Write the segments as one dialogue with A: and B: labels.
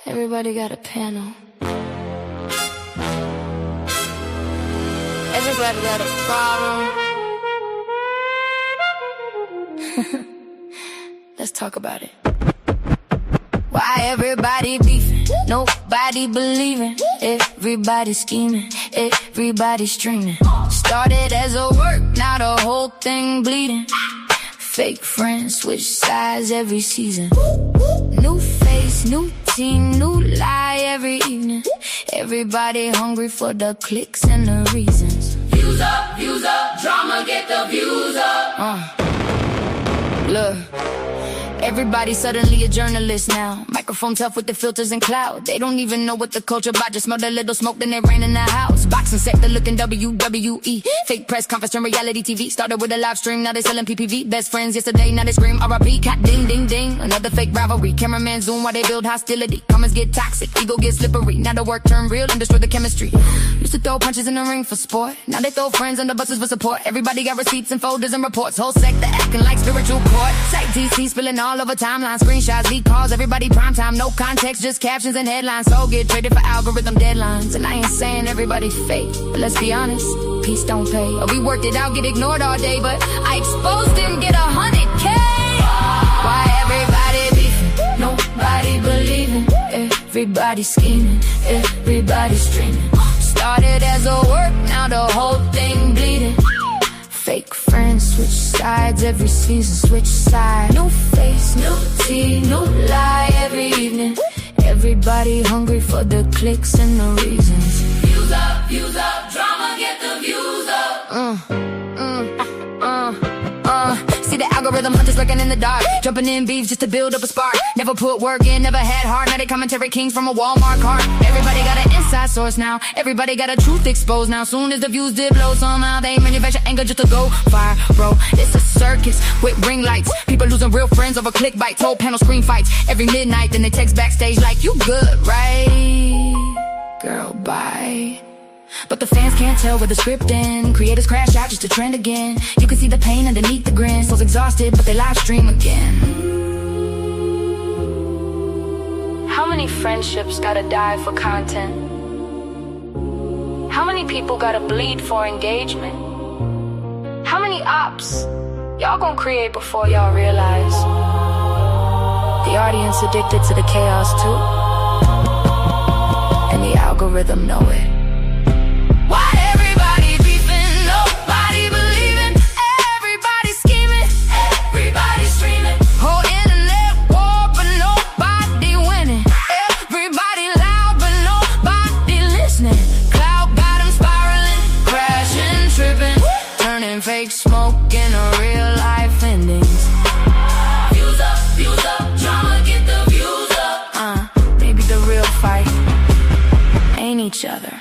A: Everybody got a panel. Everybody got a problem. Let's talk about it. Why everybody beefing? Nobody believing. Everybody scheming. Everybody streaming. Started as a work, now the whole thing bleeding. Fake friends switch sides every season. New face, new team, new lie every evening. Everybody hungry for the clicks and the reasons.
B: Views up, drama get the views up.
A: Look, everybody suddenly a journalist now. Microphone tough with the filters and cloud. They don't even know what the culture about. Just smell a little smoke, then it rain in the house. Boxing sector looking WWE. Fake press conference turn reality TV. Started with a live stream, now they selling PPV. Best friends yesterday, now they scream RIP. Cat ding ding ding, another fake rivalry. Cameraman zoom while they build hostility. Comments get toxic, ego get slippery. Now the work turn real and destroy the chemistry. Used to throw punches in the ring for sport. Now they throw friends under buses for support. Everybody got receipts and folders and reports. Whole sector acting like spiritual court. Tight TC spilling all over timeline. Screenshots, leak calls, everybody prime time. No context, just captions and headlines. So get traded for algorithm deadlines. And I ain't saying everybody fake, but let's be honest, peace don't pay. Or we worked it out, get ignored all day, but I exposed him, get 100K. Why everybody beefing? Nobody believing. Everybody scheming, everybody streaming. Started as a work, now the whole thing bleeding. Fake friends switch sides every season, switch sides. New face, new tea, new lie every evening. Everybody hungry for the clicks and the reasons.
B: Views up, drama get the views up.
A: See the algorithm hunters lurking in the dark, jumping in beef just to build up a spark. Never put work in, never had heart. Now they commentary kings from a Walmart cart. Everybody got an inside source now. Everybody got a truth exposed now. Soon as the views did blow, somehow they manufacture anger just to go fire, bro. It's a circus with ring lights. People losing real friends over click bites. Whole panel screen fights every midnight. Then they text backstage like, you good, right? Girl, bye. But the fans can't tell where the script ends. Creators crash out just to trend again. You can see the pain underneath the grin. Souls exhausted, but they live stream again. How many friendships gotta die for content? How many people gotta bleed for engagement? How many ops y'all gonna create before y'all realize the audience addicted to the chaos too? And the algorithm know it.
B: Why everybody beefing? Nobody believing. Everybody scheming. Everybody streaming.
A: Whole internet war, but nobody winning. Everybody loud, but nobody listening. Cloud got them spiraling, crashing, tripping, turning fake smoke into real life endings.
B: Views up, drama get the views up.
A: Maybe the real fight ain't each other.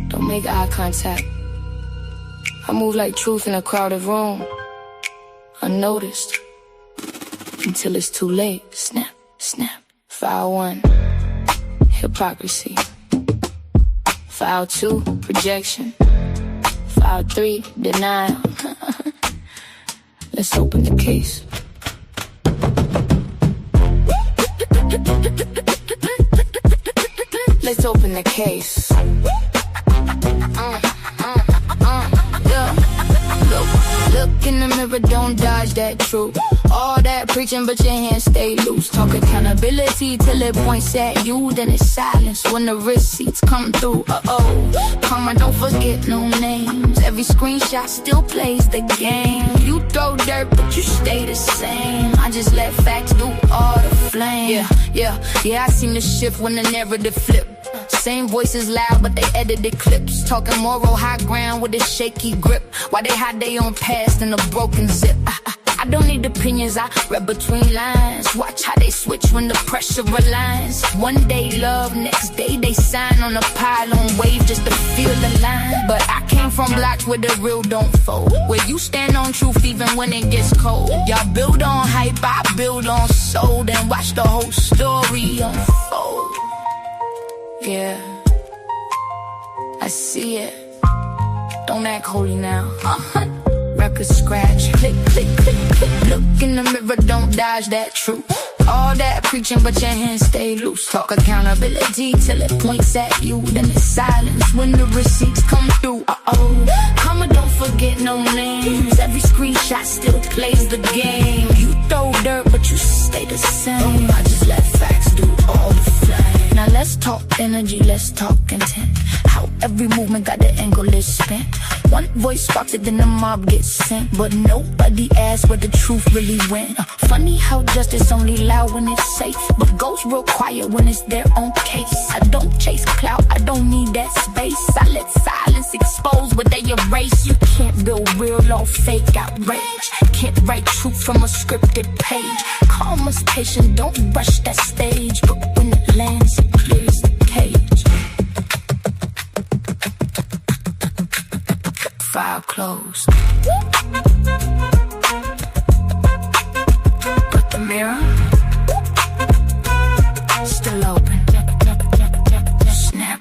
A: Don't make eye contact. I move like truth in a crowded room, unnoticed, until it's too late. Snap, snap. File 1, hypocrisy. File 2, projection. File 3, denial. Let's open the case. Let's open the case. Look in the mirror, don't dodge that truth. All that preaching, but your hands stay loose. Talk accountability till it points at you. Then it's silence when the receipts come through. Karma, don't forget no names. Every screenshot still plays the game. You throw dirt, but you stay the same. I just let facts do all the flame. Yeah, I seem to shift when the narrative flip. Same voices loud, but they edited clips. Talking moral high ground with a shaky grip. Why they hide their own past in a broken zip. I don't need opinions, I read between lines. Watch how they switch when the pressure aligns. One day love, next day they sign on a pylon wave just to feel the line. But I came from blocks where the real don't fold, where you stand on truth even when it gets cold. Y'all build on hype, I build on soul, then watch the whole story unfold. Yeah, I see it. Don't act holy now. Record scratch, click, click, click, click. Look in the mirror, don't dodge that truth. All that preaching, but your hands stay loose. Talk accountability till it points at you. Then it's silence when the receipts come through. Karma don't forget no names. Every screenshot still plays the game. You throw dirt, but you stay the same. I just let facts do all the flame. Now let's talk energy, let's talk intent. How every movement got the angle is spent. One voice sparks it, then the mob gets sent. But nobody asks where the truth really went. Funny how justice only loud when it's safe, but goes real quiet when it's their own case. I don't chase clout, I don't need that space. I let silence expose what they erase. You can't build real off fake outrage. Can't write truth from a scripted page. Karma's patient, don't rush that stage. But when it lands, it clears the cage. File closed. But the mirror still open. Snap.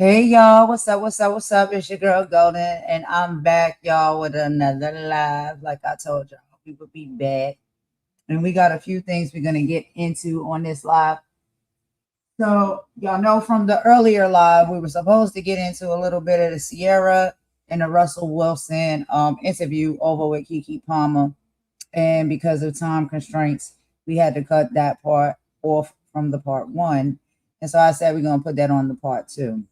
C: Hey y'all, what's up? What's up? It's your girl Golden, and I'm back, y'all, with another live. Like I told y'all, we would be back. And we got a few things we're gonna get into on this live. So y'all know from the earlier live, we were supposed to get into a little bit of the Ciara and the Russell Wilson interview over with Keke Palmer. And because of time constraints, we had to cut that part off from the part one. And so I said we're gonna put that on the part two.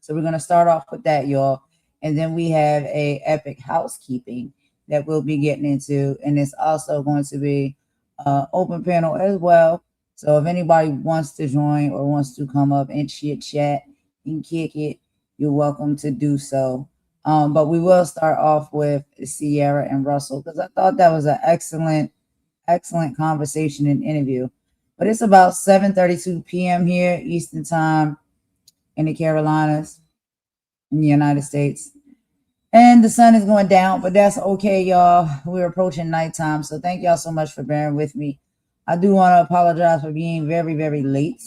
C: So we're going to start off with that, y'all. And then we have a epic housekeeping that we'll be getting into. And it's also going to be open panel as well. So if anybody wants to join or wants to come up and chit chat and kick it, you're welcome to do so. But we will start off with Ciara and Russell because I thought that was an excellent conversation and interview. But it's about 7:32 p.m. here, Eastern Time, in the Carolinas, in the United States. And the sun is going down, but that's okay, y'all. We're approaching nighttime, so thank y'all so much for bearing with me. I do want to apologize for being very, very late.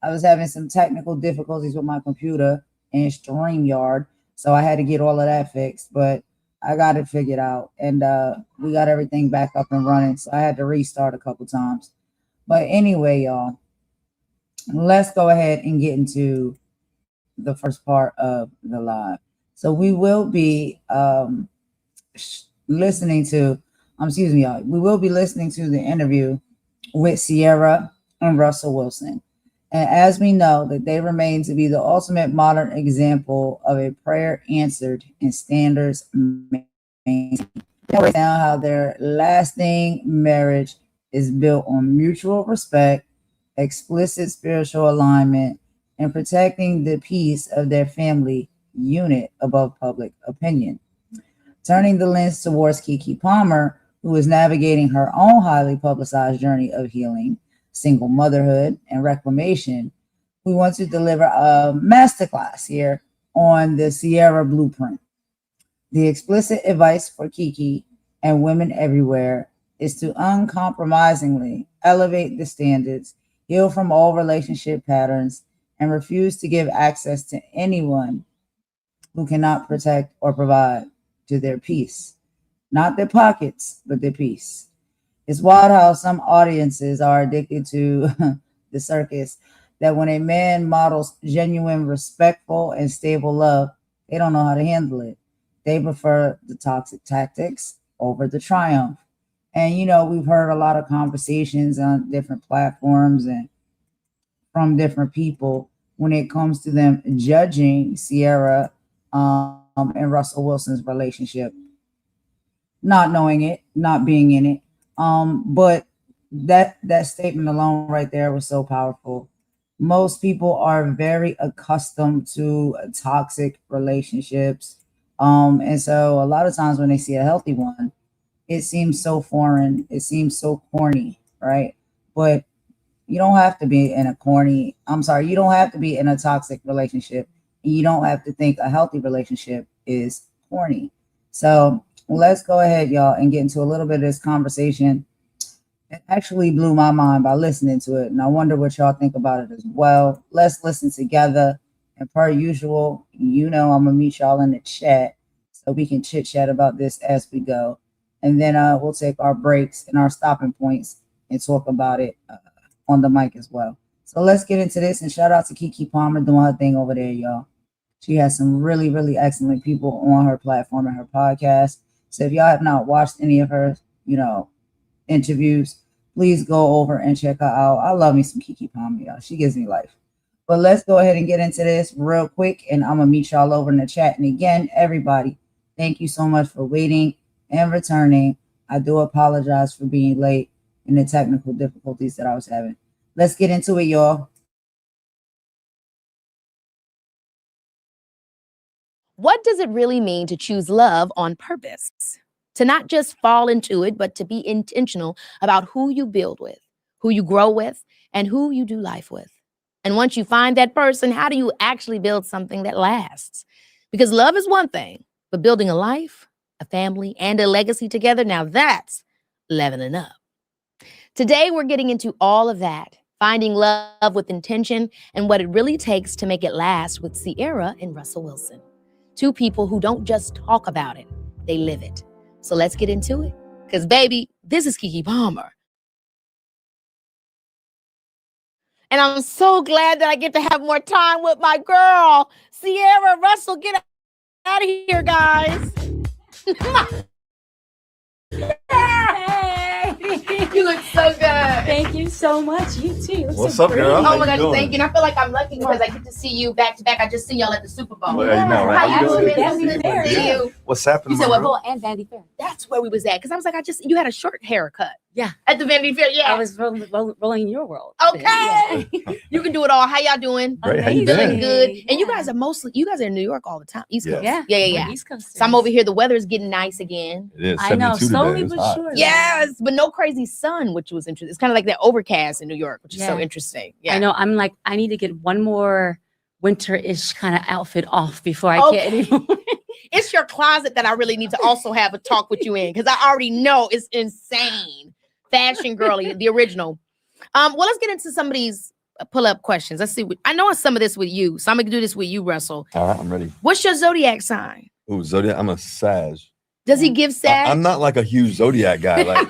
C: I was having some technical difficulties with my computer and StreamYard, so I had to get all of that fixed, but I got it figured out, and we got everything back up and running, so I had to restart a couple times. But anyway, y'all, let's go ahead and get into the first part of the live. So we will be listening to, y'all. We will be listening to the interview with Ciara and Russell Wilson. And as we know that they remain to be the ultimate modern example of a prayer answered and standards maintained. Down how their lasting marriage is built on mutual respect, explicit spiritual alignment, and protecting the peace of their family unit above public opinion. Turning the lens towards Keke Palmer, who is navigating her own highly publicized journey of healing, single motherhood, and reclamation, we want to deliver a masterclass here on the Ciara Blueprint. The explicit advice for Keke and women everywhere is to uncompromisingly elevate the standards, heal from all relationship patterns, and refuse to give access to anyone who cannot protect or provide to their peace. Not their pockets, but their peace. It's wild how some audiences are addicted to the circus, that when a man models genuine, respectful, and stable love, they don't know how to handle it. They prefer the toxic tactics over the triumph. And, we've heard a lot of conversations on different platforms and from different people when it comes to them judging Ciara and Russell Wilson's relationship, not knowing it, not being in it. But that statement alone right there was so powerful. Most people are very accustomed to toxic relationships. And so a lot of times when they see a healthy one, it seems so foreign. It seems so corny, right? But you don't have to be in you don't have to be in a toxic relationship. You don't have to think a healthy relationship is corny. So let's go ahead, y'all, and get into a little bit of this conversation. It actually blew my mind by listening to it, and I wonder what y'all think about it as well. Let's listen together. And per usual, I'm going to meet y'all in the chat so we can chit-chat about this as we go. And then we'll take our breaks and our stopping points and talk about it on the mic as well. So let's get into this, and shout out to Keke Palmer doing her thing over there, y'all. She has some really, really excellent people on her platform and her podcast. So if y'all have not watched any of her, interviews, please go over and check her out. I love me some Keke Palmer, y'all. She gives me life. But let's go ahead and get into this real quick, and I'm going to meet y'all over in the chat. And again, everybody, thank you so much for waiting and returning. I do apologize for being late and the technical difficulties that I was having. Let's get into it, y'all.
D: What does it really mean to choose love on purpose? To not just fall into it, but to be intentional about who you build with, who you grow with, and who you do life with. And once you find that person, how do you actually build something that lasts? Because love is one thing, but building a life, a family, and a legacy together, now that's leveling up. Today, we're getting into all of that, finding love with intention and what it really takes to make it last with Ciara and Russell Wilson. Two people who don't just talk about it, they live it. So let's get into it. Because, baby, this is Keke Palmer. And I'm so glad that I get to have more time with my girl, Ciara Russell. Get out of here, guys. You look so good.
E: Thank you so much. You too.
F: What's up, girl?
D: Oh my gosh, thank you. And I feel like I'm lucky because I get to see you back to back. I just see y'all at the Super Bowl.
F: Well, you know, right?
D: How you doing?
E: Vanity Fair.
D: Good to see you.
F: What's happening?
D: You said what?
E: Well, and Vanity Fair.
D: That's where we was at. Because I was like, you had a short haircut.
E: Yeah.
D: At the Vanity Fair, yeah.
E: I was rolling in your world.
D: Okay.
E: Yeah.
D: You can do it all. How y'all doing?
F: Great. How you
D: Feeling
F: doing?
D: good. And you
E: Yeah.
D: guys are in New York all the time. East Coast.
F: Yeah.
D: Yeah.
E: East Coast.
D: So I'm over here. The weather is getting nice again.
F: It is
E: I know,
F: 72
E: slowly
F: today. It's
E: but
F: hot.
E: surely.
D: Yes, but no crazy sun, which was interesting. It's kind of like that overcast in New York, which is so
E: Yeah.
D: interesting. Yeah.
E: I know. I'm like, I need to get one more winter-ish kind of outfit off before I
D: Okay.
E: get anymore.
D: It's your closet that I really need to also have a talk with you in because I already know it's insane. Fashion girly, the original. Well, let's get into some of these pull-up questions. Let's see. I know some of this with you, so I'm gonna do this with you, Russell.
F: All right, I'm ready.
D: What's your zodiac sign?
F: Ooh, Zodiac. I'm a Sag.
D: Does he give Sag?
F: I'm not like a huge Zodiac guy. Like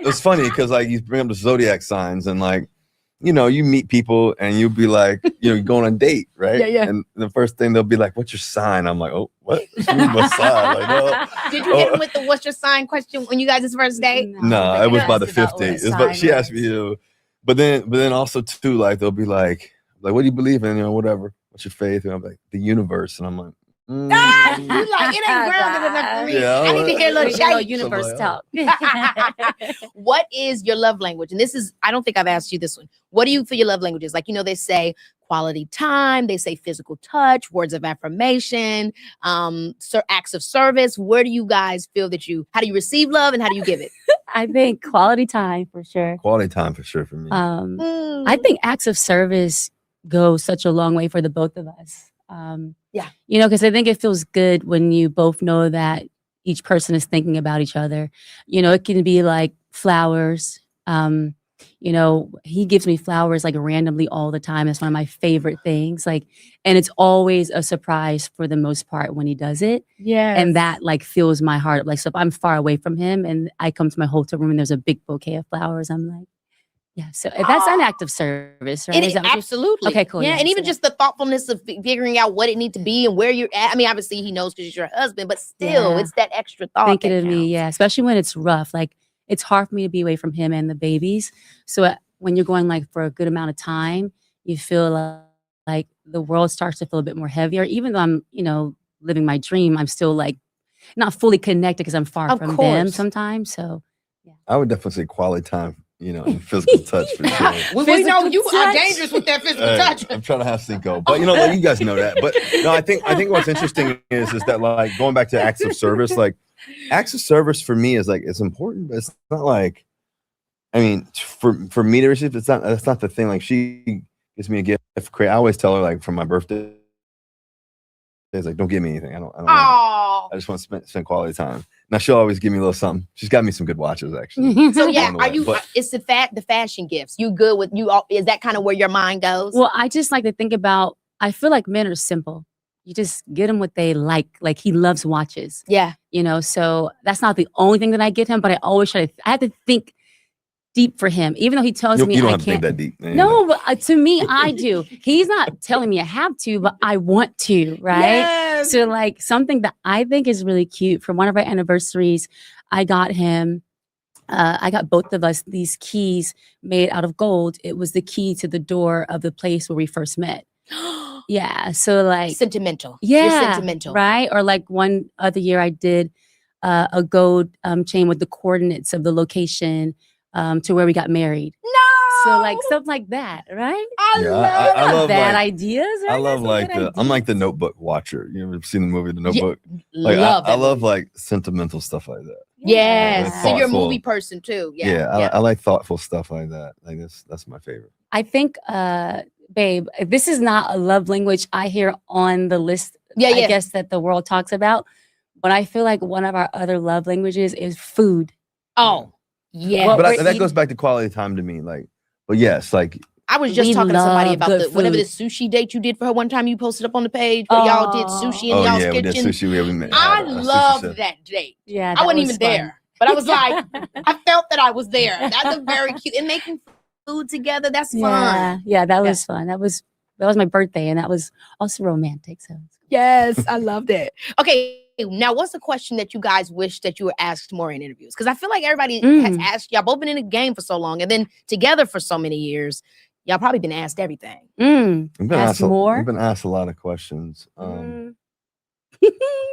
F: it's funny because like you bring up the Zodiac signs and like, you meet people and you'll be like, you're going on a date, right?
D: Yeah.
F: And the first thing they'll be like, "What's your sign?" I'm like, "Oh, what? What's sign?" Like, no.
D: Did you hit him with the "What's your sign" question when you guys' first date?
F: No, it was by the fifth date. She asked me, but then also too, like they'll be like, "What do you believe in?" Whatever. What's your faith? And I'm like, the universe, and I'm like,
D: You like it ain't grounded enough for me.
F: Yeah,
D: I need to hear a little shake.
E: universe talk.
D: What is your love language? And this is, I don't think I've asked you this one. What do you for your love languages? Like, they say quality time. They say physical touch, words of affirmation, acts of service. Where do you guys feel that how do you receive love and how do you give it?
E: I think quality time for sure.
F: Quality time for sure for me.
E: I think acts of service go such a long way for the both of us.
D: Yeah.
E: You know, because I think it feels good when you both know that each person is thinking about each other. You know, it can be like flowers. You know, he gives me flowers like randomly all the time. It's one of my favorite things. Like, and it's always a surprise for the most part when he does it.
D: Yeah.
E: And that like fills my heart. Like, so if I'm far away from him and I come to my hotel room and there's a big bouquet of flowers, I'm like, yeah. So that's an act of service, right?
D: It is, absolutely.
E: Okay, cool.
D: Yeah, and even
E: so
D: just the thoughtfulness of figuring out what it needs to be and where you're at. I mean, obviously he knows because he's your husband, but still,
E: Yeah.
D: it's that extra thought.
E: thinking
D: that
E: of me,
D: counts.
E: yeah. Especially when it's rough. Like, it's hard for me to be away from him and the babies. So when you're going like for a good amount of time, you feel like the world starts to feel a bit more heavier. Even though I'm, you know, living my dream, I'm still like not fully connected because I'm far
D: Of
E: from them
D: course.
E: sometimes. So
F: I would definitely say quality time, you know, and physical touch for sure.
C: We know you are
E: touch.
C: dangerous with that physical
F: Hey,
C: touch.
F: I'm trying to have Cinco, but you know, like, you guys know that. But no, I think what's interesting is that like going back to acts of service, like acts of service for me is like it's important, but it's not like, I mean, for me to receive, that's not the thing. Like she gives me a gift. I always tell her like for my birthday, it's like don't give me anything. I don't.
C: Oh,
F: I just want to spend quality time. Now she'll always give me a little something. She's got me some good watches actually.
D: So yeah,
F: along the
D: are
F: way,
D: you?
F: but-
D: It's the fashion gifts. You good with you? Is that kind of where your mind goes?
E: well, I just like to think about, I feel like men are simple. You just get them what they like. Like he loves watches,
D: yeah.
E: you know, so that's not the only thing that I get him, but I always I have to think deep for him, even though he tells me
F: You don't
E: I
F: have to think
E: can't.
F: that deep. You know.
E: No, but to me, I do. He's not telling me I have to, but I want to, right?
C: yes.
E: So like something that I think is really cute for one of our anniversaries, I got him, I got both of us these keys made out of gold. It was the key to the door of the place where we first met. Yeah. So like,
D: Sentimental.
E: yeah,
D: You're sentimental.
E: right? Or like one other year I did a gold chain with the coordinates of the location to where we got married.
D: No.
E: So like stuff like that, right?
C: I
F: Yeah,
C: love
F: I
E: Not
F: love
E: bad
F: like,
E: ideas, right?
F: I love
E: That's
F: like
E: some good
F: I'm like the
E: ideas.
F: Notebook watcher. You ever seen the movie The
D: Yeah,
F: Notebook? Like
D: love
F: I
D: that
F: love
D: movie.
F: like sentimental stuff like that.
D: Yes.
F: Like
D: So you're a
F: thoughtful.
D: movie person too.
F: Yeah,
D: Yeah.
F: I like thoughtful stuff like that. Like that's my favorite.
E: I think, babe, this is not a love language I hear on the list.
D: Yeah,
E: I
D: yeah.
E: guess that the world talks about, but I feel like one of our other love languages is food.
D: Oh, yeah.
E: What
F: But
E: we're
F: that goes back to quality time to me. Like, but yes, like
D: I was just
E: We
D: talking to somebody
E: love
D: about
E: good
D: whatever the
E: food.
D: sushi date you did for her one time. You posted up on the page where y'all did sushi in
F: oh
D: y'all's
F: yeah, we
D: kitchen.
F: did sushi. Yeah, we met.
D: I
F: a sushi
D: loved
F: chef.
D: that date.
E: Yeah,
D: I
E: that
D: wasn't
E: was
D: even
E: fun.
D: there, but I was like, I felt that I was there. That's a very cute. And making food together, that's
E: Yeah,
D: fun.
E: yeah, that was fun. That was my birthday, and that was also romantic. So
D: Yes, I loved it. Okay, now what's the question that you guys wish that you were asked more in interviews? Because I feel like everybody has asked, y'all both been in the game for so long and then together for so many years. Y'all probably been asked everything.
F: We've been
E: Ask
F: asked
E: more?
F: We've been asked a lot of questions.
E: I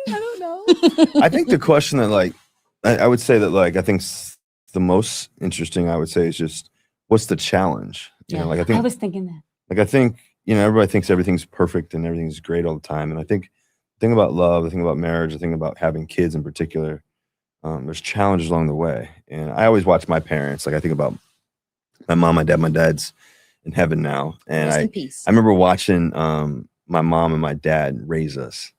E: don't know.
F: I think the question that like I would say that like I think the most interesting I would say is just what's the challenge? You know, like I think
E: I was thinking that.
F: like I think you know everybody thinks everything's perfect and everything's great all the time, and I think the thing about love, the thing about marriage, the thing about having kids in particular, there's challenges along the way. And I always watch my parents. Like I think about my mom, my dad. My dad's in heaven now, and
D: Rest
F: I
D: in peace.
F: remember watching my mom and my dad raise us.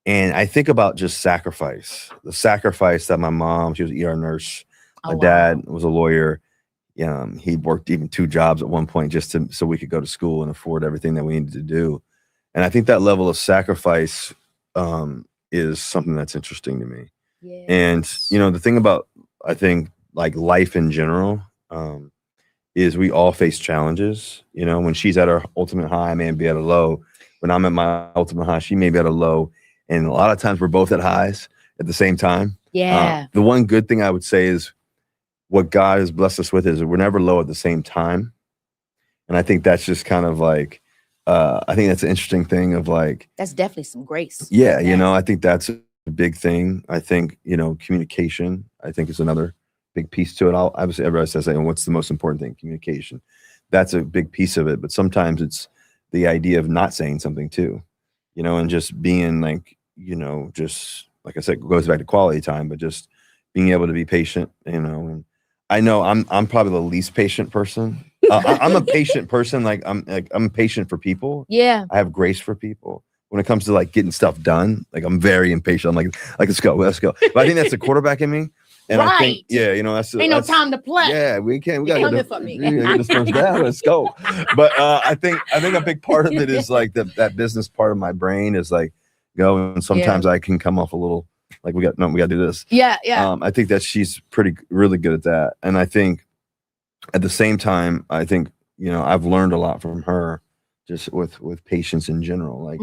F: And I think about just sacrifice, the sacrifice that my mom, she was an ER nurse.
D: Oh,
F: My
D: wow.
F: dad was a lawyer. He worked even 2 jobs at one point just so we could go to school and afford everything that we needed to do. And I think that level of sacrifice is something that's interesting to me.
D: Yeah.
F: And, you know, the thing about, I think, like life in general, is we all face challenges. You know, when she's at her ultimate high, I may be at a low. When I'm at my ultimate high, she may be at a low. And a lot of times we're both at highs at the same time.
D: Yeah.
F: The one good thing I would say is what God has blessed us with is we're never low at the same time. And I think that's just kind of like, I think that's an interesting thing of like,
D: That's definitely some grace.
F: yeah, you know, I think that's a big thing. I think, you know, communication, I think is another big piece to it. Obviously everybody says, what's the most important thing? Communication. That's a big piece of it. But sometimes it's the idea of not saying something too, and just being like, just like I said, it goes back to quality time, but just being able to be patient, and I know I'm probably the least patient person. I'm a patient person. Like I'm patient for people.
D: Yeah.
F: I have grace for people. When it comes to like getting stuff done, like I'm very impatient. I'm like let's go. But I think that's the quarterback in me. And I think, that's
D: Ain't no time to play.
F: Yeah, we gotta get
D: for me.
F: this first down. Let's go. But I think a big part of it is like that business part of my brain is like and sometimes I can come off a little like we got to do this.
D: Yeah.
F: I think that she's really good at that. And I think at the same time, I think, I've learned a lot from her just with patience in general. Like,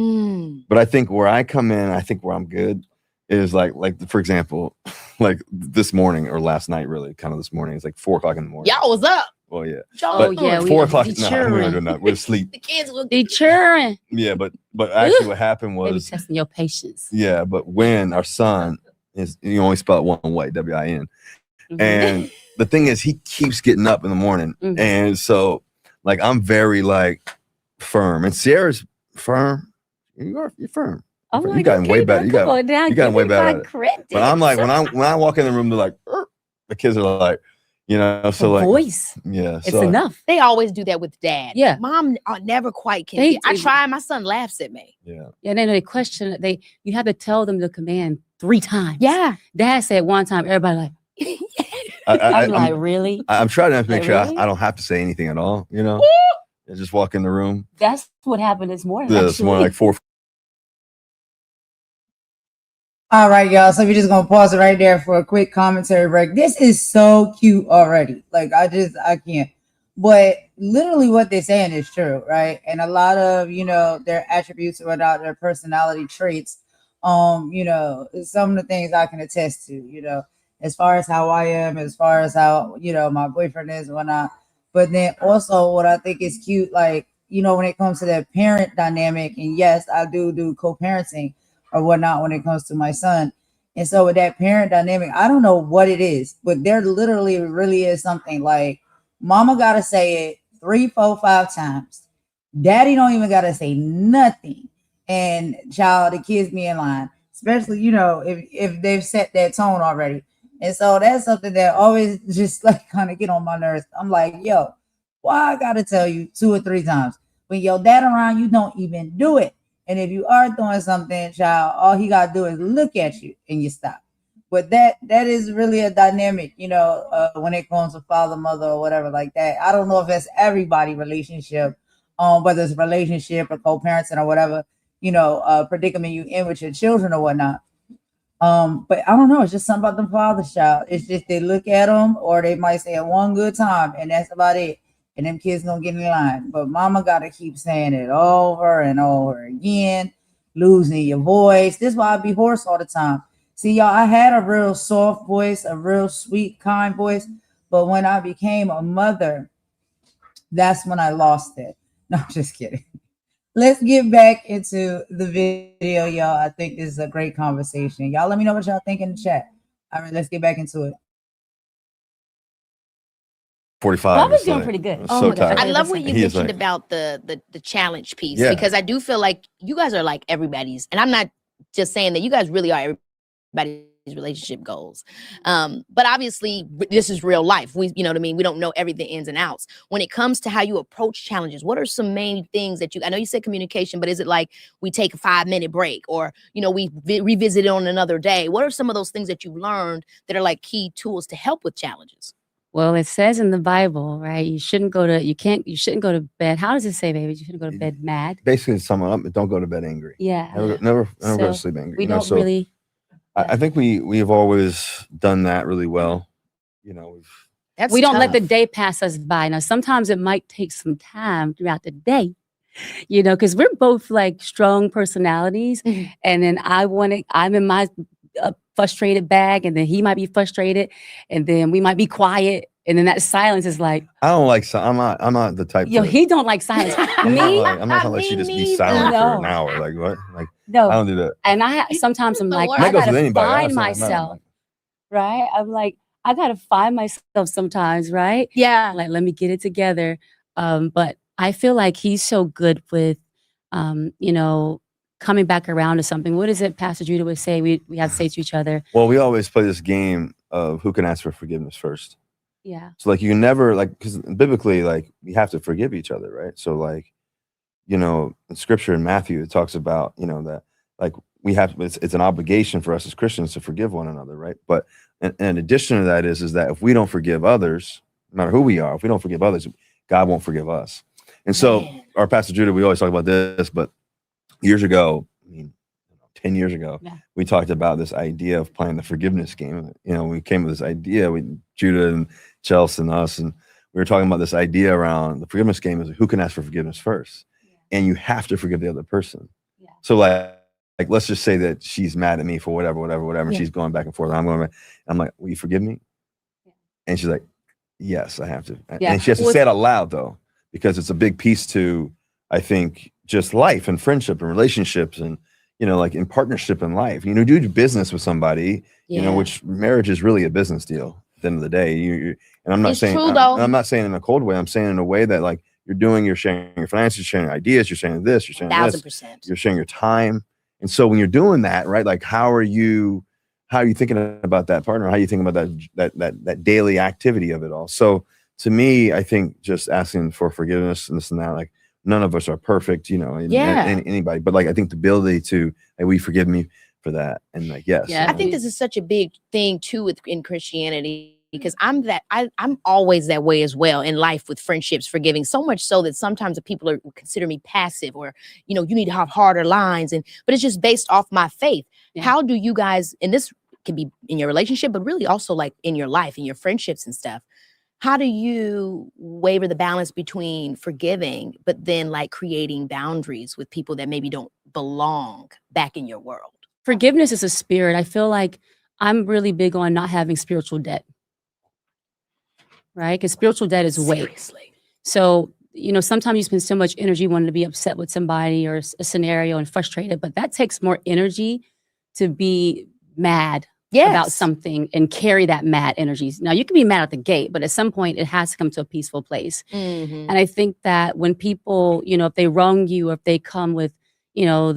F: but I think where I come in, I think where I'm good is like for example, like this morning or last night, really kind of this morning, it's like 4 o'clock in the morning.
D: Y'all was up.
F: Well, yeah.
D: But
E: yeah.
F: 4 o'clock.
E: We
F: No, we're not. We're asleep.
D: The kids will
E: They churring.
F: Yeah, but actually what happened
E: Maybe
F: was
E: testing your patience.
F: Yeah, but when our son is, you only spell it one way, WIN. And the thing is, he keeps getting up in the morning. And so like I'm very like firm. And Ciara's firm. You're firm.
E: I'm
F: You got way better. You got way better. But I'm like when I walk in the room, they're like, the kids are like, so like
E: voice.
F: Yeah.
E: It's enough.
D: They always do that with dad.
E: Yeah.
D: Mom never quite can. I try. My son laughs at me.
F: Yeah.
E: Yeah. They question. You have to tell them the command 3 times.
D: Yeah.
E: Dad said one time. Everybody like. I'm like, really?
F: I'm trying to make sure
E: really?
F: I don't have to say anything at all. I just walk in the room.
E: That's what happened this morning.
F: This morning, like 4.
C: All right, y'all. So we're just gonna pause it right there for a quick commentary break. This is so cute already. Like I can't. But literally what they're saying is true, right? And a lot of their attributes or their personality traits, some of the things I can attest to, as far as how I am, as far as how my boyfriend is and whatnot. But then also what I think is cute, like when it comes to that parent dynamic, and yes, I do co-parenting or whatnot when it comes to my son. And so with that parent dynamic, I don't know what it is, but there literally really is something like mama got to say it 3, 4, 5 times. Daddy don't even got to say nothing. And the kids be in line, especially, if they've set that tone already. And so that's something that always just like kind of get on my nerves. I'm like, yo, why I got to tell you 2 or 3 times? When your dad around, you don't even do it. And if you are doing something, child, all he got to do is look at you and you stop. But that is really a dynamic, when it comes to father, mother, or whatever like that. I don't know if that's everybody relationship, whether it's relationship or co-parenting or whatever, predicament you in with your children or whatnot. But I don't know. It's just something about the father's child. It's just they look at them or they might say it one good time and that's about it. And them kids don't get in line. But mama got to keep saying it over and over again, losing your voice. This is why I be hoarse all the time. See, y'all, I had a real soft voice, a real sweet, kind voice. But when I became a mother, that's when I lost it. No, I'm just kidding. Let's get back into the video, y'all. I think this is a great conversation. Y'all let me know what y'all think in the chat. All right, let's get back into it.
F: 45.
E: Bob is doing pretty good.
F: So tired.
D: I love what you
F: He is
D: mentioned
F: like-
D: about the challenge piece
F: Yeah.
D: because I do feel like you guys are like everybody's, and I'm not just saying that you guys really are everybody's relationship goals. But obviously this is real life. We, you know what I mean? We don't know everything ins and outs. When it comes to how you approach challenges, what are some main things that I know you said communication, but is it like we take a 5-minute break or, we revisit it on another day? What are some of those things that you've learned that are like key tools to help with challenges?
E: Well, it says in the Bible, right? You shouldn't go to bed. How does it say, baby? You shouldn't go to bed mad.
F: Basically, to sum it up, don't go to bed angry.
E: Yeah.
F: Never go
E: So
F: to sleep angry.
E: We don't really.
F: I think we've always done that really well. We
E: don't let the day pass us by. Now, sometimes it might take some time throughout the day, because we're both like strong personalities.
D: Mhm.
E: And then I'm in my frustrated bag, and then he might be frustrated, and then we might be quiet. And then that silence is like,
F: I don't like. I'm not the type.
E: he don't like silence.
F: I'm
E: Me,
F: not gonna let you just be
D: Me
F: silent
E: neither.
F: for an hour. Like what? Like
E: no.
F: I don't do that.
E: And sometimes I'm like,
D: That
E: I
F: goes with
E: gotta
F: anybody.
E: find
F: That's not-
E: myself, right? I'm like, I gotta find myself sometimes, right?
D: Yeah.
E: Like, let me get it together. But I feel like he's so good with, you know, coming back around to something. What is it Pastor Judah would say we have to say to each other?
F: Well, we always play this game of who can ask for forgiveness first.
E: Yeah.
F: So like you can never like, because biblically, like we have to forgive each other, right? So like, you know, in scripture in Matthew, it talks about, you know, that like we have, it's an obligation for us as Christians to forgive one another, right? But in addition to that is that if we don't forgive others, no matter who we are, if we don't forgive others, God won't forgive us. And so our Pastor Judah, we always talk about this, but years ago, I mean, 10 years ago, we talked about this idea of playing the forgiveness game. You know, we came with this idea with Judah and Chelsea and us, and we were talking about this idea around the forgiveness game is who can ask for forgiveness first. And you have to forgive the other person. So like let's just say that she's mad at me for whatever, and she's going back and forth. I'm like, will you forgive me? And she's like, yes, I have to. And she has to say it out loud though, because it's a big piece to, I think, just life and friendship and relationships and, you know, like in partnership in life, you know, do business with somebody, you know, which marriage is really a business deal at the end of the day. And I'm not saying, I'm not saying in a cold way. I'm saying in a way that like you're sharing your finances, you're sharing ideas, you're sharing this, you're sharing
D: 1,000%.
F: you're sharing your time. And so when you're doing that, right, like how are you thinking about that partner? How are you thinking about that daily activity of it all? So to me, I think just asking for forgiveness and this and that, like none of us are perfect, you know, anybody, but like I think the ability to, hey, will you forgive me for that? And like, yes.
D: Yeah, I think this is such a big thing too in Christianity, because I'm always that way as well in life with friendships, forgiving, so much so that sometimes the people consider me passive or, you know, you need to have harder lines. But it's just based off my faith. Yeah. How do you guys, and this can be in your relationship, but really also like in your life, in your friendships and stuff, how do you waver the balance between forgiving, but then like creating boundaries with people that maybe don't belong back in your world?
E: Forgiveness is a spirit. I feel like I'm really big on not having spiritual debt. Right? Because spiritual debt is weight.
D: Seriously.
E: So, you know, sometimes you spend so much energy wanting to be upset with somebody or a scenario and frustrated, but that takes more energy to be mad about something and carry that mad energy. Now, you can be mad at the gate, but at some point it has to come to a peaceful place. Mm-hmm. And I think that when people, you know, if they wrong you or if they come with, you know,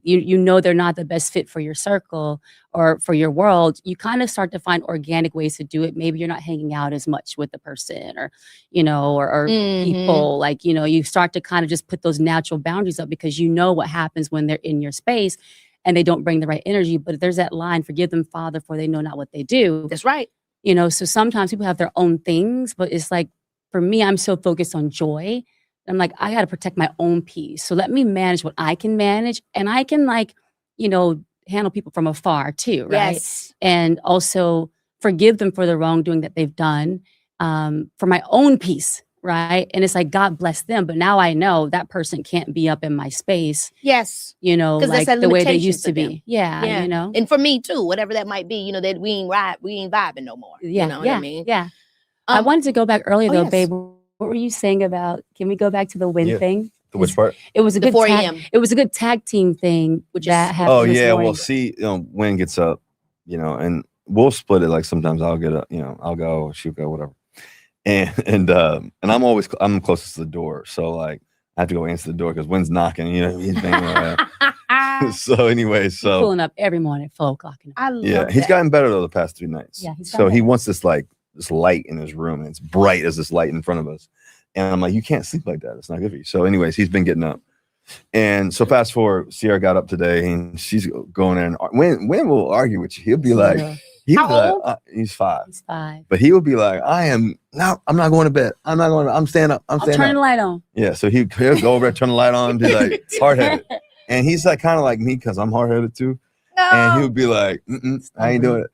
E: you know they're not the best fit for your circle or for your world, you kind of start to find organic ways to do it. Maybe you're not hanging out as much with the person or, you know, or people, like, you know, you start to kind of just put those natural boundaries up because you know what happens when they're in your space and they don't bring the right energy. But there's that line, forgive them, Father, for they know not what they do.
D: That's right.
E: You know, so sometimes people have their own things, but it's like, for me, I'm so focused on joy. I'm like, I got to protect my own peace. So let me manage what I can manage. And I can, like, you know, handle people from afar too, right?
D: Yes.
E: And also forgive them for the wrongdoing that they've done for my own peace, right? And it's like, God bless them. But now I know that person can't be up in my space.
D: Yes.
E: You know, like the way they used to be.
D: Them.
E: Yeah, you know.
D: And for me too, whatever that might be, you know, that we ain't vibing no more.
E: Yeah,
D: you know what I mean?
E: Yeah. I wanted to go back earlier though,
D: yes.
E: babe. What were you saying about, can we go back to the win thing?
F: The which part?
E: It was a good
D: 4
E: tag,
D: a.m.
E: It was a good tag team thing, which that happened.
F: Oh
E: this
F: yeah,
E: morning.
F: well, see, you know, Wynn gets up, you know, and we'll split it. Like sometimes I'll get up, you know, I'll go, she'll go, whatever. And I'm closest to the door, so like I have to go answer the door because Wynn's knocking, you know, he's banging. So anyway,
E: He's pulling up every morning at 4 o'clock.
D: I love
F: he's gotten better though the past 3 nights.
E: Yeah, he's
F: so he wants this light in his room, and it's bright as this light in front of us. And I'm like, you can't sleep like that. It's not good for you. So anyways, he's been getting up. And so fast forward, Ciara got up today and she's going in. When will argue with you, he'll be like, he's 5.
E: He's 5.
F: But he will be like, I'm not going to bed. I'm staying up. I'm
E: turning the light on.
F: Yeah. So he'll go over there, turn the light on, be like hard-headed. And he's like kind of like me because I'm hard-headed too. No. And he'll be like, I ain't doing it.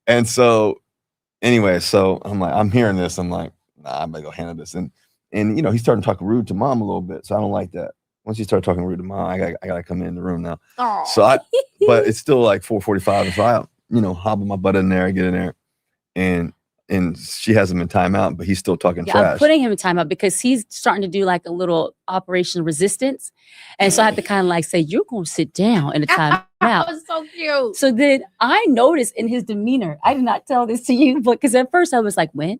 F: And so anyway, so I'm like, I'm hearing this. I'm like, nah, I'm gonna go handle this. And you know, he's starting to talk rude to mom a little bit. So I don't like that. Once you start talking rude to mom, I gotta come in the room now. Aww. So but it's still like 4:45. So I, you know, hobble my butt in there, get in there. And she has him in timeout, but he's still talking trash.
E: I'm putting him in timeout because he's starting to do like a little operation resistance. And so I have to kind of like say, you're going to sit down in a timeout.
D: That was so cute.
E: So then I noticed in his demeanor, I did not tell this to you, but because at first I was like, when?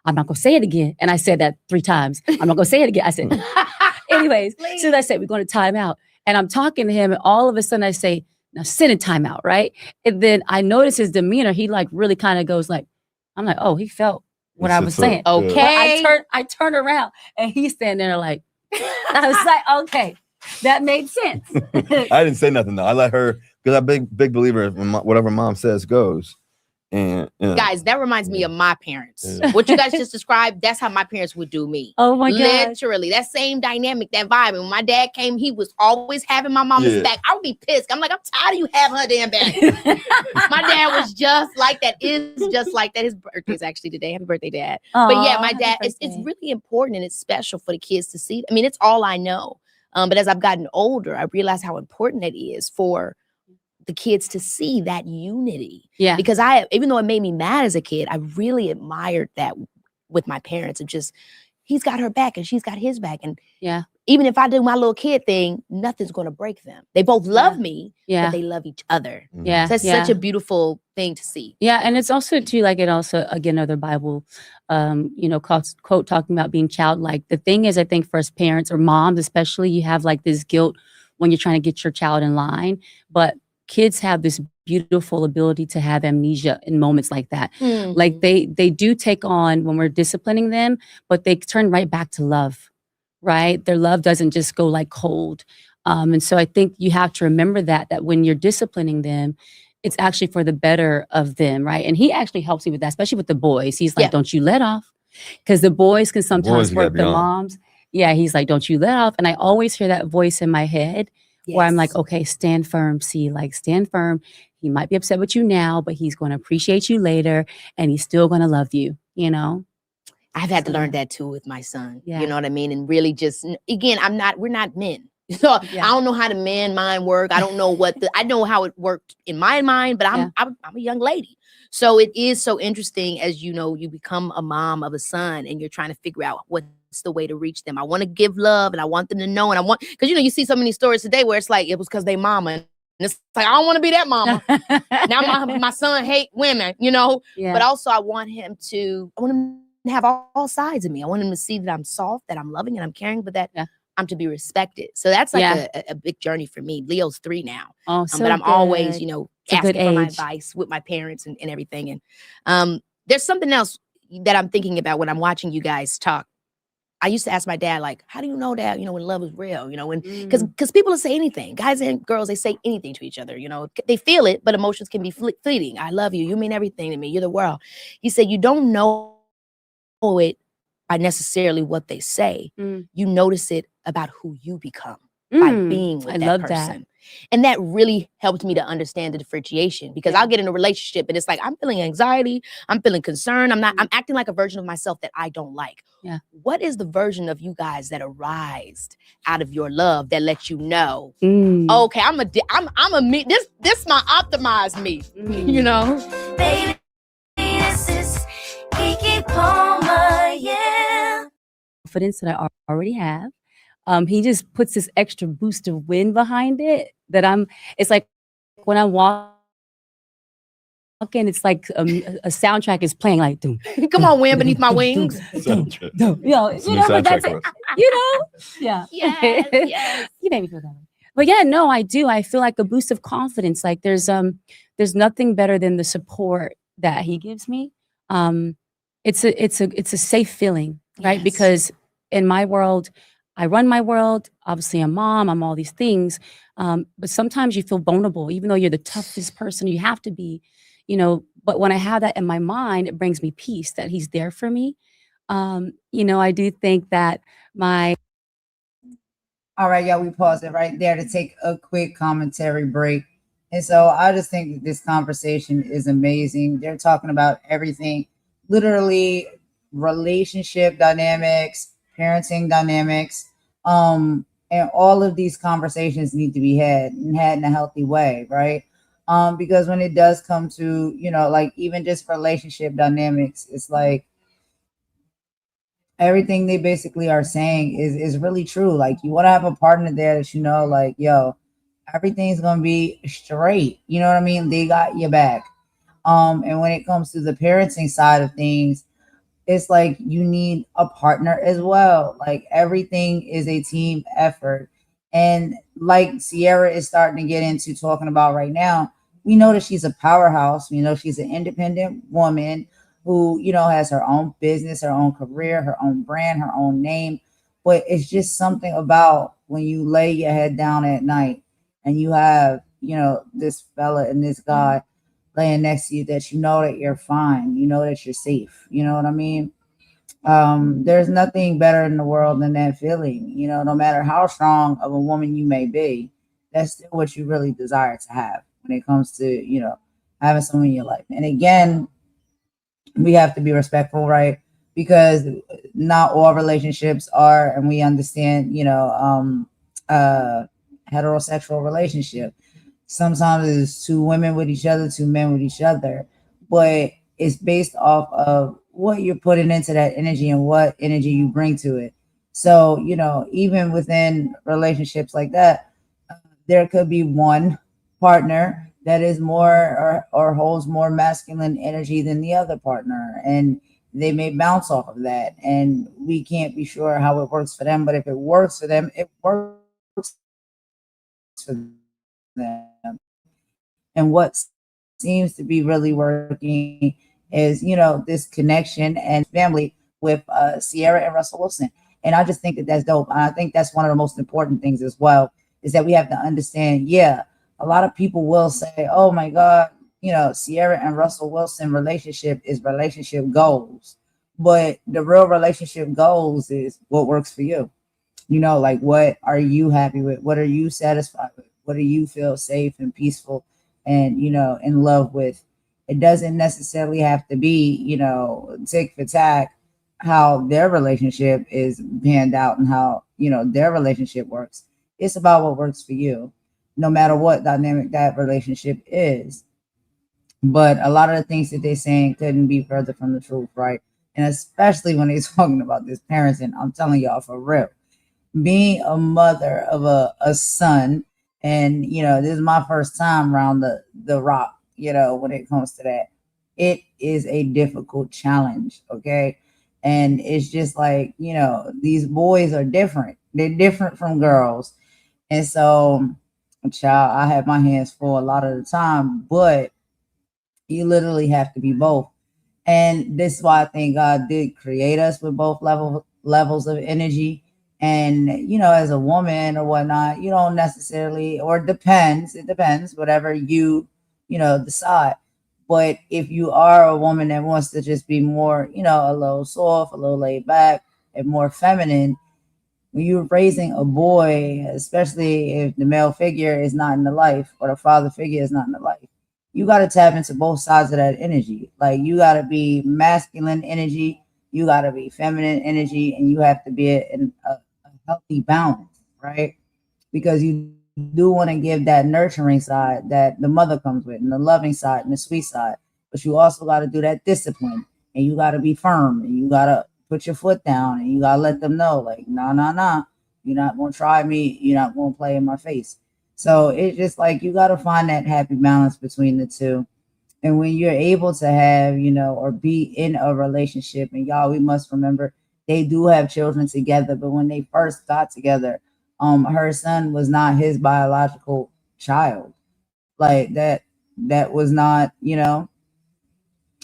E: I'm not going to say it again. And I said that 3 times. I'm not going to say it again. I said, Anyways, so I said, we're going to time out. And I'm talking to him, and all of a sudden I say, now sit in timeout, right? And then I notice his demeanor. He like really kind of goes like, I'm like, oh, he felt what I was saying.
D: Okay.
E: But I turn around and he's standing there like, I was like, okay, that made sense.
F: I didn't say nothing though. I let her, because I'm a big believer in whatever mom says goes. And
D: guys, that reminds me of my parents. What you guys just described, that's how my parents would do me.
E: Oh my God.
D: Literally, that same dynamic, that vibe. And when my dad came, he was always having my mama's back. I would be pissed. I'm like, I'm tired of you having her damn back. My dad was just like that, is just like that. His birthday's actually today. Happy birthday, Dad. But yeah, my dad, it's really important, and it's special for the kids to see. I mean, it's all I know. But as I've gotten older, I realize how important it is for the kids to see that unity.
E: Yeah.
D: Because even though it made me mad as a kid, I really admired that with my parents, of just, he's got her back and she's got his back. And even if I do my little kid thing, nothing's going to break them. They both love me, but they love each other.
E: Yeah.
D: So that's such a beautiful thing to see.
E: Yeah. And it's also too, like, it also, again, another Bible, quote talking about being childlike. The thing is, I think for us parents or moms, especially, you have like this guilt when you're trying to get your child in line, but kids have this beautiful ability to have amnesia in moments like that. Like they do take on when we're disciplining them, but they turn right back to love, right? Their love doesn't just go like cold. And so I think you have to remember that when you're disciplining them, it's actually for the better of them, right? And he actually helps me with that, especially with the boys. He's like, don't you let off, because the boys can sometimes work the moms. Yeah, he's like, don't you let off. And I always hear that voice in my head. Where I'm like, okay, stand firm. See, like, stand firm. He might be upset with you now, but he's going to appreciate you later, and he's still going to love you, you know?
D: I've had to learn that too with my son. You know what I mean? And really just, again, we're not men. So I don't know how the man mind work. I don't know I know how it worked in my mind, but I'm a young lady. So it is so interesting as you become a mom of a son and you're trying to figure out what's the way to reach them. I want to give love and I want them to know, and because you see so many stories today where it's like, it was because they mama. And it's like, I don't want to be that mama. Now my son hate women, but also I want him to have all sides of me. I want him to see that I'm soft, that I'm loving, and I'm caring, but that I'm to be respected. So that's like a big journey for me. Leo's 3 now. But I'm always, asking for my advice with my parents and everything. And there's something else that I'm thinking about when I'm watching you guys talk. I used to ask my dad, like, how do you know that, when love is real, because people will say anything. Guys and girls, they say anything to each other, they feel it, but emotions can be fleeting. I love you. You mean everything to me. You're the world. He said, you don't know it by necessarily what they say. You notice it about who you become by being with that person. And that really helped me to understand the differentiation, because I'll get in a relationship and it's like, I'm feeling anxiety. I'm feeling concern. I'm acting like a version of myself that I don't like. What is the version of you guys that arised out of your love that lets you know, okay, I'm a me. This my optimized me,
B: Baby, this is Keke Palmer,
E: confidence that I already have. He just puts this extra boost of wind behind it it's like when I walk in, it's like a soundtrack is playing, like, doom,
D: come on, wind beneath my wings.
E: But that's it, yeah.
D: Yes.
E: You made me feel that way. But yeah, no, I do. I feel like a boost of confidence. Like there's nothing better than the support that he gives me. It's a safe feeling, right? Because in my world, I run my world. Obviously, I'm mom. I'm all these things. But sometimes you feel vulnerable, even though you're the toughest person you have to be, But when I have that in my mind, it brings me peace that he's there for me. I do think that
C: All right, y'all, we pause it right there to take a quick commentary break. And so I just think that this conversation is amazing. They're talking about everything, literally relationship dynamics, parenting dynamics, and all of these conversations need to be had in a healthy way, right? Because when it does come to, like even just relationship dynamics, it's like everything they basically are saying is really true. Like you want to have a partner there that like, yo, everything's gonna be straight. You know what I mean? They got your back. And when it comes to the parenting side of things, it's like you need a partner as well. Like everything is a team effort. And like Ciara is starting to get into talking about right now, we know that she's a powerhouse. We know she's an independent woman who, has her own business, her own career, her own brand, her own name. But it's just something about when you lay your head down at night and you have, this fella and this guy laying next to you, that you know that you're fine, you know that you're safe. You know what I mean? There's nothing better in the world than that feeling. No matter how strong of a woman you may be, that's still what you really desire to have when it comes to, having someone in your life. And again, we have to be respectful, right? Because not all relationships are, and we understand, heterosexual relationship. Sometimes it's two women with each other, two men with each other, but it's based off of what you're putting into that energy and what energy you bring to it. So, even within relationships like that, there could be one partner that is more or holds more masculine energy than the other partner. And they may bounce off of that. And we can't be sure how it works for them. But if it works for them, it works for them. And what seems to be really working is, this connection and family with Ciara and Russell Wilson. And I just think that that's dope. And I think that's one of the most important things as well, is that we have to understand, yeah, a lot of people will say, oh my God, Ciara and Russell Wilson relationship is relationship goals. But the real relationship goals is what works for you. Like what are you happy with? What are you satisfied with? What do you feel safe and peaceful and, in love with? It doesn't necessarily have to be, tick for tack how their relationship is panned out and how, their relationship works. It's about what works for you, no matter what dynamic that relationship is. But a lot of the things that they're saying couldn't be further from the truth, right? And especially when they're talking about this parenting, I'm telling y'all for real. Being a mother of a son, and this is my first time around the rock, when it comes to that, it is a difficult challenge. Okay. And it's just like, these boys are different. They're different from girls. And so, child, I have my hands full a lot of the time, but you literally have to be both. And this is why I think God did create us with both levels of energy. And, as a woman or whatnot, you don't necessarily, or it depends, whatever you, decide. But if you are a woman that wants to just be more, a little soft, a little laid back, and more feminine, when you're raising a boy, especially if the male figure is not in the life or the father figure is not in the life, you got to tap into both sides of that energy. Like you got to be masculine energy, you got to be feminine energy, and you have to be in a healthy balance, right? Because you do want to give that nurturing side that the mother comes with, and the loving side and the sweet side. But you also got to do that discipline, and you got to be firm, and you got to put your foot down, and you got to let them know, like, nah, you're not going to try me, you're not going to play in my face. So it's just like you got to find that happy balance between the two. And when you're able to have, or be in a relationship, and y'all, we must remember they do have children together, but when they first got together, her son was not his biological child. Like that was not,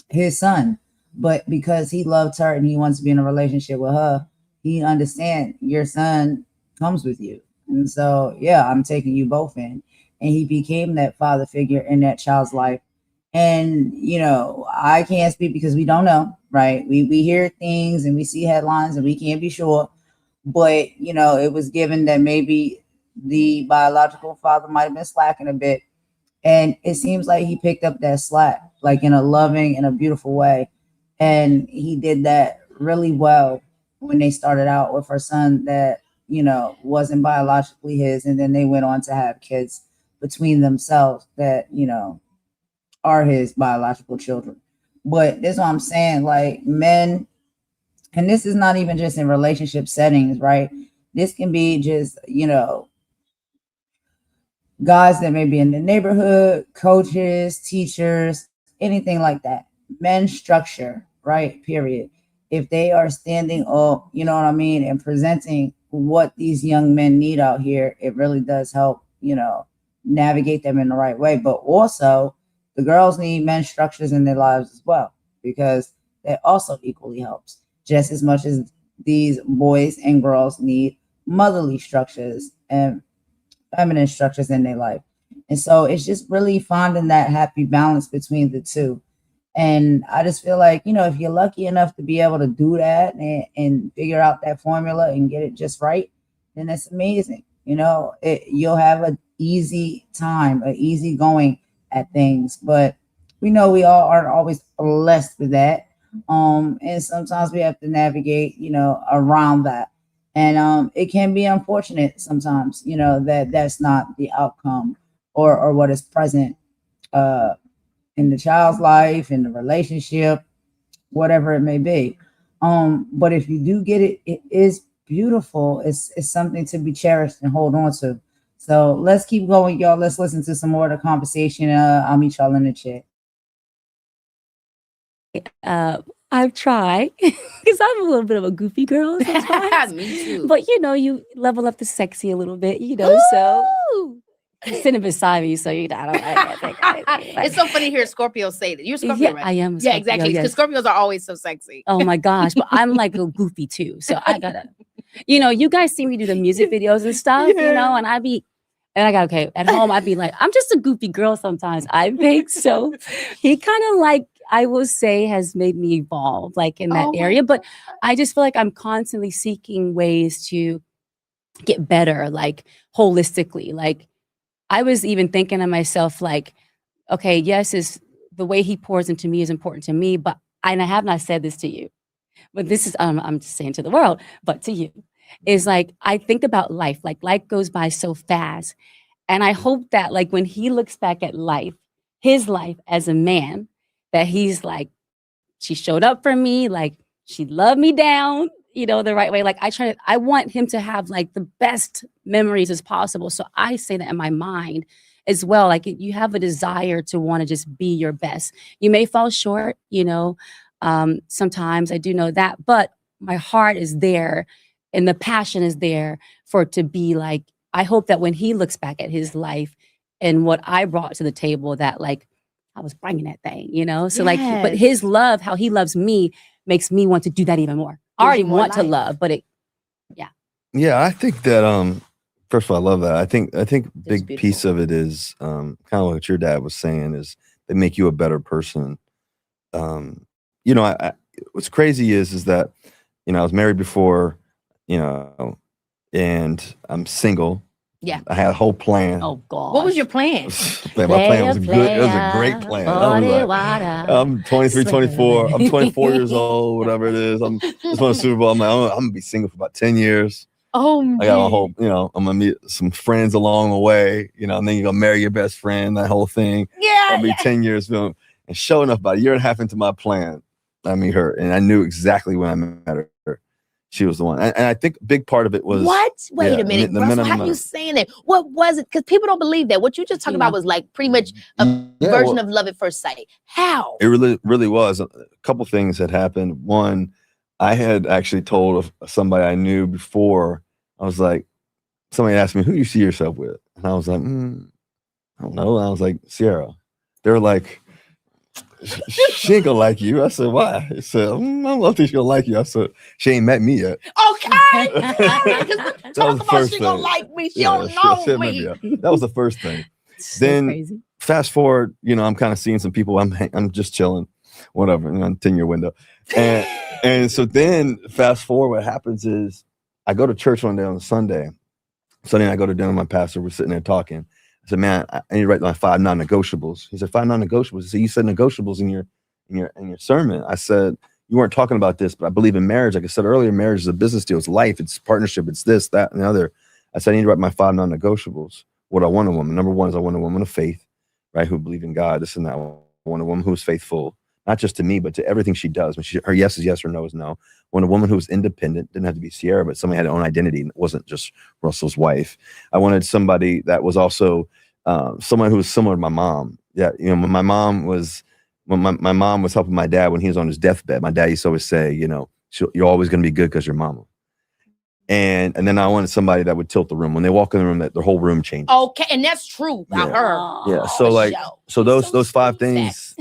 C: his son. But because he loved her and he wants to be in a relationship with her, he understands your son comes with you. And so, yeah, I'm taking you both in. And he became that father figure in that child's life. And, I can't speak because we don't know, right? We hear things and we see headlines and we can't be sure. But, it was given that maybe the biological father might have been slacking a bit. And it seems like he picked up that slack, like in a loving and a beautiful way. And he did that really well when they started out with her son that, wasn't biologically his. And then they went on to have kids between themselves that, are his biological children. But this is what I'm saying, like men, and this is not even just in relationship settings, right? This can be just, guys that may be in the neighborhood, coaches, teachers, anything like that. Men structure, right? Period, if they are standing up, you know what I mean, and presenting what these young men need out here, it really does help, navigate them in the right way. But also, the girls need men's structures in their lives as well, because that also equally helps just as much as these boys and girls need motherly structures and feminine structures in their life. And so it's just really finding that happy balance between the two. And I just feel like, if you're lucky enough to be able to do that and figure out that formula and get it just right, then that's amazing. You'll have an easy time, an easy going at things. But we know we all aren't always blessed with that. And sometimes we have to navigate, around that. And it can be unfortunate sometimes, that that's not the outcome or what is present in the child's life, in the relationship, whatever it may be. But if you do get it, it is beautiful. It's something to be cherished and hold on to. So let's keep going, y'all. Let's listen to some more of the conversation. I'll meet y'all in the chat.
E: I've tried because I'm a little bit of a goofy girl sometimes.
D: Me too.
E: But you level up the sexy a little bit, so you're sitting beside me, so I don't think
D: It's so funny to hear Scorpios say that. You're a Scorpio,
E: yeah,
D: right?
E: I am.
D: Yeah,
E: A Scorpio,
D: exactly. Because
E: yes.
D: Scorpios are always so sexy.
E: Oh my gosh, but I'm like a goofy too, so I gotta. You guys see me do the music videos and stuff, and okay, at home I'd be like, I'm just a goofy girl sometimes, I think. So he kind of like, I will say, has made me evolve like in that area. But I just feel like I'm constantly seeking ways to get better, like holistically. Like I was even thinking to myself, like, okay, yes, is the way he pours into me is important to me, but I have not said this to you, but this is, I'm just saying to the world, but to you, is like, I think about life, like life goes by so fast. And I hope that like when he looks back at life, his life as a man, that he's like, she showed up for me, like she loved me down, the right way. Like I want him to have like the best memories as possible. So I say that in my mind as well. Like you have a desire to want to just be your best. You may fall short, sometimes I do know that, but my heart is there and the passion is there for it to be like, I hope that when he looks back at his life and what I brought to the table, that like I was bringing that thing, So like, but his love, how he loves me, makes me want to do that even more. I already want to love, but
F: Yeah, I think that first of all, I love that. I think big piece of it is kind of what your dad was saying, is they make you a better person. What's crazy is that I was married before, and I'm single.
D: Yeah.
F: I had a whole plan.
E: oh God.
D: What was your plan?
F: Man, my plan was good. It was a great plan. I'm 23, 24. I'm 24 years old, whatever it is. I'm just won a Super Bowl. I'm going to be single for about 10 years.
D: Oh, man.
F: I got a whole, I'm going to meet some friends along the way, and then you're going to marry your best friend, that whole thing.
D: Yeah.
F: I'll be 10 years. And sure enough, about a year and a half into my plan, I meet her. And I knew exactly when I met her. She was the one. And I think a big part of it was...
D: What? Wait a minute. Russell, how are you saying that? What was it? Because people don't believe that. What you just talked about was like pretty much a version of love at first sight. How?
F: It really, really was. A couple things had happened. One, I had actually told somebody I knew before. I was like, somebody asked me, who do you see yourself with? And I was like, I don't know. And I was like, Ciara. They were like, she ain't gonna like you. I said, why? I said, I don't think she's gonna like you. I said, she ain't met me yet.
D: Okay.
F: That was the first
D: she
F: thing.
D: gonna like me. She don't know me.
F: That was the first thing.
E: So
F: then
E: crazy.
F: Fast forward, I'm kind of seeing some people. I'm just chilling, whatever, 10-year window. And so then fast forward, what happens is I go to church one day on a Sunday. Sunday I go to dinner with my pastor. We're sitting there talking. I said, man, I need to write my 5 non-negotiables. He said, 5 non-negotiables. I said, you said negotiables in your sermon. I said, you weren't talking about this, but I believe in marriage. Like I said earlier, marriage is a business deal. It's life. It's partnership. It's this, that, and the other. I said, I need to write my 5 non-negotiables. What I want a woman. Number one is I want a woman of faith, right? Who believe in God, this and that. I want a woman who is faithful, not just to me, but to everything she does. When her yes is yes, her no is no. I want a woman who was independent, didn't have to be Ciara, but somebody had her own identity and it wasn't just Russell's wife. I wanted somebody that was also someone who was similar to my mom. Yeah, my mom was, when my mom was helping my dad when he was on his deathbed. My dad used to always say, you're always going to be good because you're mama. And then I wanted somebody that would tilt the room when they walk in the room, that their whole room changes.
D: Okay, and that's true about her.
F: Yeah. So like, so those 5 things,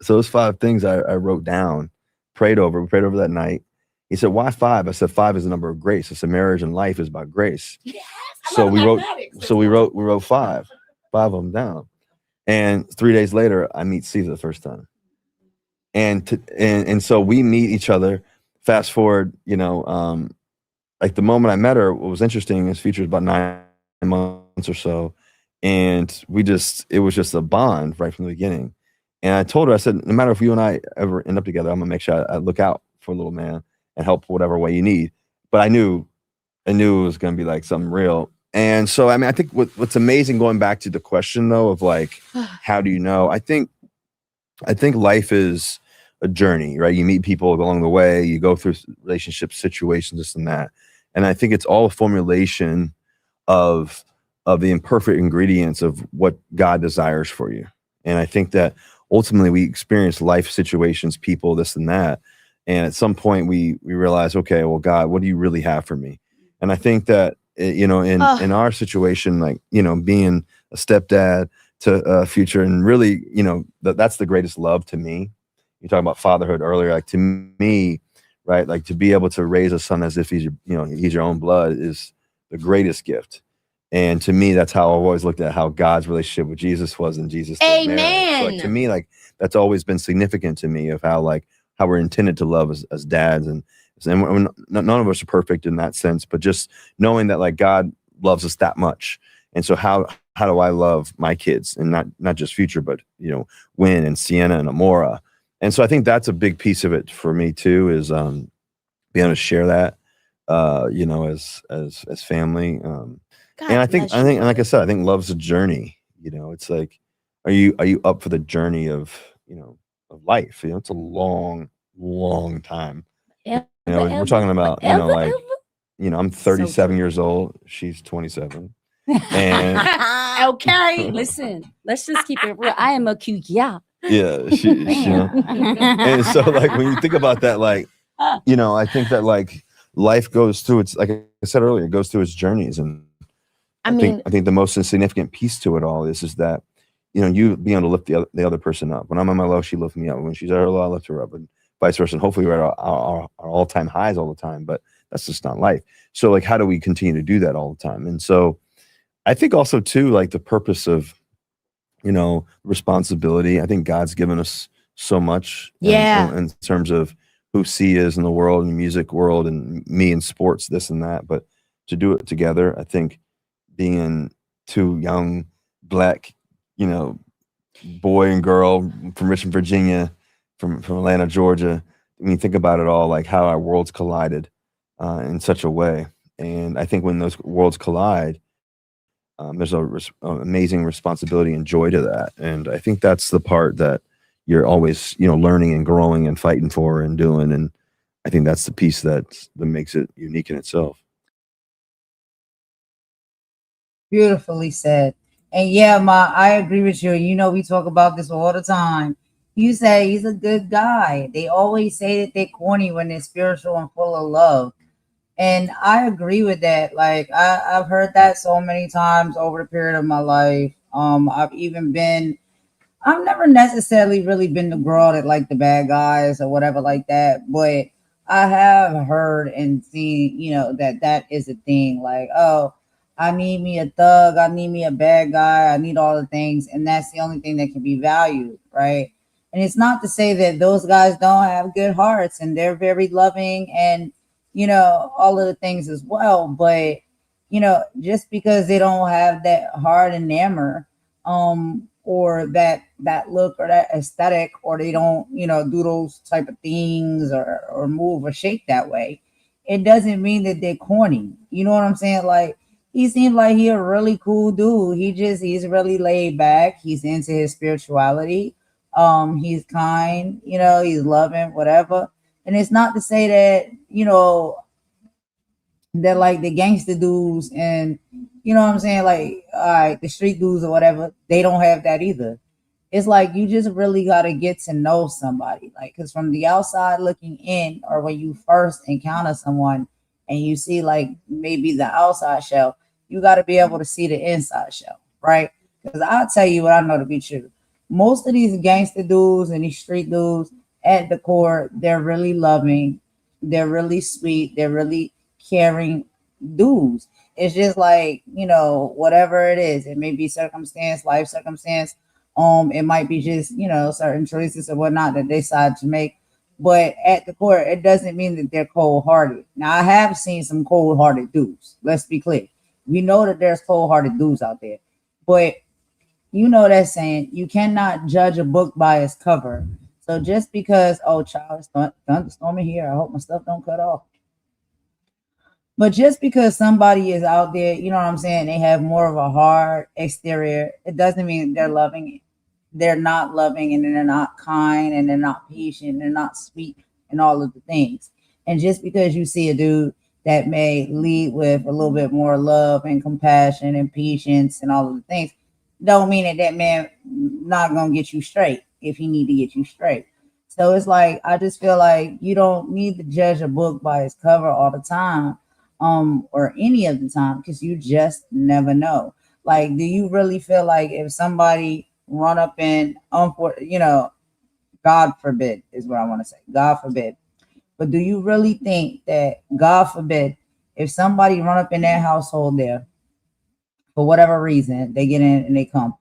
F: those 5 things I wrote down, we prayed over that night. He said, why 5? I said, 5 is the number of grace. I said, marriage and life is about grace.
D: Yes,
F: So we wrote 5 of them down. And 3 days later, I meet Caesar the first time. And so we meet each other. Fast forward, like the moment I met her, what was interesting is featured about 9 months or so. And it was just a bond right from the beginning. And I told her, I said, no matter if you and I ever end up together, I'm gonna make sure I look out for a little man and help whatever way you need. But I knew it was gonna be like something real. And so, I mean, I think what's amazing, going back to the question though, of like, how do you know? I think life is a journey, right? You meet people along the way, you go through relationships, situations, this and that. And I think it's all a formulation of the imperfect ingredients of what God desires for you. And I think that ultimately we experience life situations, people, this and that. And at some point we realize, okay, well, God, what do you really have for me? And I think that, in our situation, like, being a stepdad to a future, and really, that's the greatest love to me. You talked about fatherhood earlier, like to me, right? Like to be able to raise a son as if he's your own blood is the greatest gift. And to me, that's how I've always looked at how God's relationship with Jesus was, and Jesus.
D: Amen.
F: So like, to me, like that's always been significant to me, of how we're intended to love as dads, and none of us are perfect in that sense, but just knowing that like God loves us that much. And so how do I love my kids, and not just future, but Win and Sienna and Amora. And so I think that's a big piece of it for me too, is being able to share that, as family. And I think, like I said, I think love's a journey. It's like, are you up for the journey of life? It's a long, long time. We're talking about, I'm 37 years old. She's 27. And
D: okay,
E: listen, let's just keep it real. I am a cute, yeah.
F: Yeah, she and so like when you think about that, like, I think that like life goes through its, like I said earlier, it goes through its journeys. And I think the most significant piece to it all is that, you being able to lift the other person up. When I'm on my low, she lifts me up. When she's at her low, I lift her up, and vice versa. And hopefully we're at our all-time highs all the time, but that's just not life. So like, how do we continue to do that all the time? And so I think also too, like the purpose of, responsibility. I think God's given us so much in terms of who C is in the world, and the music world, and me in sports, this and that. But to do it together, I think being 2 young Black, boy and girl from Richmond, Virginia, from Atlanta, Georgia, when you think about it all, like how our worlds collided in such a way. And I think when those worlds collide, there's an amazing responsibility and joy to that. And I think that's the part that you're always, learning and growing and fighting for and doing. And I think that's the piece that makes it unique in itself.
C: Beautifully said. And yeah, I agree with you. We talk about this all the time. You say he's a good guy. They always say that they're corny when they're spiritual and full of love. And I agree with that. Like I've heard that so many times over the period of my life. I've never necessarily really been the girl that like the bad guys or whatever like that, but I have heard and seen, that is a thing. Like, oh, I need me a thug, I need me a bad guy, I need all the things, and that's the only thing that can be valued, right? And it's not to say that those guys don't have good hearts and they're very loving and all of the things as well. But, just because they don't have that hard enamor, or that look or that aesthetic, or they don't, do those type of things or move or shake that way, it doesn't mean that they're corny. You know what I'm saying? Like, he seems like he's a really cool dude. He's really laid back. He's into his spirituality. He's kind, he's loving, whatever. And it's not to say that, that like the gangster dudes and, what I'm saying, like, all right, the street dudes or whatever, they don't have that either. It's like you just really got to get to know somebody. Like, because from the outside looking in, or when you first encounter someone and you see like maybe the outside shell, you got to be able to see the inside shell, right? Because I'll tell you what I know to be true. Most of these gangster dudes and these street dudes at the core, they're really loving, they're really sweet, they're really caring dudes. It's just like, whatever it is, it may be circumstance, life circumstance. It might be just, certain choices or whatnot that they decide to make. But at the core, it doesn't mean that they're cold hearted. Now, I have seen some cold hearted dudes. Let's be clear. We know that there's cold hearted dudes out there. But you know that saying, you cannot judge a book by its cover. So just because, oh, child, it's thunderstorming here, I hope my stuff don't cut off. But just because somebody is out there, you know what I'm saying, they have more of a hard exterior, it doesn't mean they're loving. They're not loving, and they're not kind, and they're not patient, and they're not sweet, and all of the things. And just because you see a dude that may lead with a little bit more love and compassion and patience and all of the things, don't mean that that man not gonna get you straight if he need to get you straight. So it's like, I just feel like you don't need to judge a book by its cover all the time, or any of the time, because you just never know. Like, do you really feel like if somebody run up in, God forbid is what I want to say, God forbid, but do you really think that, God forbid, if somebody run up in their household there for whatever reason, they get in and they come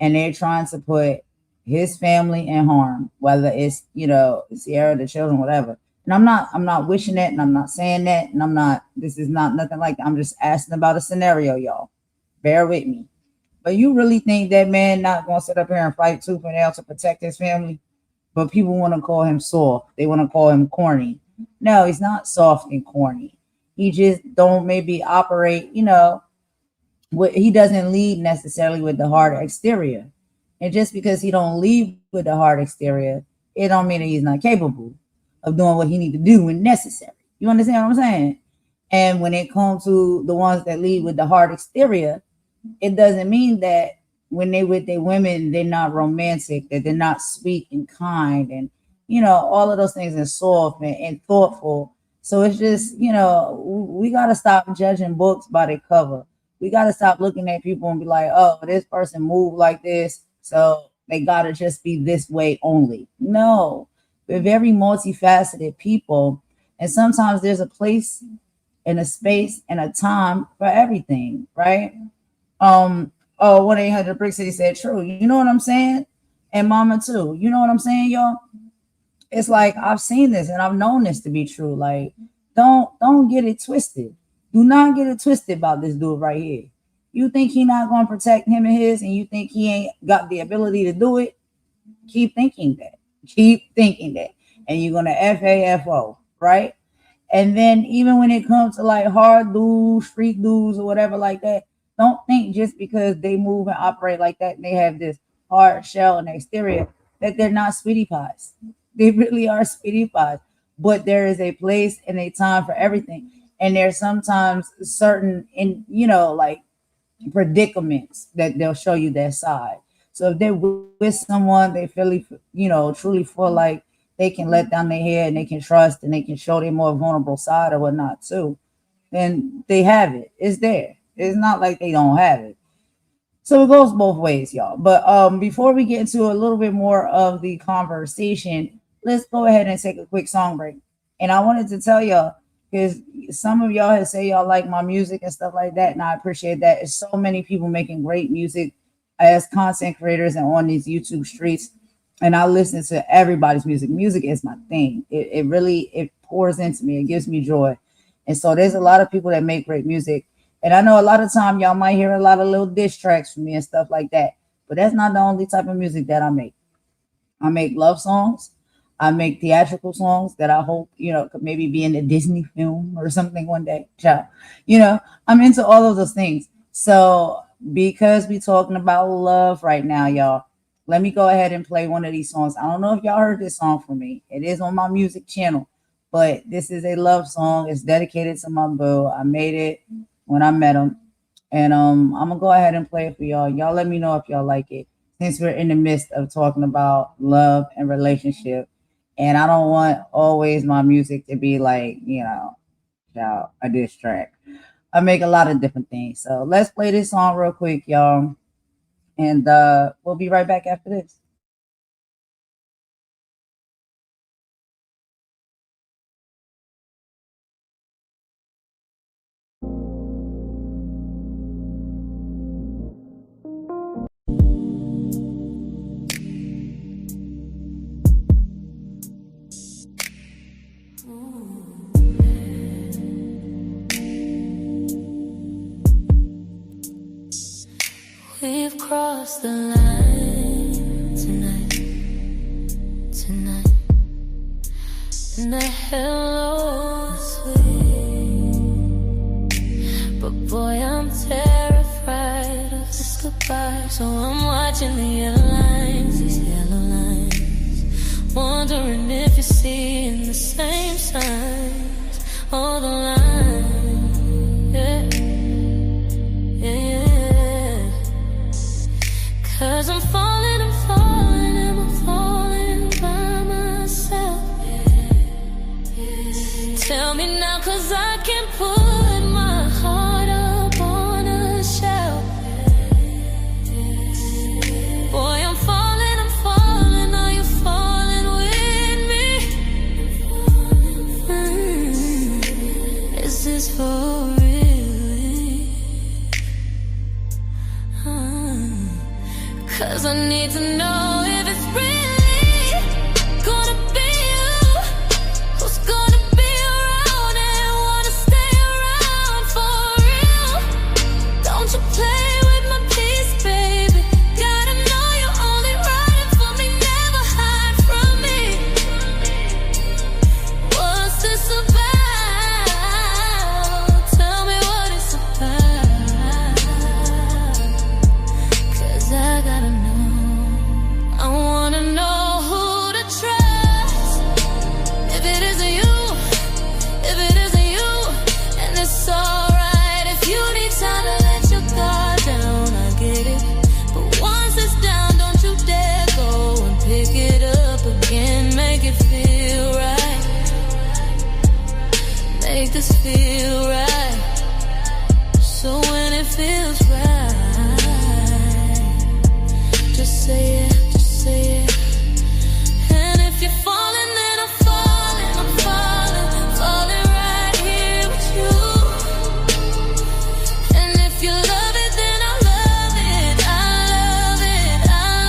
C: and they're trying to put his family in harm, whether it's, Ciara, the children, whatever. And I'm not wishing that, and I'm not saying that, and this is not nothing like that. I'm just asking about a scenario, y'all. Bear with me. But you really think that man not gonna sit up here and fight tooth and nail to protect his family? But people want to call him soft. They want to call him corny. No, he's not soft and corny. He just don't maybe operate, he doesn't lead necessarily with the hard exterior. And just because he don't lead with the hard exterior, it don't mean that he's not capable of doing what he need to do when necessary. You understand what I'm saying? And when it comes to the ones that lead with the hard exterior, it doesn't mean that when they with their women, they're not romantic, that they're not sweet and kind, and all of those things, and soft and thoughtful. So it's just, we got to stop judging books by their cover. We got to stop looking at people and be like, oh, this person moved like this, so they got to just be this way only. No, we're very multifaceted people. And sometimes there's a place and a space and a time for everything, right? 1-800 Brick City said true. You know what I'm saying? And Mama too. You know what I'm saying, y'all? It's like, I've seen this and I've known this to be true. Like, don't get it twisted. Do not get it twisted about this dude right here. You think he not going to protect him and his, and you think he ain't got the ability to do it? Keep thinking that. Keep thinking that. And you're going to FAFO, right? And then even when it comes to like hard dudes, street dudes, or whatever like that, don't think just because they move and operate like that and they have this hard shell and exterior that they're not sweetie pies. They really are sweetie pies. But there is a place and a time for everything. And there's sometimes certain, like predicaments that they'll show you their side. So if they're with someone, they feel, truly feel like they can let down their hair and they can trust and they can show their more vulnerable side or whatnot too, then they have it. It's there. It's not like they don't have it. So it goes both ways, y'all. But before we get into a little bit more of the conversation, let's go ahead and take a quick song break. And I wanted to tell y'all, because some of y'all have said y'all like my music and stuff like that, and I appreciate that. There's so many people making great music as content creators and on these YouTube streets. And I listen to everybody's music. Music is my thing. It really pours into me. It gives me joy. And so there's a lot of people that make great music. And I know a lot of time y'all might hear a lot of little diss tracks from me and stuff like that. But that's not the only type of music that I make. I make love songs. I make theatrical songs that I hope, could maybe be in a Disney film or something one day. Ciao. I'm into all of those things. So because we're talking about love right now, y'all, let me go ahead and play one of these songs. I don't know if y'all heard this song from me. It is on my music channel, but this is a love song. It's dedicated to my boo. I made it when I met him. And I'm going to go ahead and play it for y'all. Y'all let me know if y'all like it. since we're in the midst of talking about love and relationship, and I don't want always my music to be like, y'all, a diss track. I make a lot of different things. So let's play this song real quick, y'all. And we'll be right back after this.
B: We've crossed the line tonight, and the hello sweet. But boy, I'm terrified of this goodbye. So I'm watching the airlines, these yellow lines, wondering if you're seeing the same signs. All the lines, yeah. 'Cause I'm falling by myself. Tell me now, 'cause I can't put my heart up on a shelf. Boy, I'm falling, are you falling with me? Is this for real? Cause I need to know if it's really gonna be you who's gonna be around and wanna stay around for real. Don't you play with my peace, baby. Gotta know you're only riding for me, never hide from me. What's this about? Tell me what it's about. 'Cause I gotta know. I wanna know who to trust. If it isn't you, and it's alright if you need time to let your guard down, I get it. But once it's down, don't you dare go and pick it up again. Make it feel right. Make this feel right. So when it feels right, just say it. And if you're falling, then I'm falling right here with you. And if you love it, then I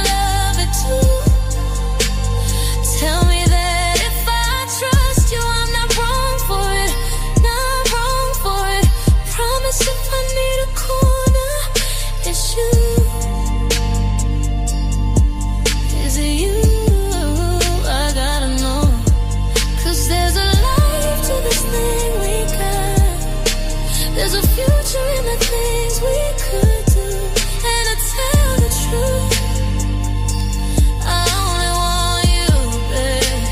B: love it too. Tell me that if I trust you, I'm not wrong for it. Promise if I need a corner, it's you. Is it you? I gotta know. 'Cause there's a life to this thing we got. There's a future in the things we could do. And to tell the truth, I only want you, babe.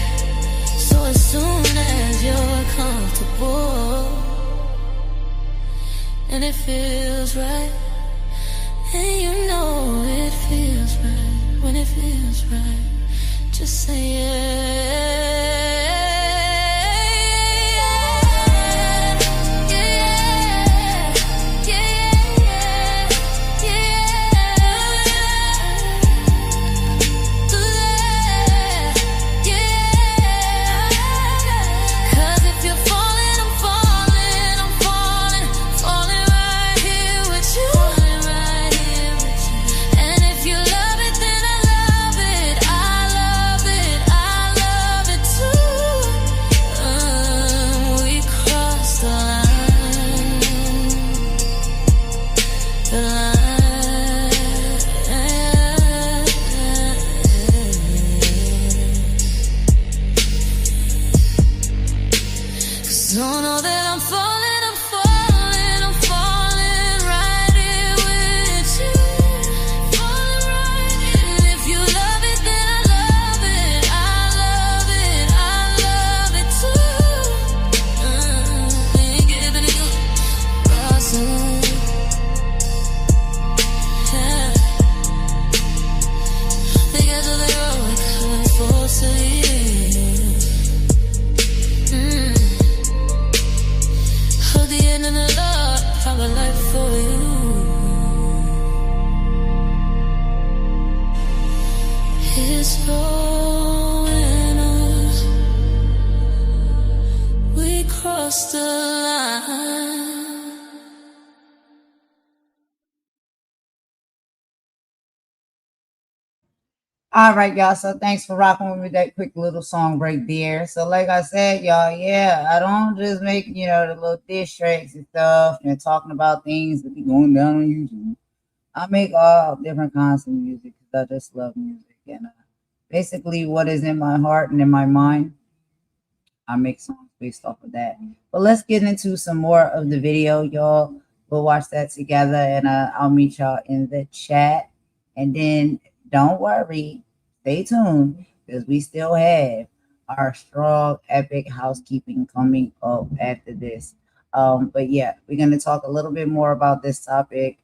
B: So as soon as you're comfortable and it feels right, and you know it feels right. When it feels right, just say a life for you. It's flowing us. We crossed the line.
C: All right, y'all. So thanks for rocking with me that quick little song break there. So like I said, y'all, yeah, I don't just make, the little diss tracks and stuff and talking about things that be going down on YouTube. I make all different kinds of music because I just love music. And basically what is in my heart and in my mind, I make songs based off of that. But let's get into some more of the video, y'all. We'll watch that together and I'll meet y'all in the chat. And then don't worry, stay tuned because we still have our strong, epic housekeeping coming up after this. But yeah, we're going to talk a little bit more about this topic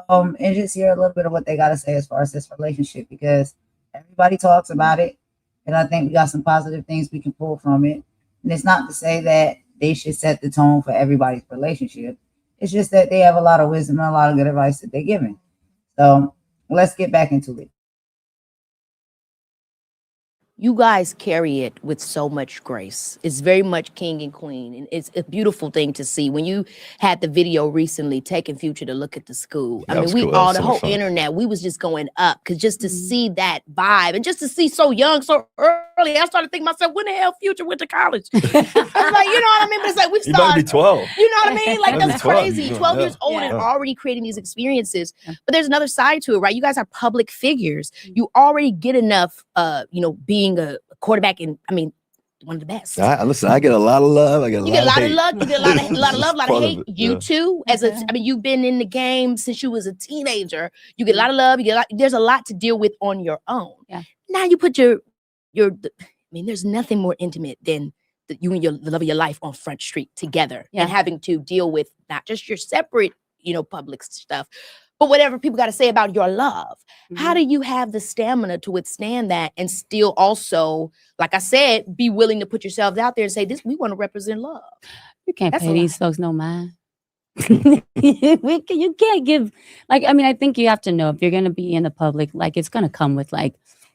C: and just hear a little bit of what they got to say as far as this relationship because everybody talks about it. And I think we got some positive things we can pull from it. And it's not to say that they should set the tone for everybody's relationship. It's just that they have a lot of wisdom and a lot of good advice that they're giving. So let's get back into it.
D: You guys carry it with so much grace. It's very much king and queen. And it's a beautiful thing to see. When you had the video recently, taking Future to look at the school.
F: That
D: I
F: was
D: mean,
F: cool.
D: we all,
F: That
D: the
F: was so
D: whole
F: fun.
D: internet, we was just going up. Because just to see that vibe and just to see so young, so early, I started thinking to myself, when the hell Future went to college? I was like, you know what I mean? But it's like, we
F: You might be
D: started,
F: 12.
D: you know what I mean? Like,
F: Might be
D: that's
F: 12.
D: crazy. 12 years old and already creating these experiences. But there's another side to it, right? You guys are public figures. You already get enough, being a quarterback and one of the best.
F: Listen, I get a lot of love. I get a
D: You
F: lot
D: get a lot
F: of
D: of
F: hate.
D: love. You get a lot of love, a lot of
F: Part of
D: hate.
F: it,
D: You
F: yeah.
D: too, you've been in the game since you was a teenager. You get a lot of love. You get there's a lot to deal with on your own.
E: Yeah.
D: Now you put there's nothing more intimate than you and the love of your life on Front Street together and having to deal with not just your separate, public stuff, but whatever people got to say about your love. How do you have the stamina to withstand that and still also, like I said, be willing to put yourselves out there and say, we want to represent love?
E: You can't
D: That's
E: pay
D: a
E: these folks no mind. You can't give, I think you have to know if you're going to be in the public, it's going to come with the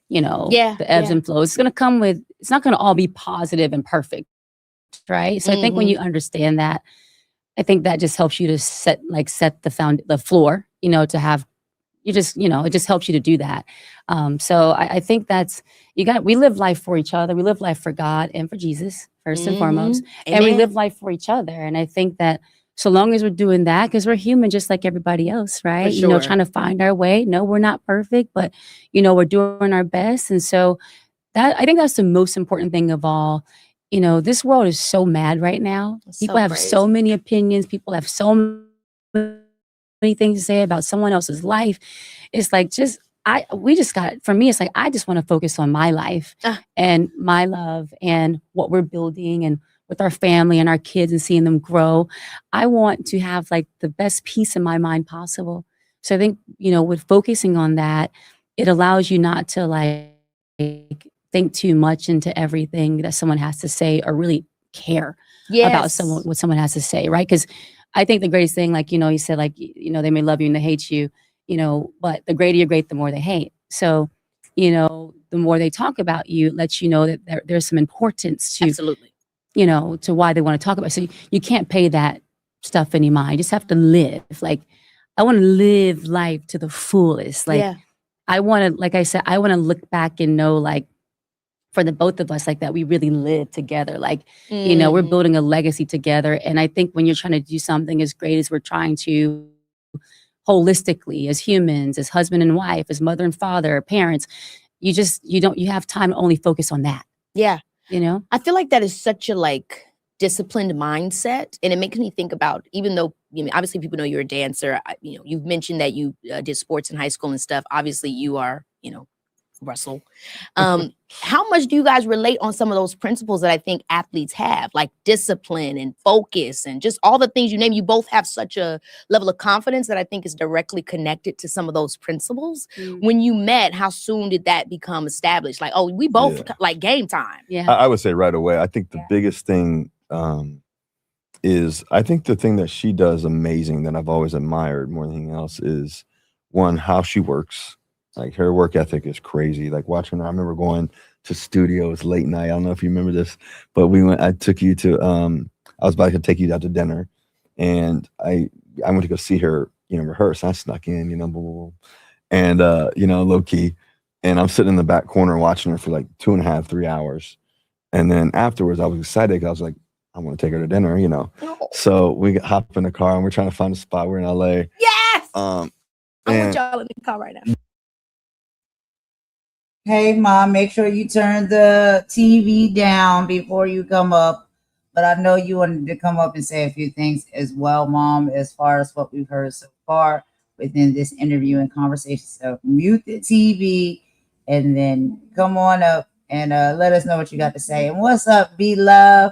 E: ebbs and flows. It's going to come with, it's not going to all be positive and perfect, right? So I think when you understand that, I think that just helps you to set the floor, to have, it just helps you to do that. So I think we live life for each other. We live life for God and for Jesus, first and foremost.
D: Amen.
E: And we live life for each other. And I think that so long as we're doing that, because we're human just like everybody else, right?
D: Sure.
E: Trying to find our way. No, we're not perfect, but, we're doing our best. And so I think that's the most important thing of all. This world is so mad right now. People have so many opinions. People have so many things to say about someone else's life. It's like for me, it's like, I just want to focus on my life and my love and what we're building and with our family and our kids and seeing them grow. I want to have the best peace in my mind possible. So I think, with focusing on that, it allows you not to think too much into everything that someone has to say or really care about what someone has to say, right? Because I think the greatest thing, you said, they may love you and they hate you, but the greater you're great, the more they hate. So, the more they talk about you, it lets you know that there's some importance to,
D: absolutely,
E: to why they want to talk about it. So you can't pay that stuff any mind. You just have to live. I want to live life to the fullest. I want to, like I said, I want to look back and know, for the both of us, that we really live together. We're building a legacy together. And I think when you're trying to do something as great as we're trying to holistically, as humans, as husband and wife, as mother and father, parents, you have time to only focus on that.
D: Yeah. I feel like that is such a disciplined mindset. And it makes me think about, even though, obviously people know you're a dancer, you've mentioned that you did sports in high school and stuff. Obviously you are, Russell. How much do you guys relate on some of those principles that I think athletes have, like discipline and focus and just all the things you name? You both have such a level of confidence that I think is directly connected to some of those principles. When you met, how soon did that become established? We both game time.
E: Yeah.
F: I would say right away. I think the biggest thing is I think the thing that she does amazing that I've always admired more than anything else is one, how she works. Like her work ethic is crazy. Like watching her, I remember going to studios late night. I don't know if you remember this, but I took you to I was about to take you out to dinner, and I went to go see her, rehearse. I snuck in, blah, blah, blah. And low key. And I'm sitting in the back corner watching her for like 2.5, 3 hours. And then afterwards I was excited because I was like, I want to take her to dinner, So we hop in the car and we're trying to find a spot. We're in LA.
D: Yes. I want y'all in the car right now.
C: Hey, Mom, make sure you turn the TV down before you come up. But I know you wanted to come up and say a few things as well, Mom, as far as what we've heard so far within this interview and conversation. So mute the TV and then come on up and let us know what you got to say. And what's up, B-Love?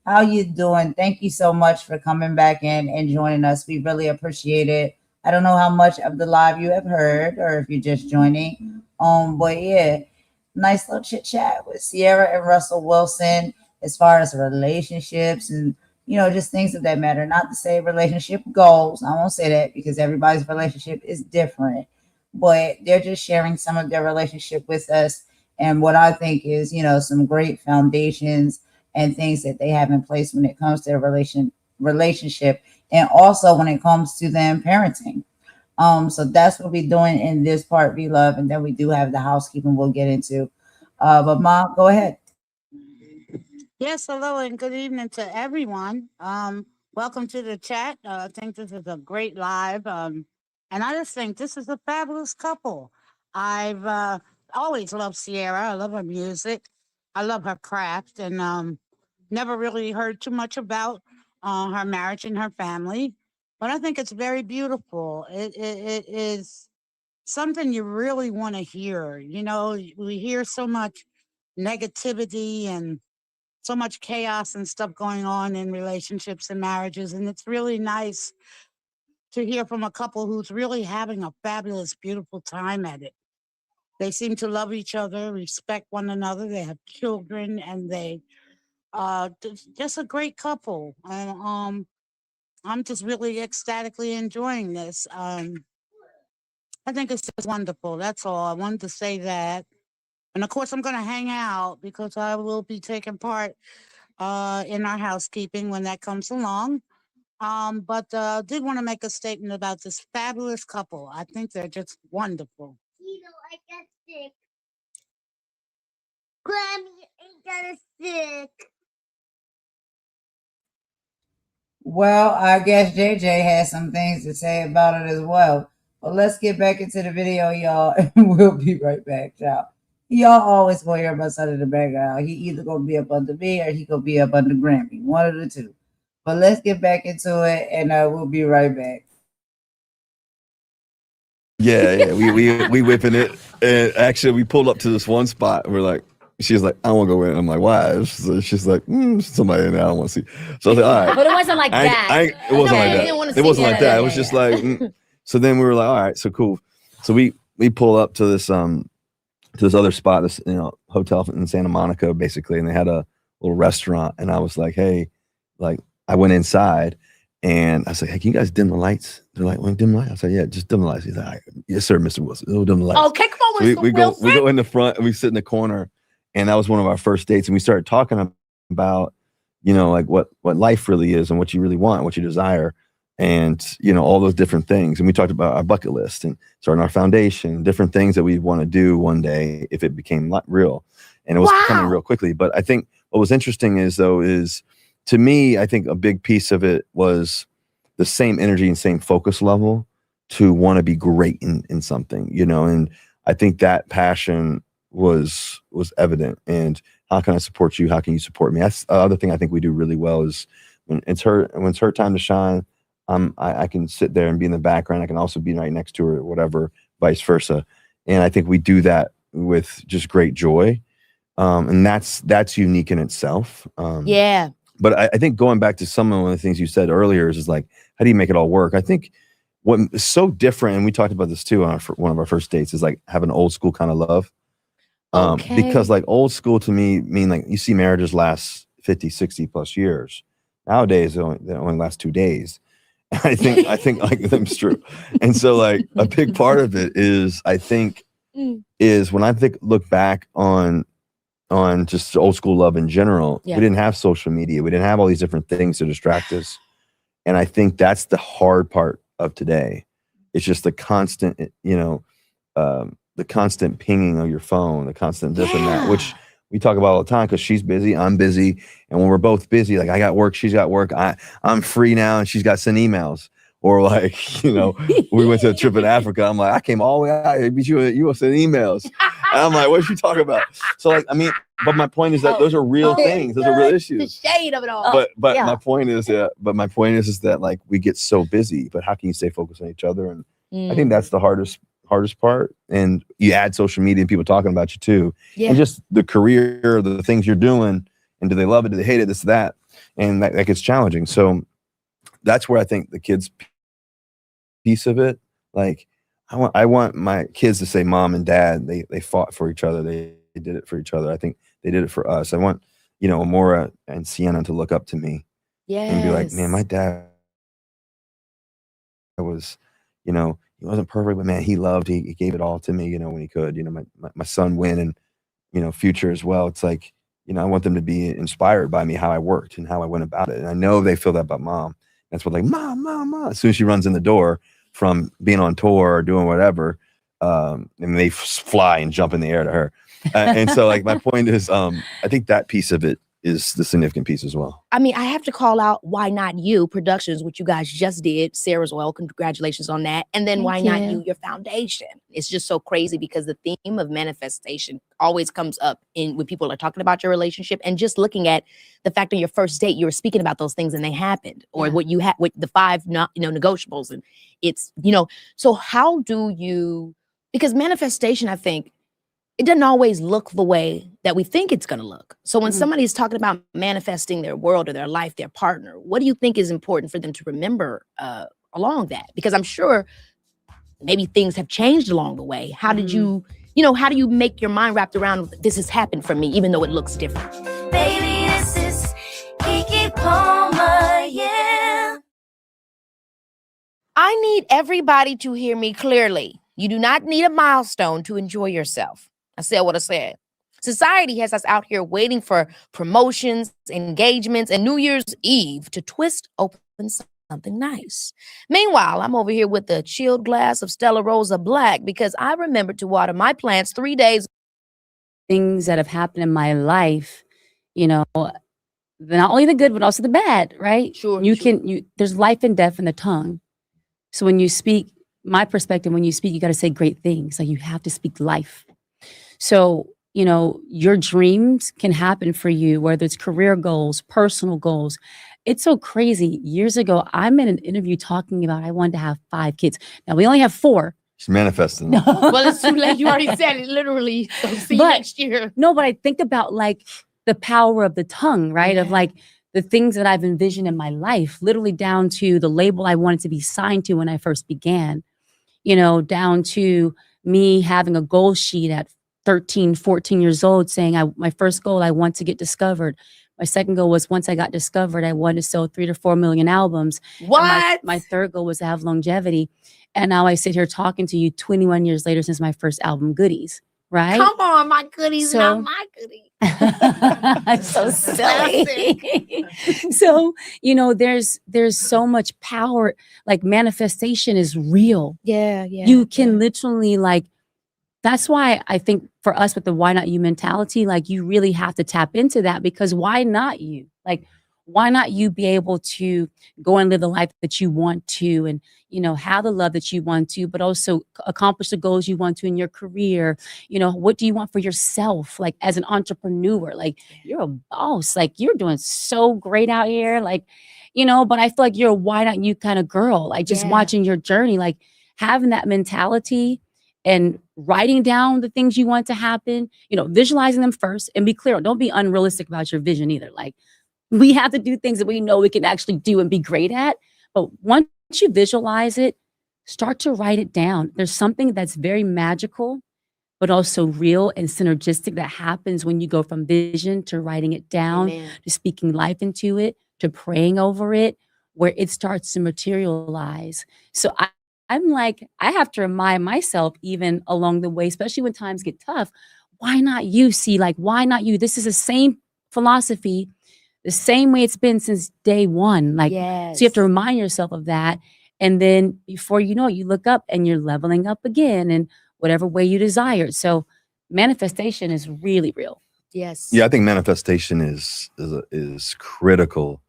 C: How you doing? Thank you so much for coming back in and joining us. We really appreciate it. I don't know how much of the live you have heard or if you're just joining. But yeah, nice little chit chat with Ciara and Russell Wilson as far as relationships and just things of that matter. Not to say relationship goals. I won't say that because everybody's relationship is different, but they're just sharing some of their relationship with us and what I think is some great foundations and things that they have in place when it comes to their relationship and also when it comes to them parenting. So that's what we're doing in this part, B-Love, and then we do have the housekeeping we'll get into. But Mom, go ahead.
G: Yes, hello and good evening to everyone. Welcome to the chat. I think this is a great live. And I just think this is a fabulous couple. I've always loved Ciara. I love her music. I love her craft and never really heard too much about her marriage and her family. But I think it's very beautiful. It is something you really want to hear. We hear so much negativity and so much chaos and stuff going on in relationships and marriages. And it's really nice to hear from a couple who's really having a fabulous, beautiful time at it. They seem to love each other, respect one another. They have children and they just a great couple. And I'm just really ecstatically enjoying this. I think it's just wonderful. That's all. I wanted to say that. And of course, I'm going to hang out because I will be taking part in our housekeeping when that comes along. But did want to make a statement about this fabulous couple. I think they're just wonderful.
B: I got sick. Grammy, I got sick.
C: Well, I guess JJ has some things to say about it as well. But let's get back into the video, y'all, and we'll be right back, y'all. Y'all always gonna hear my son in the background. He either gonna be up under me or he gonna be up under Grammy. One of the two. But let's get back into it, and we'll be right back.
F: Yeah, we whipping it. And actually, we pulled up to this one spot. And we're like, she's like, I want to go in. I'm like, why? So she's like, somebody in there I don't want to see. So I was like, all right.
D: But it wasn't like that.
F: It wasn't like that. It wasn't like that. It was just like, So then we were like, all right, so cool. So we pull up to this other spot, this hotel in Santa Monica, basically, and they had a little restaurant. And I was like, hey, like I went inside and I said, hey, can you guys dim the lights? They're like, well, dim the lights. I said, yeah, just dim the lights. He's like, all right, yes, sir, Mr. Wilson. We'll dim the lights.
D: Okay, come on,
F: so we go in the front and we sit in the corner, and that was one of our first dates. And we started talking about, like what life really is and what you really want, what you desire, and all those different things. And we talked about our bucket list and starting our foundation, different things that we want to do one day if it became real. And it was coming real quickly. But I think what was interesting is to me, I think a big piece of it was the same energy and same focus level to want to be great in something, and I think that passion was evident. And how can I support you? How can you support me? That's the other thing I think we do really well is when it's her time to shine, I can sit there and be in the background. I can also be right next to her, whatever, vice versa. And I think we do that with just great joy. And that's unique in itself.
D: Yeah.
F: But I think going back to some of the things you said earlier is like, how do you make it all work? I think what is so different, and we talked about this too on one of our first dates, is like having old school kind of love. Because like old school to me mean like you see marriages last 50, 60 plus years. Nowadays, they only last 2 days. I think like that's true. And so like a big part of it is, I think, is when I look back on just old school love in general, we didn't have social media. We didn't have all these different things to distract us. And I think that's the hard part of today. It's just the constant, the constant pinging of your phone, the constant this and that, which we talk about all the time because she's busy, I'm busy. And when we're both busy, like I got work, she's got work, I'm free now and she's got to send emails. Or like, we went to a trip in Africa. I'm like, I came all the way out here, but you will send emails. And I'm like, what you talking about? So like, I mean, but my point is that those are real things. Those are real issues.
D: The shade of it all.
F: But my point is that like we get so busy, but how can you stay focused on each other? And I think that's the hardest part. And you add social media and people talking about you too. Yeah. And just the career, the things you're doing, and do they love it? Do they hate it? This, that. And that gets challenging. So that's where I think the kids piece of it, like I want my kids to say mom and dad, they fought for each other. They did it for each other. I think they did it for us. I want, Amora and Sienna to look up to me and be like, man, my dad was, he wasn't perfect, but man, he gave it all to me, when he could, my son Win and, Future as well. It's like, I want them to be inspired by me, how I worked and how I went about it. And I know they feel that about mom. That's what, like, mom. As soon as she runs in the door from being on tour or doing whatever, and they fly and jump in the air to her. And so, like, my point is, I think that piece of it is the significant piece as well.
D: I mean, I have to call out Why Not You Productions, which you guys just did. Sarah's well, congratulations on that. And then Why Not You, your foundation. It's just so crazy because the theme of manifestation always comes up when people are talking about your relationship, and just looking at the fact that your first date, you were speaking about those things and they happened, or what you had with the 5 negotiables. And it's, so how do you, because manifestation, I think, it doesn't always look the way that we think it's going to look. So when somebody's talking about manifesting their world or their life, their partner, what do you think is important for them to remember along that? Because I'm sure maybe things have changed along the way. How did you, how do you make your mind wrapped around this has happened for me, even though it looks different?
B: Baby, this is Keke Palmer, yeah.
D: I need everybody to hear me clearly. You do not need a milestone to enjoy yourself. I said what I said. Society has us out here waiting for promotions, engagements, and New Year's Eve to twist open something nice. Meanwhile, I'm over here with a chilled glass of Stella Rosa Black because I remembered to water my plants 3 days.
E: Things that have happened in my life, not only the good, but also the bad, right?
D: Sure.
E: There's life and death in the tongue. So when you speak, my perspective, when you speak, you got to say great things. Like, you have to speak life. So, your dreams can happen for you, whether it's career goals, personal goals. It's so crazy. Years ago, I'm in an interview talking about I wanted to have 5 kids. Now, we only have 4.
F: She's manifesting.
D: Well, it's too late. You already said it, literally. So see you next year.
E: No, but I think about like the power of the tongue, right? Yeah. Of like the things that I've envisioned in my life, literally down to the label I wanted to be signed to when I first began, down to me having a goal sheet at 13, 14 years old saying my first goal, I want to get discovered. My second goal was, once I got discovered, I wanted to sell 3 to 4 million albums.
D: What?
E: My third goal was to have longevity. And now I sit here talking to you 21 years later since my first album, Goodies, right?
D: Come on, my goodies, not my goodies.
E: I'm so silly. So, there's so much power. Like, manifestation is real.
D: Yeah.
E: You can literally, like, that's why I think for us with the why not you mentality, like, you really have to tap into that, because why not you? Like, why not you be able to go and live the life that you want to, and, have the love that you want to, but also accomplish the goals you want to in your career. What do you want for yourself? Like, as an entrepreneur, like, you're a boss, like, you're doing so great out here. Like, but I feel like you're a why not you kind of girl, like, just watching your journey, like, having that mentality and writing down the things you want to happen, visualizing them first, and be clear. Don't be unrealistic about your vision either. Like, we have to do things that we know we can actually do and be great at. But once you visualize it, start to write it down. There's something that's very magical, but also real and synergistic that happens when you go from vision to writing it down, to speaking life into it, to praying over it, where it starts to materialize. So I'm like, I have to remind myself even along the way, especially when times get tough, why not you? See, like, why not you? This is the same philosophy, the same way it's been since day one. Like, so you have to
D: Yes.
E: remind yourself of that. And then before you know it, you look up and you're leveling up again in whatever way you desire. So manifestation is really real.
D: Yes.
F: Yeah, I think manifestation is critical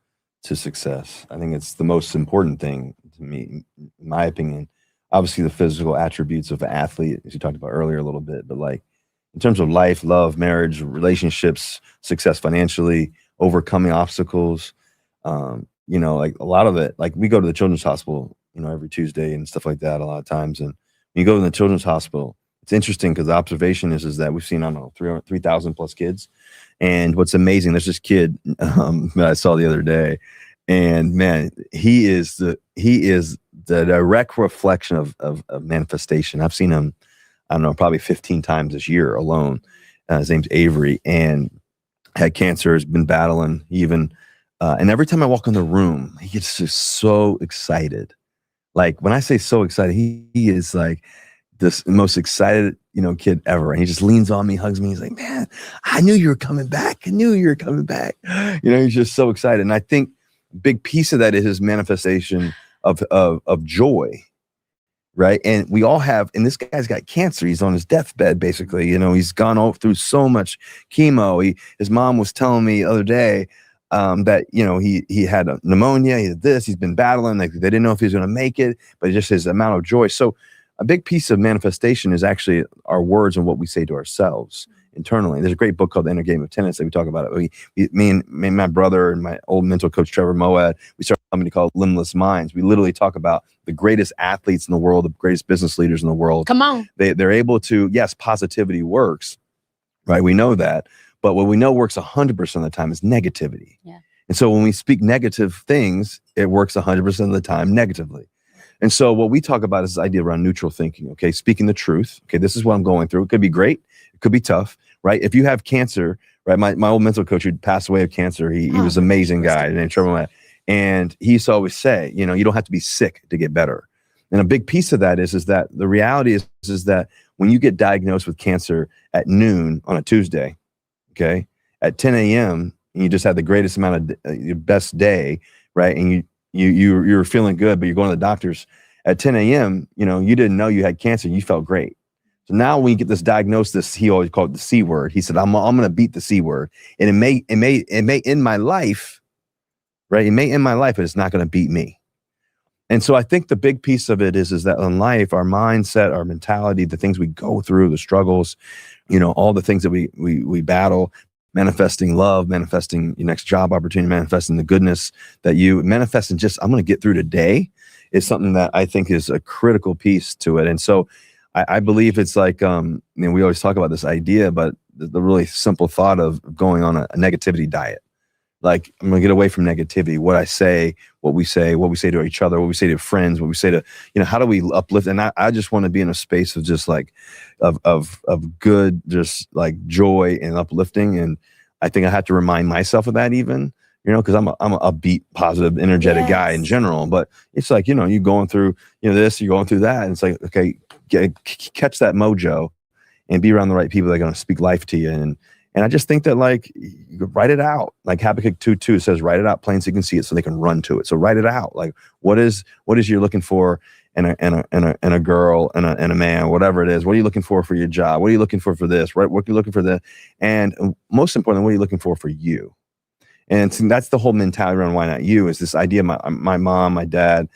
F: to success. I think it's the most important thing to me, in my opinion. Obviously, the physical attributes of an athlete, as you talked about earlier a little bit, but like in terms of life, love, marriage, relationships, success financially, overcoming obstacles, like a lot of it, like we go to the children's hospital, every Tuesday and stuff like that a lot of times. And when you go to the children's hospital, it's interesting because the observation is that we've seen, I don't know, 3,000 plus kids. And what's amazing, there's this kid that I saw the other day, and man, he is the direct reflection of manifestation. I've seen him, I don't know, probably 15 times this year alone. His name's Avery, and had cancer, has been battling even. And every time I walk in the room, he gets just so excited. Like when I say so excited, he is like this most excited, kid ever. And he just leans on me, hugs me. He's like, man, I knew you were coming back. I knew you were coming back. He's just so excited. And I think a big piece of that is his manifestation of joy. Right. And we all have, and this guy's got cancer. He's on his deathbed, basically. He's gone through so much chemo. His mom was telling me the other day that, he had a pneumonia. He had this, he's been battling. Like they didn't know if he was going to make it, but just his amount of joy. So a big piece of manifestation is actually our words and what we say to ourselves internally. There's a great book called The Inner Game of Tennis that we talk about it. Me and my brother and my old mental coach, Trevor Moad, we started a company called Limitless Minds. We literally talk about the greatest athletes in the world, the greatest business leaders in the world.
D: Come on.
F: They're able to, yes, positivity works, right? We know that. But what we know works 100% of the time is negativity.
E: Yeah.
F: And so when we speak negative things, it works 100% of the time negatively. And so what we talk about is this idea around neutral thinking, okay? Speaking the truth. Okay, this is what I'm going through. It could be great. It could be tough, right? If you have cancer, right? My old mental coach who passed away of cancer, he was an amazing guy named Trevor Moad. And he used to always say, you don't have to be sick to get better. And a big piece of that is that the reality is that when you get diagnosed with cancer at noon on a Tuesday, okay, at 10 a.m., and you just had the greatest amount of your best day, right? And you're feeling good, but you're going to the doctors at 10 a.m., you didn't know you had cancer. You felt great. So now when you get this diagnosis, he always called it the C word. He said, I'm going to beat the C word. And it may end my life, right? It may end my life, but it's not going to beat me. And so I think the big piece of it is that in life, our mindset, our mentality, the things we go through, the struggles, all the things that we battle, manifesting love, manifesting your next job opportunity, manifesting the goodness that you manifest, and just, I'm going to get through today, is something that I think is a critical piece to it. And so I believe it's like, we always talk about this idea, but the really simple thought of going on a negativity diet. Like, I'm going to get away from negativity. What I say, what we say to each other, what we say to friends, what we say to, how do we uplift? And I just want to be in a space of just like, of good, just like joy and uplifting. And I think I have to remind myself of that even, because I'm a upbeat, positive, energetic guy in general. But it's like, you're going through, this, you're going through that. And it's like, okay, catch that mojo and be around the right people that are going to speak life to you. And I just think that, like, you write it out. Like Habakkuk 2:2 says, write it out plain so you can see it, so they can run to it. So write it out. Like, what is you're looking for in a girl and a man, whatever it is. What are you looking for your job? What are you looking for this? Right? What are you looking for that? And most importantly, what are you looking for you? And so that's the whole mentality around why not you, is this idea. My mom, my dad,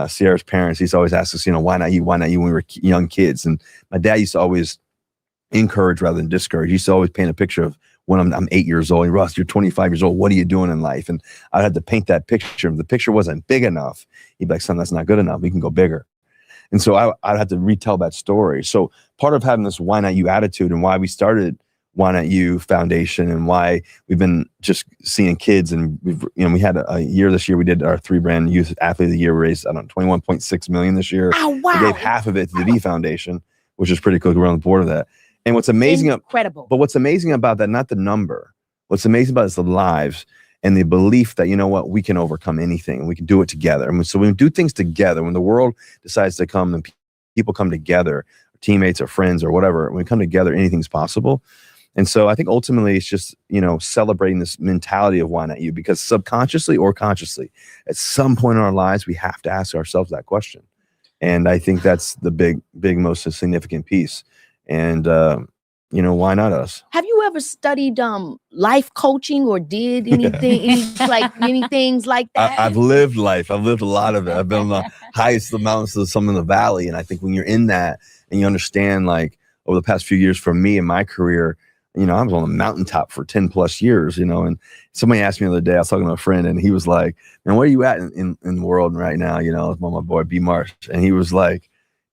F: Ciara's parents, he's always asked us, why not you? Why not you when we were young kids? And my dad used to always encourage rather than discourage. He used to always paint a picture of when I'm 8 years old. Russ, you're 25 years old. What are you doing in life? And I had to paint that picture. If the picture wasn't big enough, he'd be like, son, that's not good enough. We can go bigger. And so I'd have to retell that story. So part of having this why not you attitude, and why we started Why Not You Foundation, and why we've been just seeing kids, and we had a year this year. We did our 3 brand youth athlete of the year, raised, I don't know, $21.6 million this year.
D: Oh, wow.
F: We gave half of it to the V Foundation, which is pretty cool. We're on the board of that. And what's amazing,
D: incredible.
F: But what's amazing about that, not the number, what's amazing about it is the lives. and the belief that, you know what, we can overcome anything and we can do it together. I mean, so when we do things together, when the world decides to come and people come together, teammates or friends or whatever, when we come together, anything's possible. And so I think ultimately it's just, you know, celebrating this mentality of why not you, because subconsciously or consciously, at some point in our lives, we have to ask ourselves that question. And I think that's the big, most significant piece. And, you know, why not us?
D: Have you ever studied life coaching or did anything, any things like that?
F: I've lived life. I've lived a lot of it. I've been on the highest of the mountains to some in the valley. And I think when you're in that and you understand, like over the past few years for me in my career, you know, I was on the mountaintop for 10 plus years, you know, and somebody asked me the other day, I was talking to a friend and he was like, man, where are you at in the world right now? You know, it's my boy B Marsh. And he was like,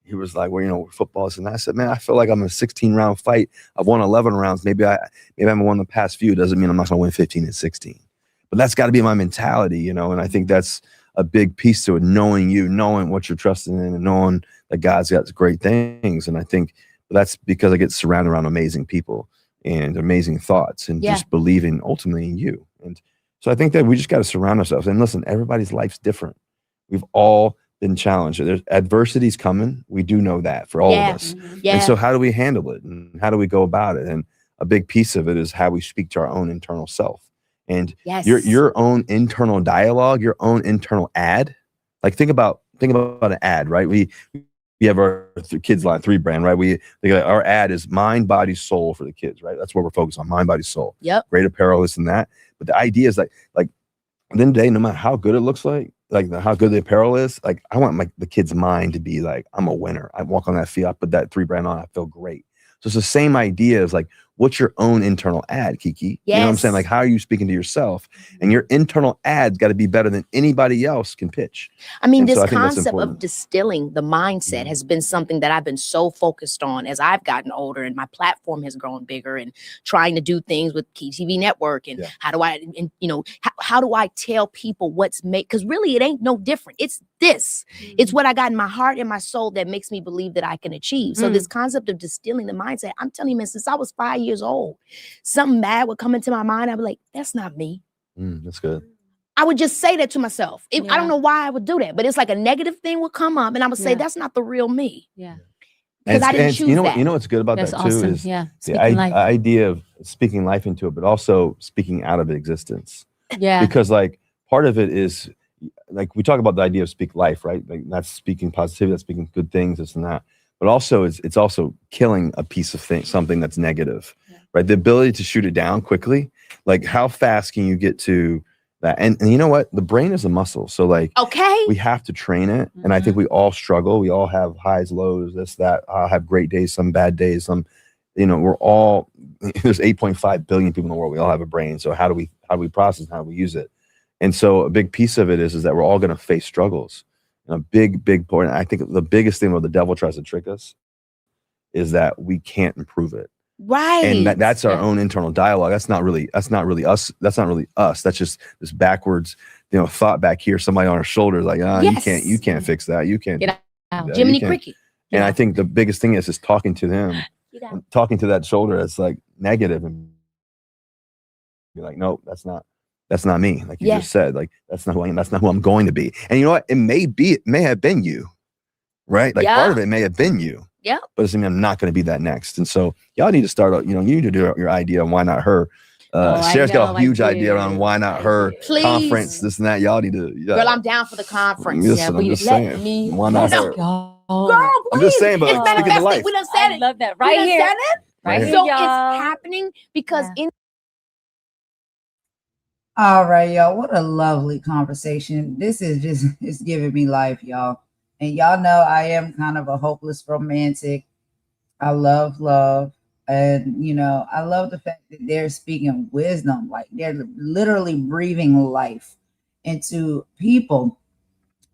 F: well, you know, football. And I said, man, I feel like I'm in a 16 round fight. I've won 11 rounds. Maybe I haven't won the past few. Doesn't mean I'm not going to win 15 and 16. But that's got to be my mentality, you know. And I think that's a big piece to it, knowing what you're trusting in and knowing that God's got great things. And I think that's because I get surrounded around amazing people and amazing thoughts and just believing ultimately in you. And so I think that we just got to surround ourselves. And listen, everybody's life's different. We've all been challenged. There's adversity's coming. We do know that for all of us.
D: Yeah.
F: And so how do we handle it? And how do we go about it? And a big piece of it is how we speak to our own internal self. And your own internal dialogue, your own internal ad. Like think about an ad, right? We have our kids line 3 brand, right? Our ad is mind, body, soul for the kids, right? That's what we're focused on, mind, body, soul.
D: Yep.
F: Great apparel, this and that. But the idea is like at the end of the day, no matter how good it looks like how good the apparel is, like I want the kid's mind to be like, I'm a winner. I walk on that field, I put that 3 brand on, I feel great. So it's the same idea as like, what's your own internal ad, Keke?
D: Yes.
F: You know what I'm saying? Like, how are you speaking to yourself? And your internal ad's got to be better than anybody else can pitch.
D: I mean,
F: and
D: this concept of distilling the mindset has been something that I've been so focused on as I've gotten older and my platform has grown bigger and trying to do things with Key TV Network. And how do I tell people what's because really it ain't no different. It's this. It's what I got in my heart and my soul that makes me believe that I can achieve. So this concept of distilling the mindset, I'm telling you, man, since I was 5 years old, something bad would come into my mind. I'd be like, that's not me.
F: That's good.
D: I would just say that to myself. I don't know why I would do that, but it's like a negative thing would come up and I would say, that's not the real me.
E: Yeah.
D: Because I didn't choose that.
F: You know what's good about
E: That's
F: that
E: awesome.
F: too is
E: the
F: idea of speaking life into it, but also speaking out of existence.
E: Yeah.
F: Because like part of it is like we talk about the idea of speak life, right? Like that's speaking positivity, that's speaking good things, this and that. But also it's also killing a piece of something that's negative, right? The ability to shoot it down quickly. Like how fast can you get to that? And you know what? The brain is a muscle. So like, we have to train it. And I think we all struggle. We all have highs, lows, this, that. I'll have great days, some bad days, some, we're all, there's 8.5 billion people in the world. We all have a brain. So how do we process and how do we use it? And so a big piece of it is that we're all going to face struggles. And a big point, I think the biggest thing where the devil tries to trick us is that we can't improve it.
D: Right.
F: And that's our own internal dialogue. That's not really us. That's not really us. That's just this backwards, thought back here, somebody on our shoulders, like, you can't fix that. You can't.
D: Get out. Jiminy Cricket.
F: And I think the biggest thing is talking to them, talking to that shoulder that's like negative and be like, no, that's not me. Like you just said, like, that's not who I am. That's not who I'm going to be. And you know what? It may have been you, right? Like part of it may have been you.
D: Yeah.
F: But it doesn't mean I'm not going to be that next. And so y'all need to start, you need to do your idea on why not her. Sarah's got a huge idea around why not her conference, this and that. Y'all need to.
D: Girl, I'm down for the conference.
F: Listen, I'm just saying. Why not her?
D: Girl,
F: I'm just saying, but
D: it's
F: speaking of life.
D: We done said it.
E: I love that. Right here.
D: Said it.
E: Right here,
D: so
E: y'all.
D: it's happening because
C: All right, y'all. What a lovely conversation. This is it's giving me life, y'all. And y'all know I am kind of a hopeless romantic. I love love. And, I love the fact that they're speaking wisdom. Like they're literally breathing life into people.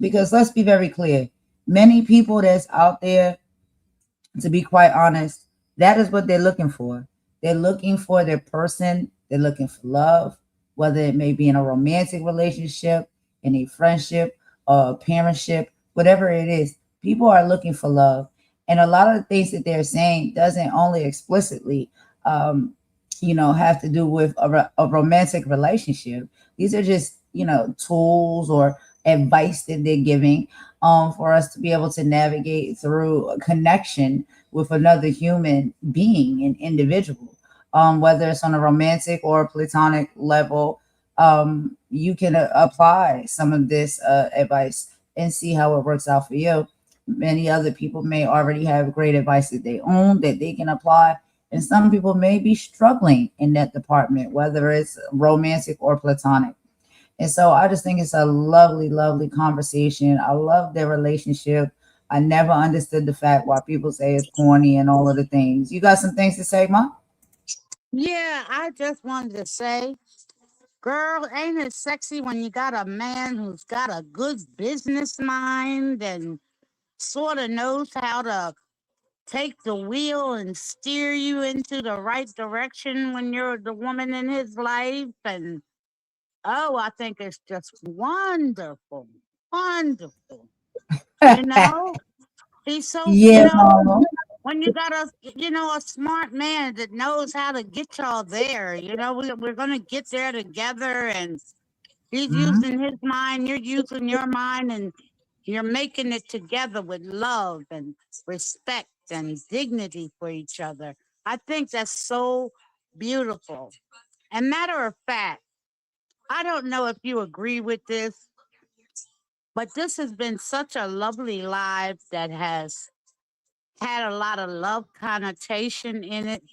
C: Because let's be very clear. Many people that's out there, to be quite honest, that is what they're looking for. They're looking for their person. They're looking for love, whether it may be in a romantic relationship, in a friendship, or a parentship, whatever it is. People are looking for love. And a lot of the things that they're saying doesn't only explicitly, have to do with a romantic relationship. These are just, tools or advice that they're giving for us to be able to navigate through a connection with another human being, an individual, whether it's on a romantic or platonic level. You can apply some of this advice and see how it works out for you. Many other people may already have great advice that they own that they can apply, and some people may be struggling in that department, whether it's romantic or platonic. And so I just think it's a lovely, lovely conversation. I love their relationship. I never understood the fact why people say it's corny and all of the things. You got some things to say, Mom?
G: Yeah, I just wanted to say, girl, ain't it sexy when you got a man who's got a good business mind and sort of knows how to take the wheel and steer you into the right direction when you're the woman in his life. And oh, I think it's just wonderful. Wonderful. You know, he's so,
C: Yeah, Mama.
G: when you got a smart man that knows how to get y'all there, we're going to get there together, and he's
C: Mhm.
G: using his mind, you're using your mind, and you're making it together with love and respect and dignity for each other. I think that's so beautiful. And matter of fact, I don't know if you agree with this, but this has been such a lovely live that has had a lot of love connotation in it,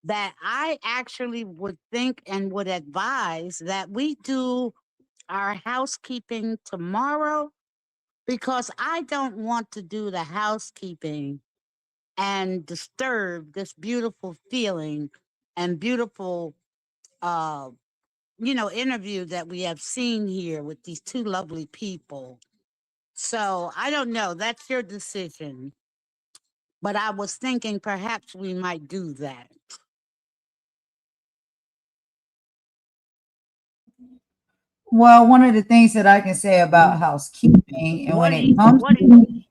G: that I actually would think and would advise that we do our housekeeping tomorrow, because I don't want to do the housekeeping and disturb this beautiful feeling and beautiful uh interview that we have seen here with these two lovely people. So I don't know, that's your decision, but I was thinking perhaps we might do that.
C: Well, one of the things that I can say about housekeeping, and
G: What
C: when
G: do
C: it
G: you
C: comes
G: what do
C: to,
G: you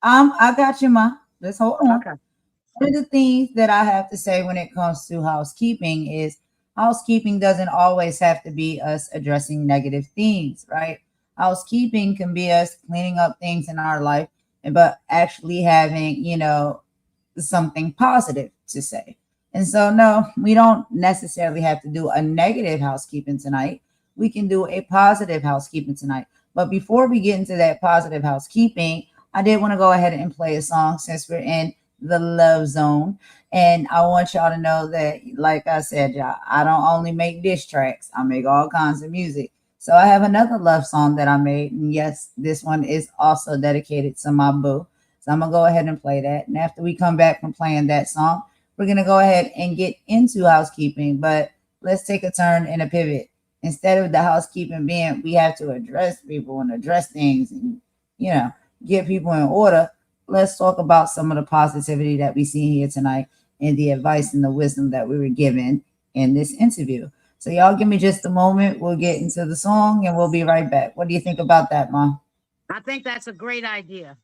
C: I got you, Ma. Let's hold on.
G: Okay.
C: One of the things that I have to say when it comes to housekeeping is housekeeping doesn't always have to be us addressing negative things, right? Housekeeping can be us cleaning up things in our life, but actually having, something positive to say. And so, no, we don't necessarily have to do a negative housekeeping tonight. We can do a positive housekeeping tonight. But before we get into that positive housekeeping, I did want to go ahead and play a song since we're in the love zone. And I want y'all to know that, like I said, y'all, I don't only make diss tracks, I make all kinds of music. So I have another love song that I made. And yes, this one is also dedicated to my boo. So I'm going to go ahead and play that. And after we come back from playing that song, we're going to go ahead and get into housekeeping. But let's take a turn and a pivot. Instead of the housekeeping being we have to address people and address things and, get people in order, let's talk about some of the positivity that we see here tonight and the advice and the wisdom that we were given in this interview. So y'all give me just a moment. We'll get into the song and we'll be right back. What do you think about that, Mom?
G: I think that's a great idea.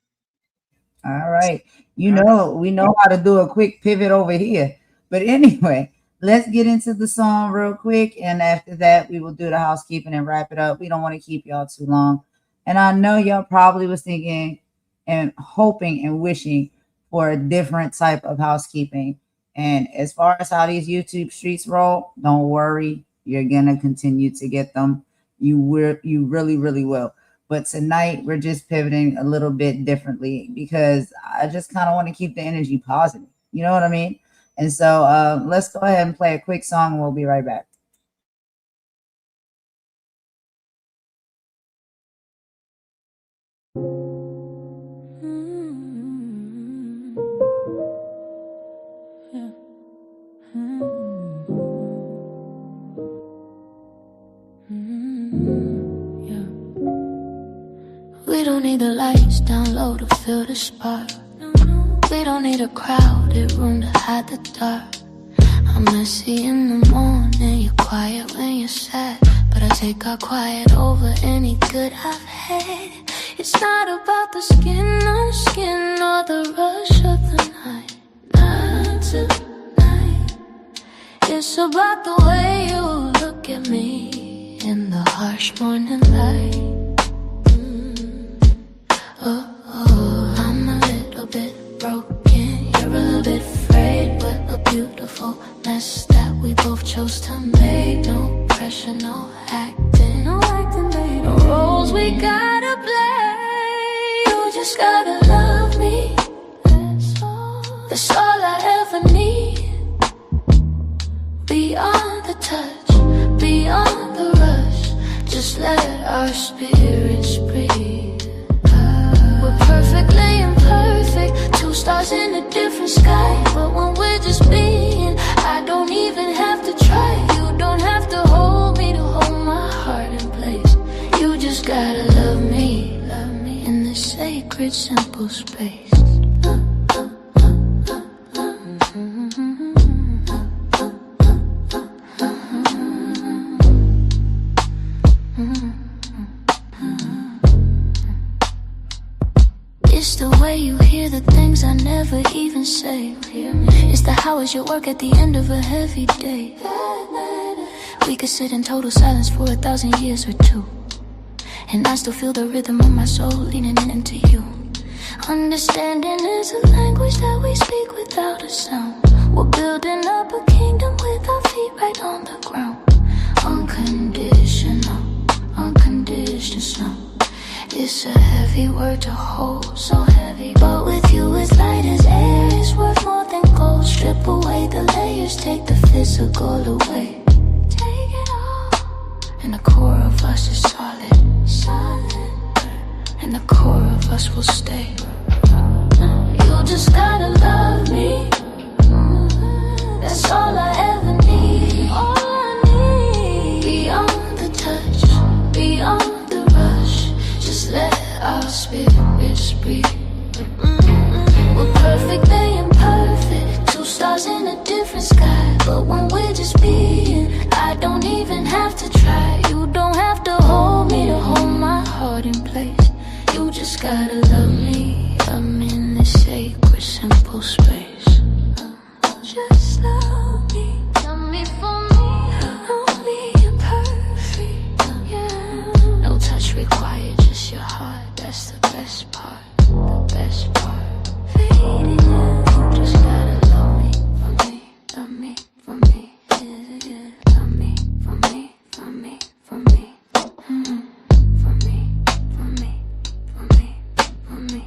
C: All right. We know how to do a quick pivot over here. But anyway, let's get into the song real quick. And after that, we will do the housekeeping and wrap it up. We don't want to keep y'all too long. And I know y'all probably was thinking and hoping and wishing for a different type of housekeeping. And as far as how these YouTube streets roll, don't worry. You're going to continue to get them. You really, really will. But tonight we're just pivoting a little bit differently because I just kind of want to keep the energy positive. You know what I mean? And so let's go ahead and play a quick song and we'll be right back.
B: We don't need the lights down low to feel the spark. We don't need a crowded room to hide the dark. I'm messy in the morning, you're quiet when you're sad, but I take our quiet over any good I've had. It's not about the skin on skin or the rush of the night. Not tonight. It's about the way you look at me in the harsh morning light. I'm a little bit broken, you're a little bit frayed, but a beautiful mess that we both chose to make. No pressure, no acting, baby. No roles we gotta play. You just gotta love me. That's all I ever need. Beyond the touch, beyond the rush, just let our spirits breathe. We're perfectly imperfect, two stars in a different sky. But when we're just being, I don't even have to try. You don't have to hold me to hold my heart in place. You just gotta love me in this sacred, simple space. It's the way you hear the things I never even say. It's the how is your work at the end of a heavy day. We could sit in total silence for 1,000 years or two, and I still feel the rhythm of my soul leaning into you. Understanding is a language that we speak without a sound. We're building up a kingdom with our feet right on the ground. Unconditional, unconditional. It's a heavy word to hold, so heavy. But with you it's light as air, it's worth more than gold. Strip away the layers, take the physical away. Take it all, and the core of us is solid, and the core of us will stay. You just gotta love me. That's all I ever need. All I need. Beyond the touch, beyond the rush, just let our spirits breathe. We're perfectly imperfect, two stars in a different sky. But when we're just being, I don't even have to try. You don't have to hold me to hold my heart in place. You just gotta love me. I'm in this sacred, simple space. Just love me for me. Don't be imperfect, yeah. No touch required, just your heart. That's the best part, the best part. Fading out, you just gotta love me for me, love me for me, yeah. Love me for me, for me, for me. For me, for me, for me, for me.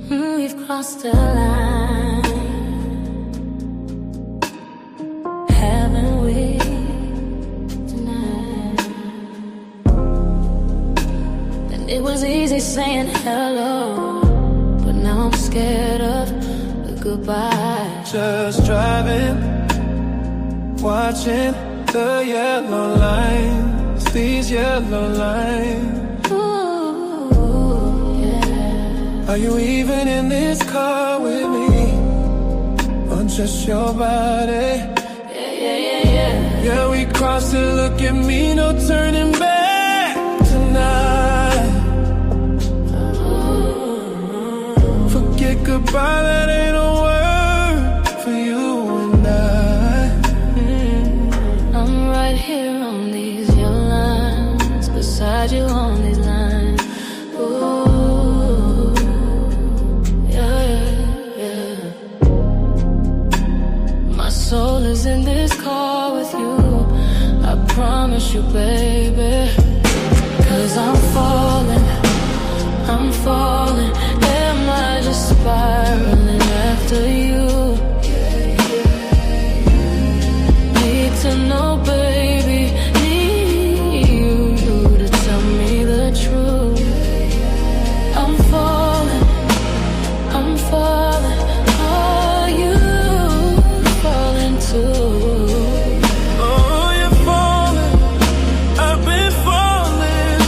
B: We've crossed the line, haven't we, tonight? And it was easy saying hello, but now I'm scared of the goodbye.
H: Just driving, watching the yellow lines, these yellow lines. Are you even in this car with me? Or just your body? Yeah, we crossed it, look at me, no turning back tonight. Forget goodbye, that ain't a word for you and
B: I. I'm right here on these yellow lines, beside you on these lines. Ooh. Soul is in this car with you, I promise you, baby. 'Cause I'm falling, am I just spiraling after you? Need to know, baby, need you to tell me the truth. I'm falling, are you falling too?
H: Oh, you're falling, I've been falling.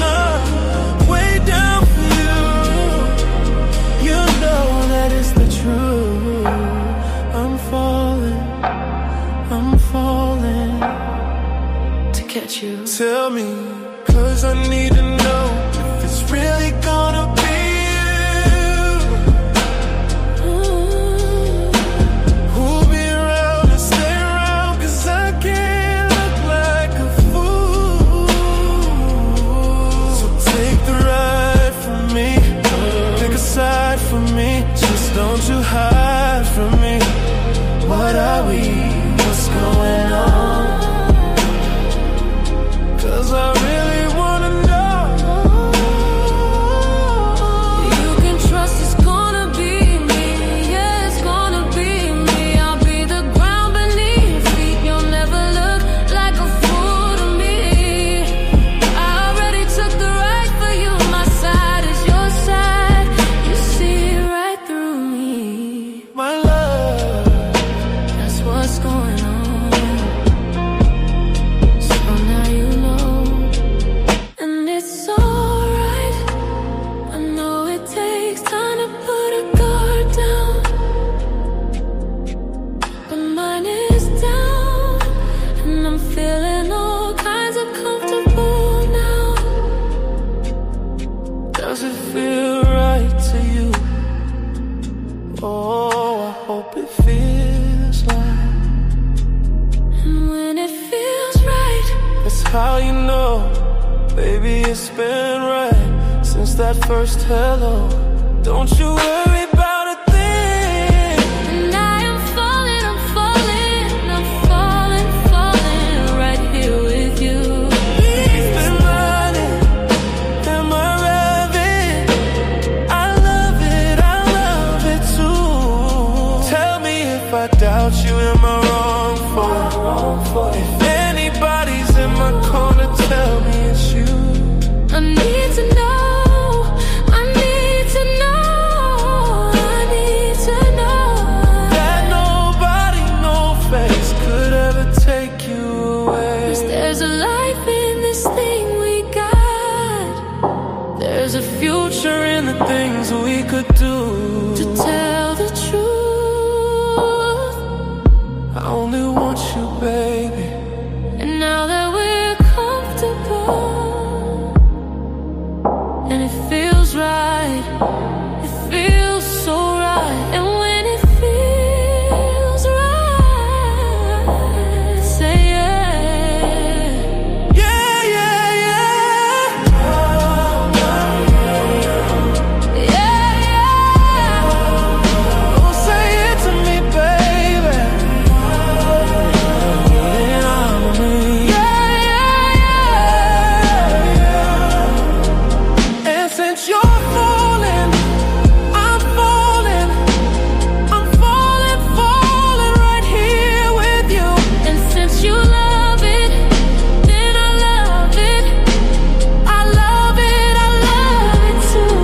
H: tell me, 'cause I need to know if it's really gonna be you. Who'll be around and stay around, 'cause I can't look like a fool. So take the ride from me, pick a side for me, just don't you hide from me. What are we? What's going on? 'Cause I really wanna know.
B: You can trust it's gonna be me. Yeah, it's gonna be me. I'll be the ground beneath your feet. You'll never look like a fool to me. I already took the right for you. My side is your side. You see right through me.
H: My love,
B: That's what's going on. So now you know. And it's alright. I know it takes time to put a guard down, but mine is down. And I'm feeling all kinds of comfortable now.
H: does it feel right to you? Oh, I hope it feels like.
B: And when it feels right,
H: That's how you know, baby, it's been right since that first hello. Don't you worry about a thing.
B: and I am falling, I'm falling, I'm falling, falling right here with you.
H: You've been running, am I revving? I love it too. Tell me if I doubt you, am I wrong for? If anybody's in my corner, tell me it's you.
B: I need to know, I need to know, I need to know
H: That nobody, no face could ever take you away.
B: 'Cause there's a life in this thing we got.
H: There's a future in the things we could do.
B: To tell the truth,
H: I only want you, baby.
B: and now that we're comfortable, and it feels right, it feels so right. And when it feels right, say yeah.
H: Yeah, yeah, yeah.
B: Yeah, yeah.
H: Oh, say it to me, baby. Lean on me. And since you're falling, I'm falling. I'm falling, falling right here with you.
B: And since you love it, then I love it. I love it, I love it too.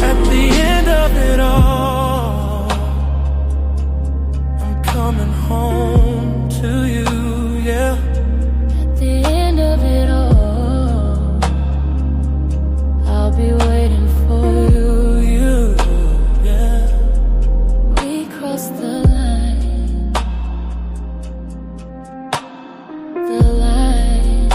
H: At the end of it all, I'm coming home to you, yeah.
B: At the end of it all, I'll be waiting for you.
H: Yeah.
B: We crossed the line, the line.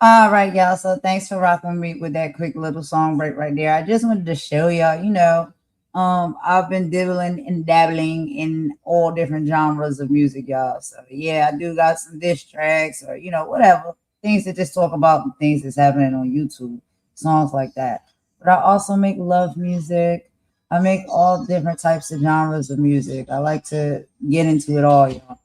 C: All right, y'all. So thanks for rocking me with that quick little song break right there. I just wanted to show y'all, I've been dibbling and dabbling in all different genres of music, y'all. So yeah, I do got some diss tracks or whatever. Things that just talk about things that's happening on YouTube, songs like that. But I also make love music. I make all different types of genres of music. I like to get into it all, y'all.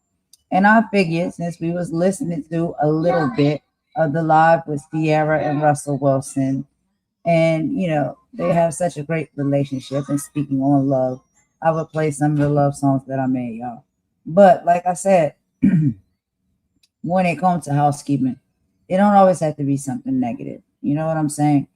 C: And I figured since we was listening to a little bit of the live with Ciara and Russell Wilson, and they have such a great relationship. And speaking on love, I would play some of the love songs that I made, y'all. But like I said, when it comes to housekeeping, it don't always have to be something negative. You know what I'm saying?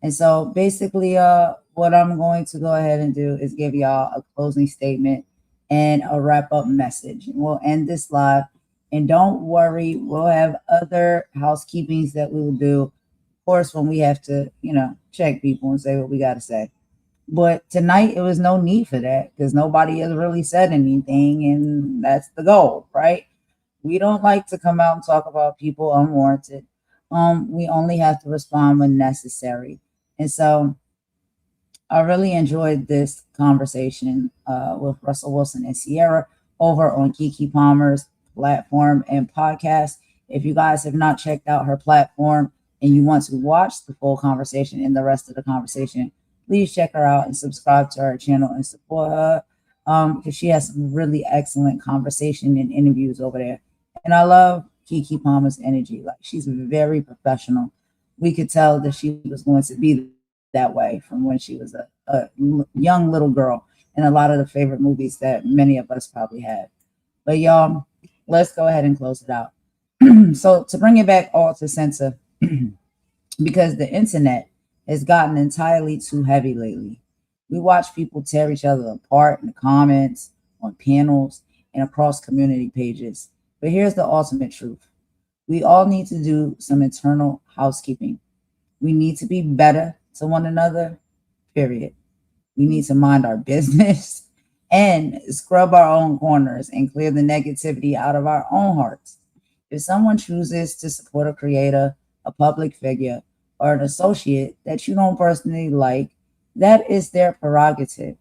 C: And so basically, what I'm going to go ahead and do is give y'all a closing statement and a wrap up message. We'll end this live And don't worry, we'll have other housekeepings that we will do. Of course, when we have to, check people and say what we got to say. But tonight, it was no need for that because nobody has really said anything, and that's the goal, right? We don't like to come out and talk about people unwarranted. We only have to respond when necessary. And so I really enjoyed this conversation with Russell Wilson and Ciara over on Keke Palmer's platform and podcast. If you guys have not checked out her platform and you want to watch the full conversation and the rest of the conversation, please check her out and subscribe to her channel and support her because she has some really excellent conversation and interviews over there. And I love Keke Palmer's energy. Like, she's very professional. We could tell that she was going to be that way from when she was a young little girl in a lot of the favorite movies that many of us probably had. But y'all, let's go ahead and close it out. So to bring it back all to center, because the internet has gotten entirely too heavy lately. We watch people tear each other apart in the comments, on panels, and across community pages. But here's the ultimate truth. We all need to do some internal housekeeping. We need to be better to one another, period. We need to mind our business and scrub our own corners and clear the negativity out of our own hearts. If someone chooses to support a creator, a public figure, or an associate that you don't personally like, that is their prerogative.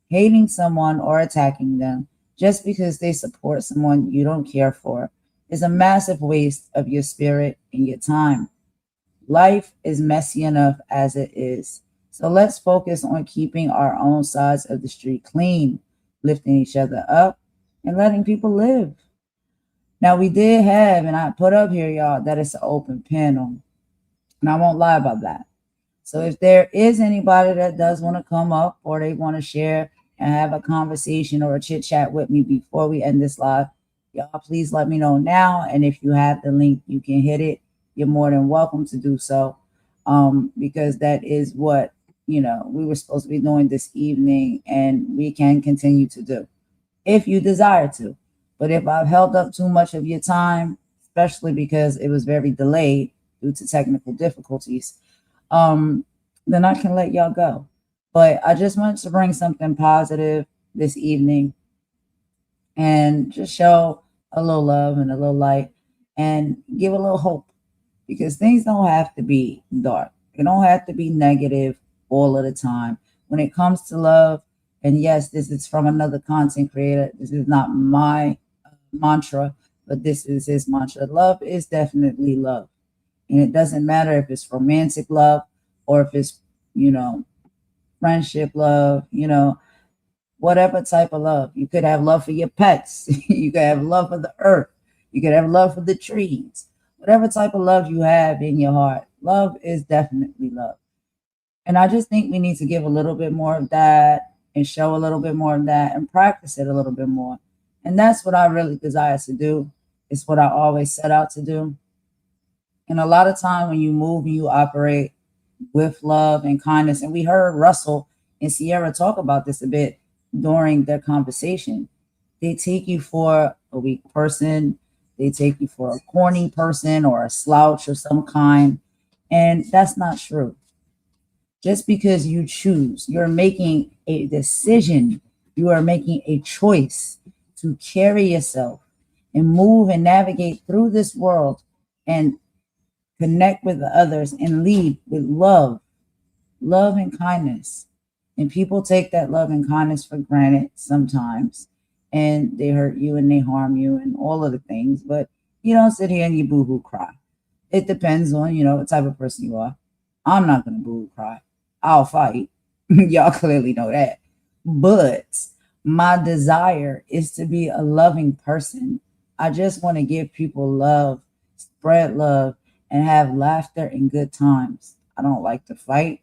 C: Hating someone or attacking them just because they support someone you don't care for is a massive waste of your spirit and your time. Life is messy enough as it is. So let's focus on keeping our own sides of the street clean, lifting each other up, and letting people live. Now, we did have, and I put up here, y'all, that it's an open panel. And I won't lie about that. So if there is anybody that does want to come up or they want to share and have a conversation or a chit chat with me before we end this live, y'all please let me know now. And if you have the link, you can hit it. You're more than welcome to do so, because that is what, we were supposed to be doing this evening, and we can continue to do if you desire to. But if I've held up too much of your time, especially because it was very delayed due to technical difficulties, then I can let y'all go. But I just wanted to bring something positive this evening and just show a little love and a little light and give a little hope, because things don't have to be dark. They don't have to be negative all of the time. When it comes to love, and yes, this is from another content creator. This is not my mantra, but this is his mantra. Love is definitely love. And it doesn't matter if it's romantic love or if it's, friendship love, whatever type of love. You could have love for your pets. You could have love for the earth. You could have love for the trees. Whatever type of love you have in your heart, love is definitely love. And I just think we need to give a little bit more of that and show a little bit more of that and practice it a little bit more. And that's what I really desire to do. It's what I always set out to do. And a lot of time when you move and you operate with love and kindness, and we heard Russell and Ciara talk about this a bit during their conversation, they take you for a weak person. They take you for a corny person or a slouch of some kind. And that's not true. Just because you choose, you're making a decision, you are making a choice to carry yourself and move and navigate through this world and connect with others and lead with love and kindness. And people take that love and kindness for granted sometimes, and they hurt you and they harm you and all of the things, but you don't sit here and you boo-hoo cry. It depends on, what type of person you are. I'm not going to boo-hoo cry. I'll fight. Y'all clearly know that. But my desire is to be a loving person. I just want to give people love, spread love, and have laughter and good times. I don't like to fight.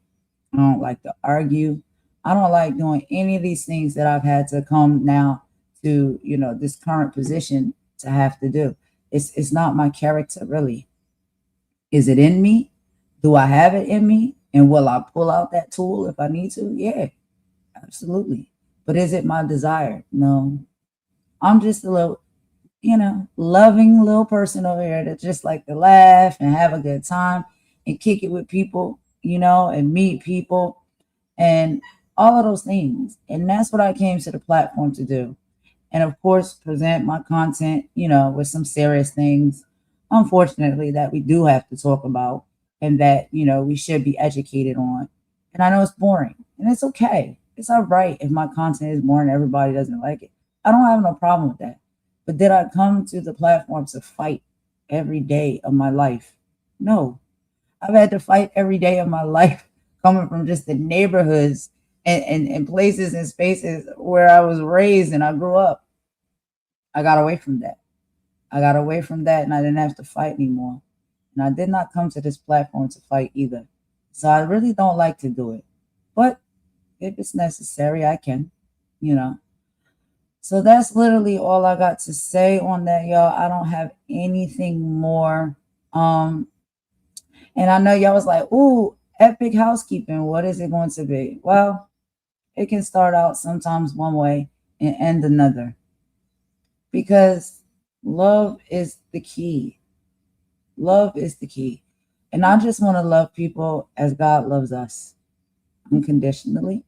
C: I don't like to argue. I don't like doing any of these things that I've had to come now to, this current position to have to do. It's not my character, really. Is it in me? Do I have it in me? And will I pull out that tool if I need to? Yeah, absolutely. But is it my desire? No. I'm just a little loving little person over here that just like to laugh and have a good time and kick it with people, and meet people and all of those things. And that's what I came to the platform to do. And of course, present my content, with some serious things, unfortunately, that we do have to talk about and that, we should be educated on. And I know it's boring and it's okay. It's all right if my content is boring, everybody doesn't like it. I don't have no problem with that. But did I come to the platform to fight every day of my life? No. I've had to fight every day of my life coming from just the neighborhoods and places and spaces where I was raised and I grew up. I got away from that. I got away from that and I didn't have to fight anymore. And I did not come to this platform to fight either. So I really don't like to do it. But if it's necessary, I can, you know. So that's literally all I got to say on that, y'all. I don't have anything more. And I know y'all was like, ooh, epic housekeeping. What is it going to be? Well, it can start out sometimes one way and end another. Because love is the key. Love is the key. And I just want to love people as God loves us unconditionally.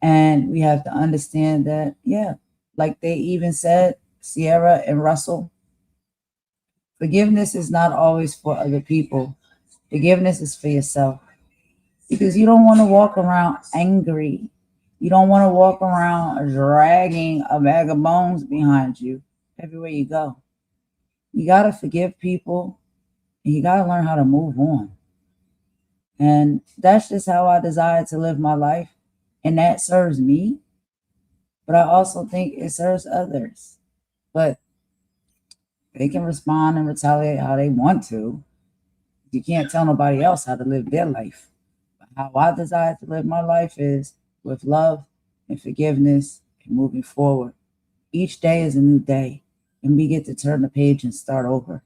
C: And we have to understand that, yeah, like they even said, Ciara and Russell, forgiveness is not always for other people. Forgiveness is for yourself. Because you don't want to walk around angry. You don't want to walk around dragging a bag of bones behind you everywhere you go. You got to forgive people and you got to learn how to move on. And that's just how I desire to live my life. And that serves me. But I also think it serves others. But they can respond and retaliate how they want to. You can't tell nobody else how to live their life. But how I desire to live my life is with love and forgiveness and moving forward. Each day is a new day. And we get to turn the page and start over.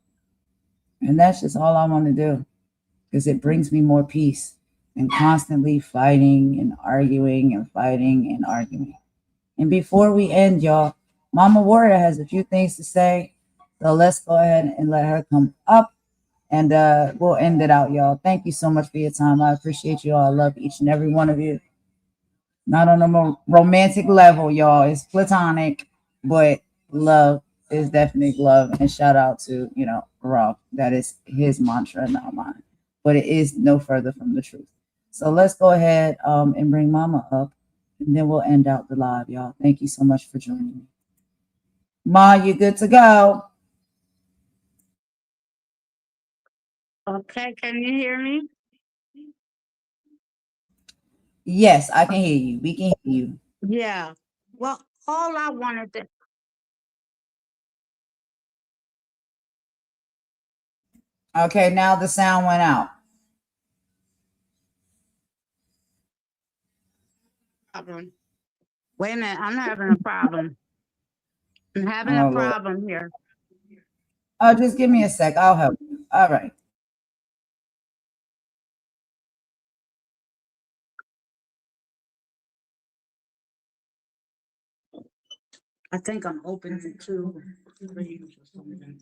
C: And that's just all I want to do. Because it brings me more peace than constantly fighting and arguing and fighting and arguing. And before we end, y'all, Mama Warrior has a few things to say. So let's go ahead and let her come up and we'll end it out, y'all. Thank you so much for your time. I appreciate you all. I love each and every one of you. Not on a more romantic level, y'all. It's platonic, but love is definitely love. And shout out to, Rob. That is his mantra, not mine. But it is no further from the truth. So let's go ahead and bring Mama up. And then we'll end out the live, y'all. Thank you so much for joining me. Ma, you good to go?
G: Okay, can you hear me?
C: Yes, I can hear you. We can hear you.
G: Yeah. Well, all I wanted to.
C: Okay, now the sound went out.
G: Problem. Wait a minute, I'm having a problem. I'm having a
C: Oh, Lord.
G: problem here.
C: Oh, just give me a sec. I'll help you. All right.
G: I think I'm open to 2 3 or something.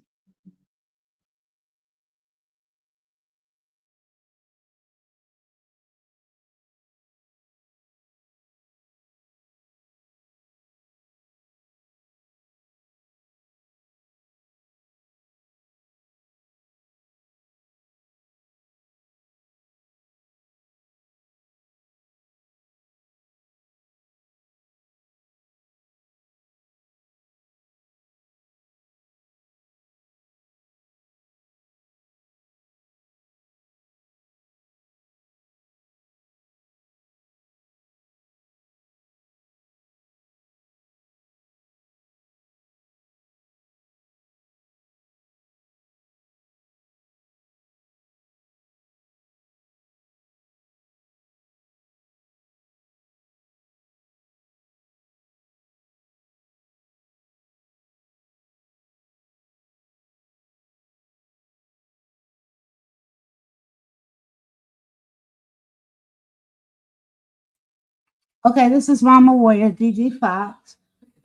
G: Okay, this is Mama Warrior, DG Fox.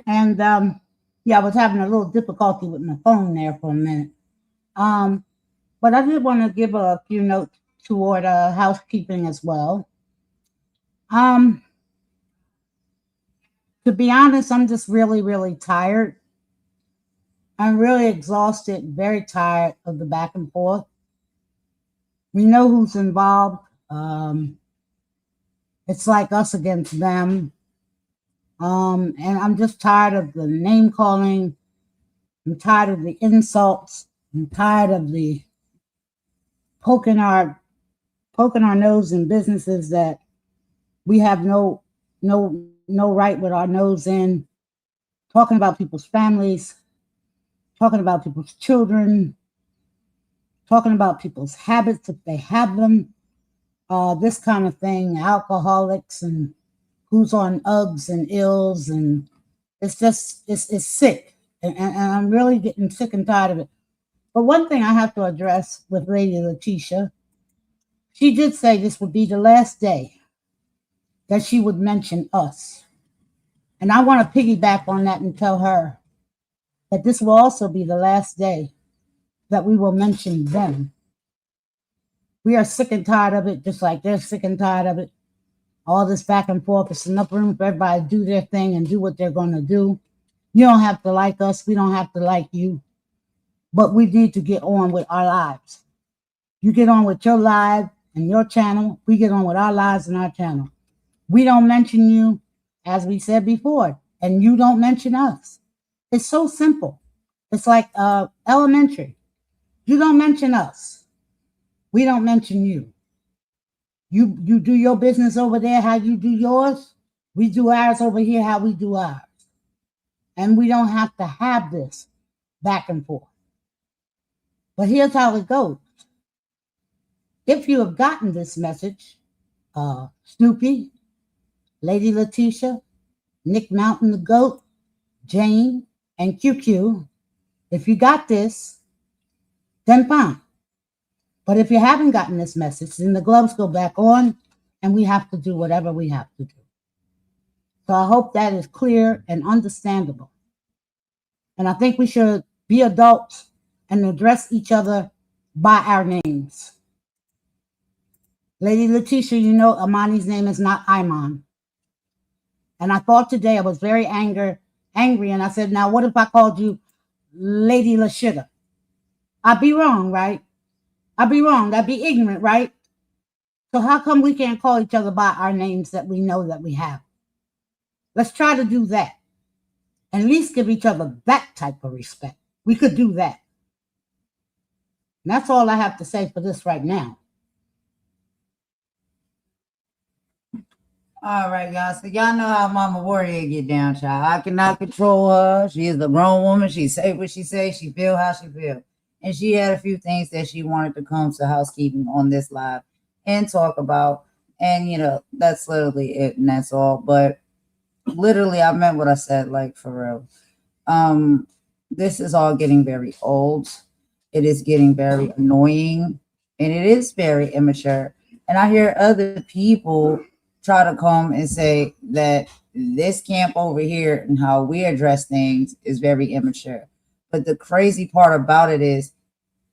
G: And Yeah, I was having a little difficulty with my phone there for a minute. But I did want to give a few notes toward housekeeping as well. Um, to be honest, I'm just really, really tired. I'm really exhausted, very tired of the back and forth. We know who's involved. It's like us against them. And I'm just tired of the name calling. I'm tired of the insults. I'm tired of the poking our nose in businesses that we have no right with our nose in, talking about people's families, talking about people's children, talking about people's habits if they have them, this kind of thing, alcoholics and who's on Uggs and ills, and it's just it's sick, and I'm really getting sick and tired of it. But one thing I have to address with Lady Letitia, she did say this would be the last day that she would mention us. And I want to piggyback on that and tell her that this will also be the last day that we will mention them. We are sick and tired of it, just like they're sick and tired of it. All this back and forth, it's enough room for everybody to do their thing and do what they're going to do. You don't have to like us. We don't have to like you. But we need to get on with our lives. You get on with your live and your channel. We get on with our lives and our channel. We don't mention you, as we said before, and you don't mention us. It's so simple. It's like elementary. You don't mention us. We don't mention you. You do your business over there how you do yours. We do ours over here how we do ours. And we don't have to have this back and forth. But here's how it goes. If you have gotten this message, Snoopy, Lady Letitia, Nick Mountain the Goat, Jane, and QQ, if you got this, then fine. But if you haven't gotten this message, then the gloves go back on and we have to do whatever we have to do. So I hope that is clear and understandable. And I think we should be adults and address each other by our names. Lady Letitia, you know Imani's name is not Iman. And I thought today I was very angry, and I said, now what if I called you Lady Lashida? I'd be wrong, right? I'd be wrong. That'd be ignorant, right? So how come we can't call each other by our names that we know that we have? Let's try to do that. And at least give each other that type of respect. We could do that. And that's all I have to say for this right now.
C: All right, y'all. So y'all know how Mama Warrior get down, child. I cannot control her. She is a grown woman. She say what she say. She feel how she feel. And she had a few things that she wanted to come to housekeeping on this live and talk about. And, you know, that's literally it. And that's all. But literally, I meant what I said, like, for real. This is all getting very old. It is getting very annoying. And it is very immature. And I hear other people try to come and say that this camp over here and how we address things is very immature. But the crazy part about it is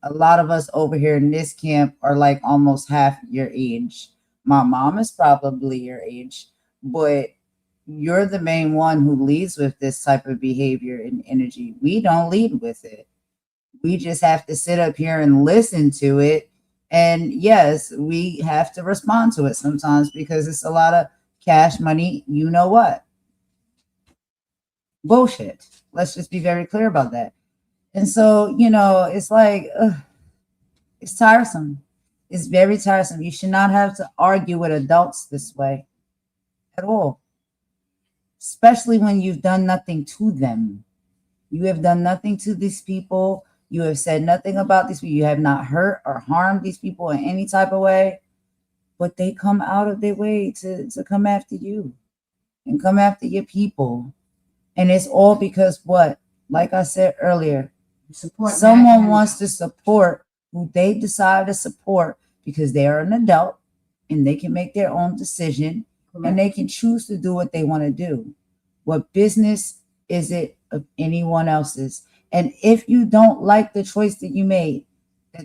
C: a lot of us over here in this camp are like almost half your age. My mom is probably your age, but you're the main one who leads with this type of behavior and energy. We don't lead with it. We just have to sit up here and listen to it. And yes, we have to respond to it sometimes because it's a lot of cash money. You know what? Bullshit. Let's just be very clear about that. And so, you know, it's like, it's tiresome. It's very tiresome. You should not have to argue with adults this way at all, especially when you've done nothing to them. You have done nothing to these people. You have said nothing about these people. You have not hurt or harmed these people in any type of way, but they come out of their way to come after you and come after your people. And it's all because what? Like I said earlier, someone wants to support who they decide to support because they are an adult and they can make their own decision. Correct. And they can choose to do what they want to do. What business is it of anyone else's? And if you don't like the choice that you made,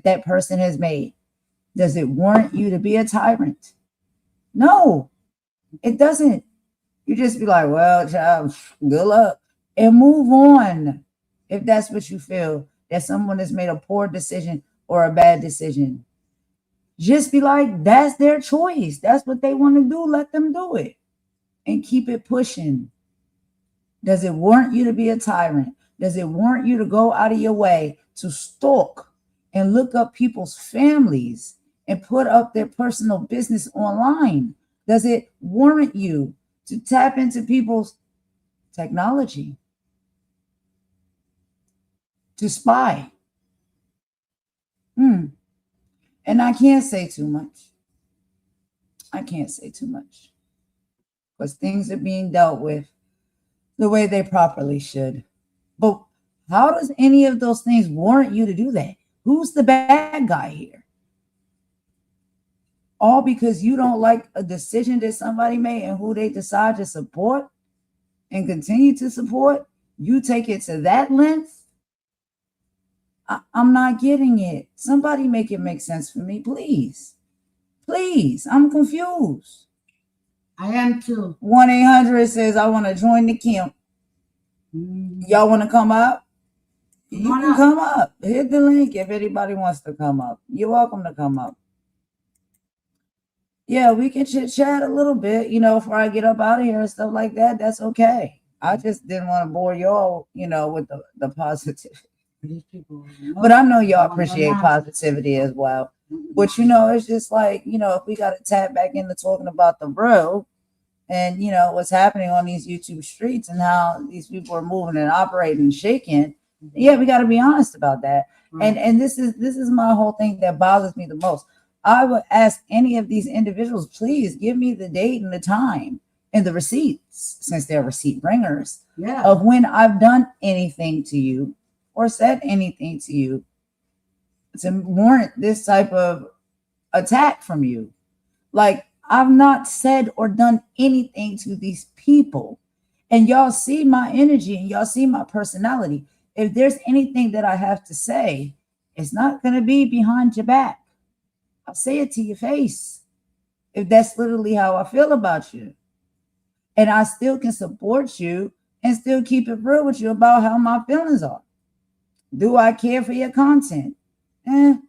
C: that person has made, does it warrant you to be a tyrant? No, it doesn't. You just be like, well, child, good luck, and move on. If that's what you feel, that someone has made a poor decision or a bad decision, just be like, that's their choice. That's what they want to do. Let them do it and keep it pushing. Does it warrant you to be a tyrant? Does it warrant you to go out of your way to stalk and look up people's families and put up their personal business online? Does it warrant you to tap into people's technology, to spy? And I can't say too much. I can't say too much because things are being dealt with the way they properly should. But how does any of those things warrant you to do that? Who's the bad guy here? All because you don't like a decision that somebody made and who they decide to support and continue to support, you take it to that length? I'm not getting it. Somebody make it make sense for me, please. Please, I'm confused.
G: I am too.
C: 1-800 says, I want to join the camp. Y'all want to come up? You can come up. Hit the link if anybody wants to come up. You're welcome to come up. Yeah, we can chit chat a little bit, before I get up out of here and stuff like that. That's okay. I just didn't want to bore y'all, with the positivity. But I know y'all appreciate positivity as well. But it's just like, if we got to tap back into talking about the real and what's happening on these YouTube streets and how these people are moving and operating and shaking, yeah, we got to be honest about that. And this is my whole thing that bothers me the most. I would ask any of these individuals, please give me the date and the time and the receipts, since they're receipt bringers, of when I've done anything to you or said anything to you to warrant this type of attack from you. Like, I've not said or done anything to these people. And y'all see my energy and y'all see my personality. If there's anything that I have to say, it's not going to be behind your back. I'll say it to your face if that's literally how I feel about you. And I still can support you and still keep it real with you about how my feelings are. Do I care for your content?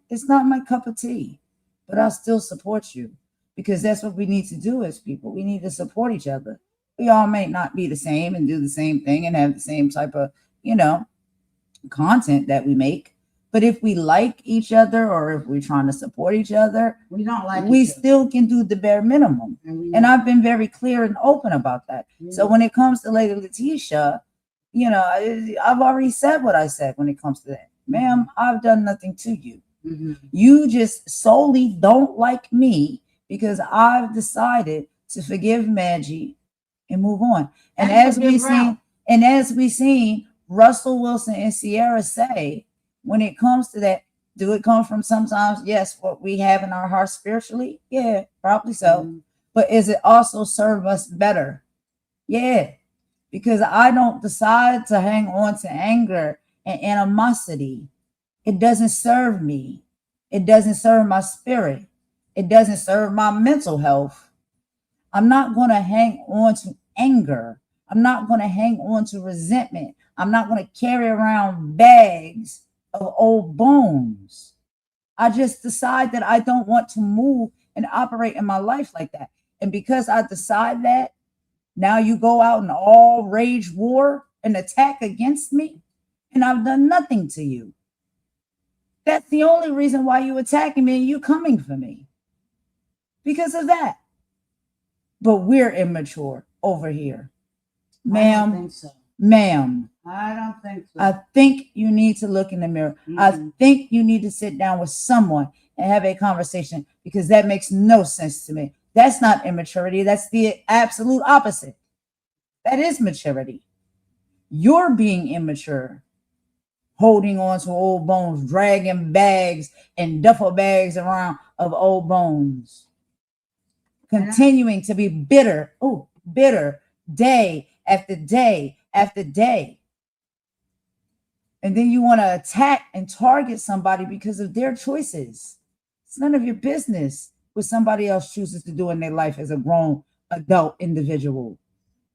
C: It's not my cup of tea, but I'll still support you because that's what we need to do as people. We need to support each other. We all may not be the same and do the same thing and have the same type of, content that we make. But if we like each other or if we're trying to support each other, we still can do the bare minimum. And I've been very clear and open about that. So when it comes to Lady Letitia, I've already said what I said when it comes to that. Ma'am, I've done nothing to you. You just solely don't like me because I've decided to forgive Maggie and move on. And as we seen Russell Wilson and Ciara say, when it comes to that, do it come from sometimes, yes, what we have in our hearts spiritually? Yeah, probably so. But is it also serve us better? Yeah, because I don't decide to hang on to anger and animosity. It doesn't serve me. It doesn't serve my spirit. It doesn't serve my mental health. I'm not going to hang on to anger. I'm not going to hang on to resentment. I'm not going to carry around bags of old bones. I just decide that I don't want to move and operate in my life like that. And because I decide that, now you go out and all rage war and attack against me, and I've done nothing to you. That's the only reason why you attacking me and you coming for me. Because of that. But we're immature over here. Ma'am.
G: I don't think so.
C: Ma'am.
G: I don't think so.
C: I think you need to look in the mirror. I think you need to sit down with someone and have a conversation because that makes no sense to me. That's not immaturity. That's the absolute opposite. That is maturity. You're being immature, holding on to old bones, dragging bags and duffel bags around of old bones, continuing to be bitter day after day after day. And then you want to attack and target somebody because of their choices. It's none of your business what somebody else chooses to do in their life as a grown adult individual.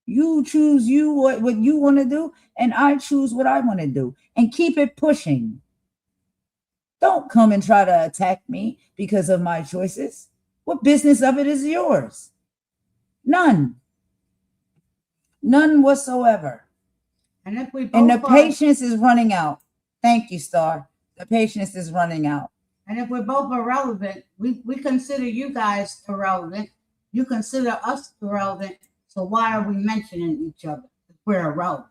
C: You choose what you want to do, and I choose what I want to do, and keep it pushing. Don't come and try to attack me because of my choices. What business of it is yours? None. None whatsoever.
G: And if we both
C: And the
G: are,
C: patience is running out. Thank you, Star. The patience is running out.
G: and if we're both irrelevant, we consider you guys irrelevant. You consider us irrelevant. So why are we mentioning each other if we're irrelevant?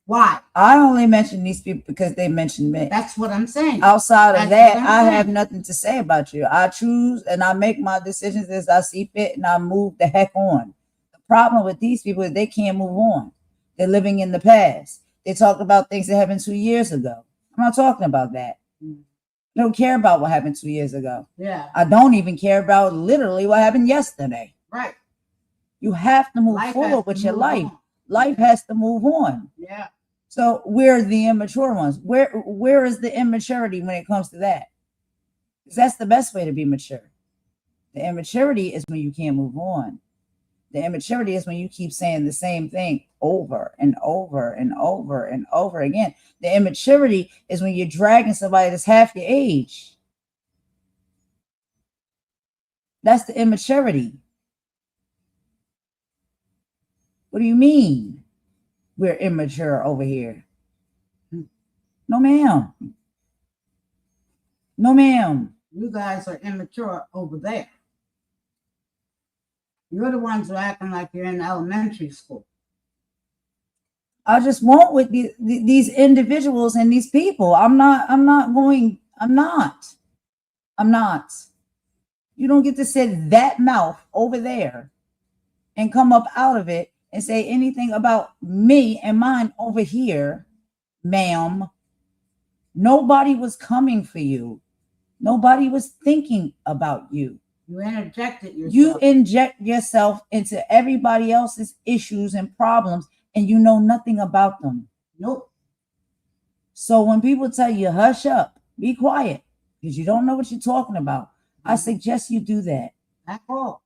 G: Why?
C: I only mention these people because they mentioned me.
G: That's what I'm saying.
C: Outside of
G: That's
C: that,
G: what I'm
C: I
G: saying.
C: have nothing to say about you. I choose and I make my decisions as I see fit, and I move the heck on. The problem with these people is they can't move on. They're living in the past. They talk about things that happened 2 years ago. I'm not talking about that. I don't care about what happened 2 years ago.
G: Yeah.
C: I don't even care about literally what happened yesterday.
G: Right.
C: You have to move
G: Life has
C: forward
G: to
C: with your
G: move
C: life.
G: on.
C: Life has to move on.
G: Yeah.
C: So we're the immature ones. Where is the immaturity when it comes to that? Because that's the best way to be mature. The immaturity is when you can't move on. The immaturity is when you keep saying the same thing over and over and over and over again. The immaturity is when you're dragging somebody that's half your age. That's the immaturity. What do you mean we're immature over here? No, ma'am. No, ma'am.
G: You guys are immature over there. You're the ones who are acting like you're in elementary school.
C: I just want with these individuals and these people. I'm not. You don't get to sit that mouth over there and come up out of it and say anything about me and mine over here, ma'am. Nobody was coming for you. Nobody was thinking about you.
G: You interjected yourself.
C: You inject yourself into everybody else's issues and problems, and you know nothing about them.
G: Nope.
C: So when people tell you, hush up, be quiet, because you don't know what you're talking about, I suggest you do that.
G: That's all.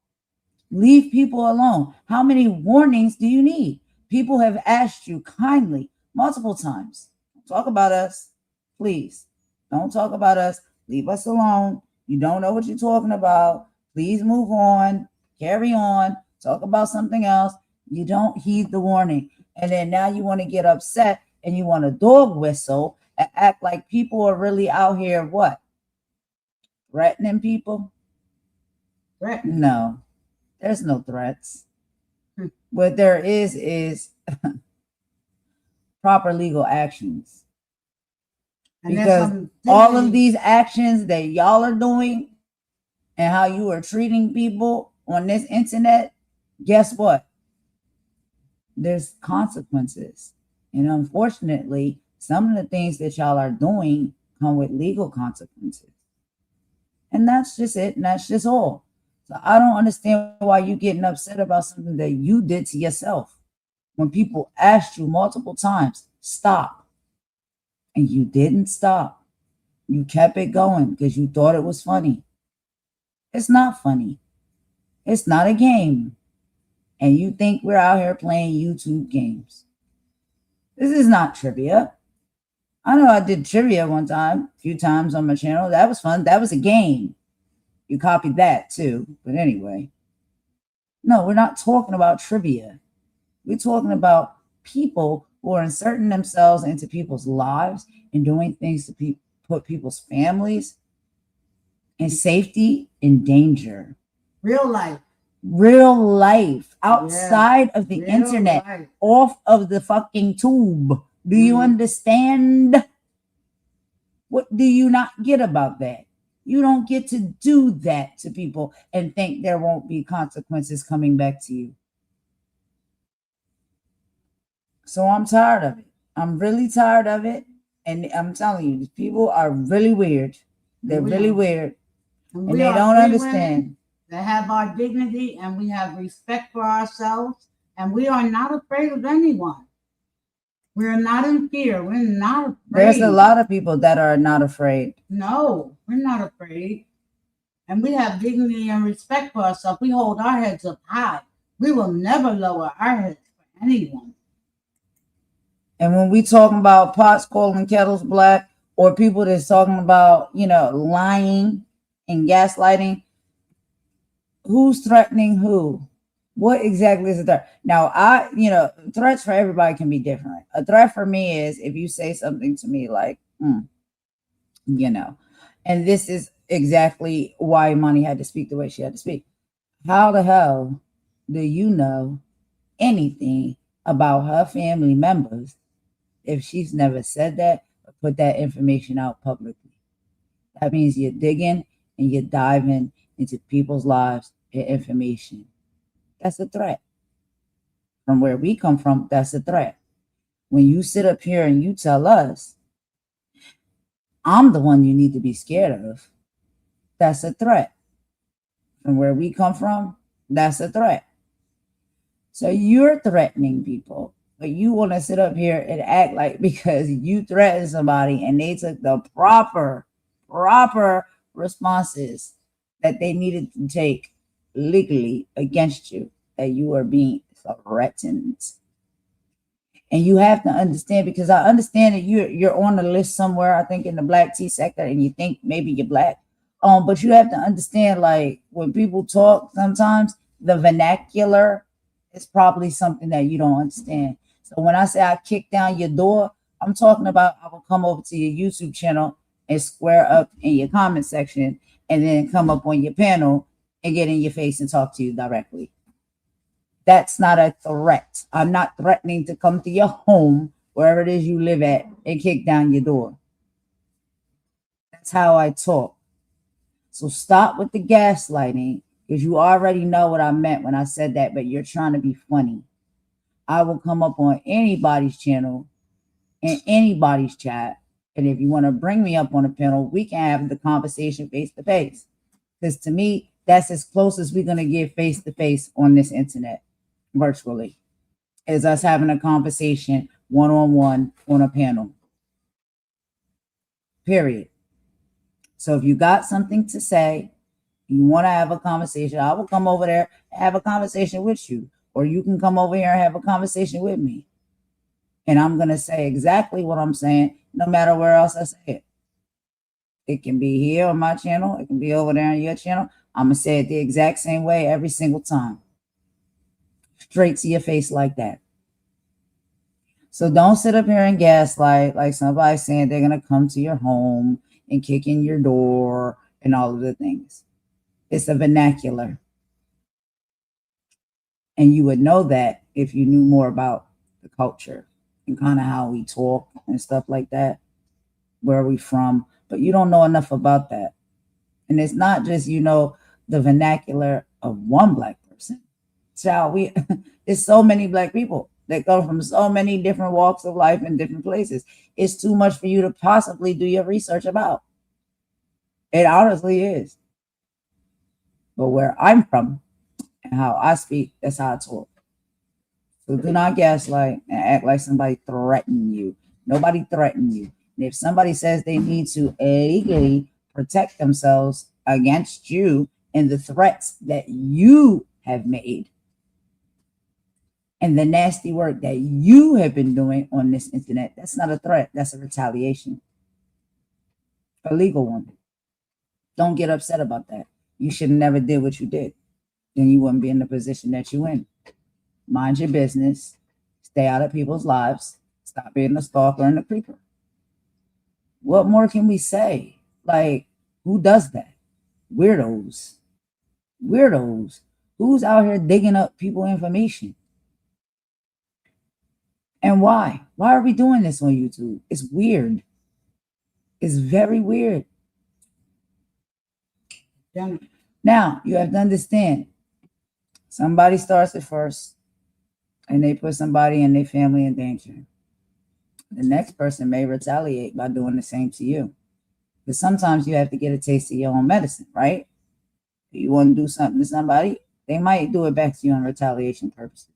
C: Leave people alone. How many warnings do you need? People have asked you kindly multiple times, talk about us, please. Don't talk about us. Leave us alone. You don't know what you're talking about. Please move on. Carry on. Talk about something else. You don't heed the warning. And then now you want to get upset and you want to dog whistle and act like people are really out here, what? Threatening people?
G: Threatening.
C: No, there's no threats. What there is proper legal actions.
G: And
C: Because all of these actions that y'all are doing and how you are treating people on this internet, guess what? There's consequences. And unfortunately, some of the things that y'all are doing come with legal consequences. And that's just it. And that's just all. So I don't understand why you're getting upset about something that you did to yourself. When people asked you multiple times, stop. And you didn't stop. You kept it going because you thought it was funny. It's not funny. It's not a game. And you think we're out here playing YouTube games. This is not trivia. I know I did trivia one time, a few times on my channel. That was fun. That was a game. You copied that too. But anyway. No, we're not talking about trivia. We're talking about people who are inserting themselves into people's lives and doing things to put people's families in safety and danger.
G: Real life.
C: Real life. Outside of the
G: Real
C: internet.
G: life.
C: Off of the fucking tube. Do you understand? What do you not get about that? You don't get to do that to people and think there won't be consequences coming back to you. So I'm tired of it. I'm really tired of it. And I'm telling you, these people are really weird. They're really weird. And they don't understand.
G: That have our dignity and we have respect for ourselves. And we are not afraid of anyone. We're not in fear. We're not afraid.
C: There's a lot of people that are not afraid.
G: No, we're not afraid. And we have dignity and respect for ourselves. We hold our heads up high. We will never lower our heads for anyone.
C: And when we talking about pots calling kettles black, or people that's talking about, you know, lying and gaslighting, who's threatening who? What exactly is a threat? Now, you know, threats for everybody can be different. A threat for me is if you say something to me like, you know, and this is exactly why Imani had to speak the way she had to speak. How the hell do you know anything about her family members if she's never said that or put that information out publicly? That means you're digging and you're diving into people's lives and information. That's a threat. From where we come from, that's a threat. When you sit up here and you tell us, I'm the one you need to be scared of, that's a threat. From where we come from, that's a threat. So you're threatening people, but you want to sit up here and act like because you threatened somebody and they took the proper responses that they needed to take legally against you, that you are being threatened. And you have to understand, because I understand that you're on the list somewhere, I think in the black tea sector, and you think maybe you're black. But you have to understand, like, when people talk, sometimes the vernacular is probably something that you don't understand. So when I say I kick down your door, I'm talking about I will come over to your YouTube channel and square up in your comment section and then come up on your panel and get in your face and talk to you directly. That's not a threat. I'm not threatening to come to your home, wherever it is you live at, and kick down your door. That's how I talk. So stop with the gaslighting, because you already know what I meant when I said that, but you're trying to be funny. I will come up on anybody's channel, in anybody's chat, and if you want to bring me up on a panel, we can have the conversation face to face. Because to me, that's as close as we're going to get face to face on this internet, virtually, is us having a conversation one-on-one on a panel. Period. So if you got something to say, you want to have a conversation, I will come over there and have a conversation with you. Or you can come over here and have a conversation with me. And I'm going to say exactly what I'm saying, no matter where else I say it. It can be here on my channel. It can be over there on your channel. I'm going to say it the exact same way every single time. Straight to your face like that. So don't sit up here and gaslight like somebody saying they're going to come to your home and kick in your door and all of the things. It's a vernacular. And you would know that if you knew more about the culture and kind of how we talk and stuff like that, where are we from, but you don't know enough about that. And it's not just, you know, the vernacular of one black person. Child, there's so many black people that come from so many different walks of life in different places. It's too much for you to possibly do your research about. It honestly is. But where I'm from and how I speak, that's how I talk. So do not gaslight and act like somebody threatened you. Nobody threatened you. And if somebody says they need to legally protect themselves against you and the threats that you have made and the nasty work that you have been doing on this internet, that's not a threat. That's a retaliation. A legal one. Don't get upset about that. You should have never did what you did. Then you wouldn't be in the position that you're in. Mind your business. Stay out of people's lives. Stop being a stalker and a creeper. What more can we say? Like, who does that? Weirdos. Weirdos. Who's out here digging up people's information? And why? Why are we doing this on YouTube? It's weird. It's very weird. Now, you have to understand, somebody starts it first, and they put somebody and their family in danger. The next person may retaliate by doing the same to you. But sometimes you have to get a taste of your own medicine, right? If you want to do something to somebody, they might do it back to you on retaliation purposes.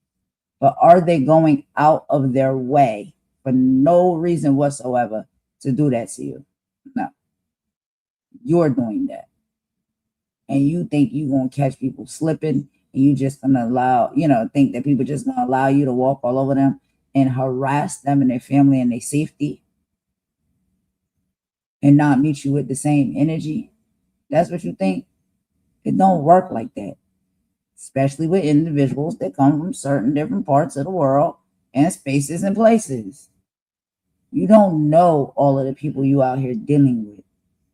C: But are they going out of their way for no reason whatsoever to do that to you. No, you're doing that. And you think you're going to catch people slipping, and you just going to allow, think that people just going to allow you to walk all over them and harass them and their family and their safety and not meet you with the same energy. That's what you think? It don't work like that, especially with individuals that come from certain different parts of the world and spaces and places. You don't know all of the people you out here dealing with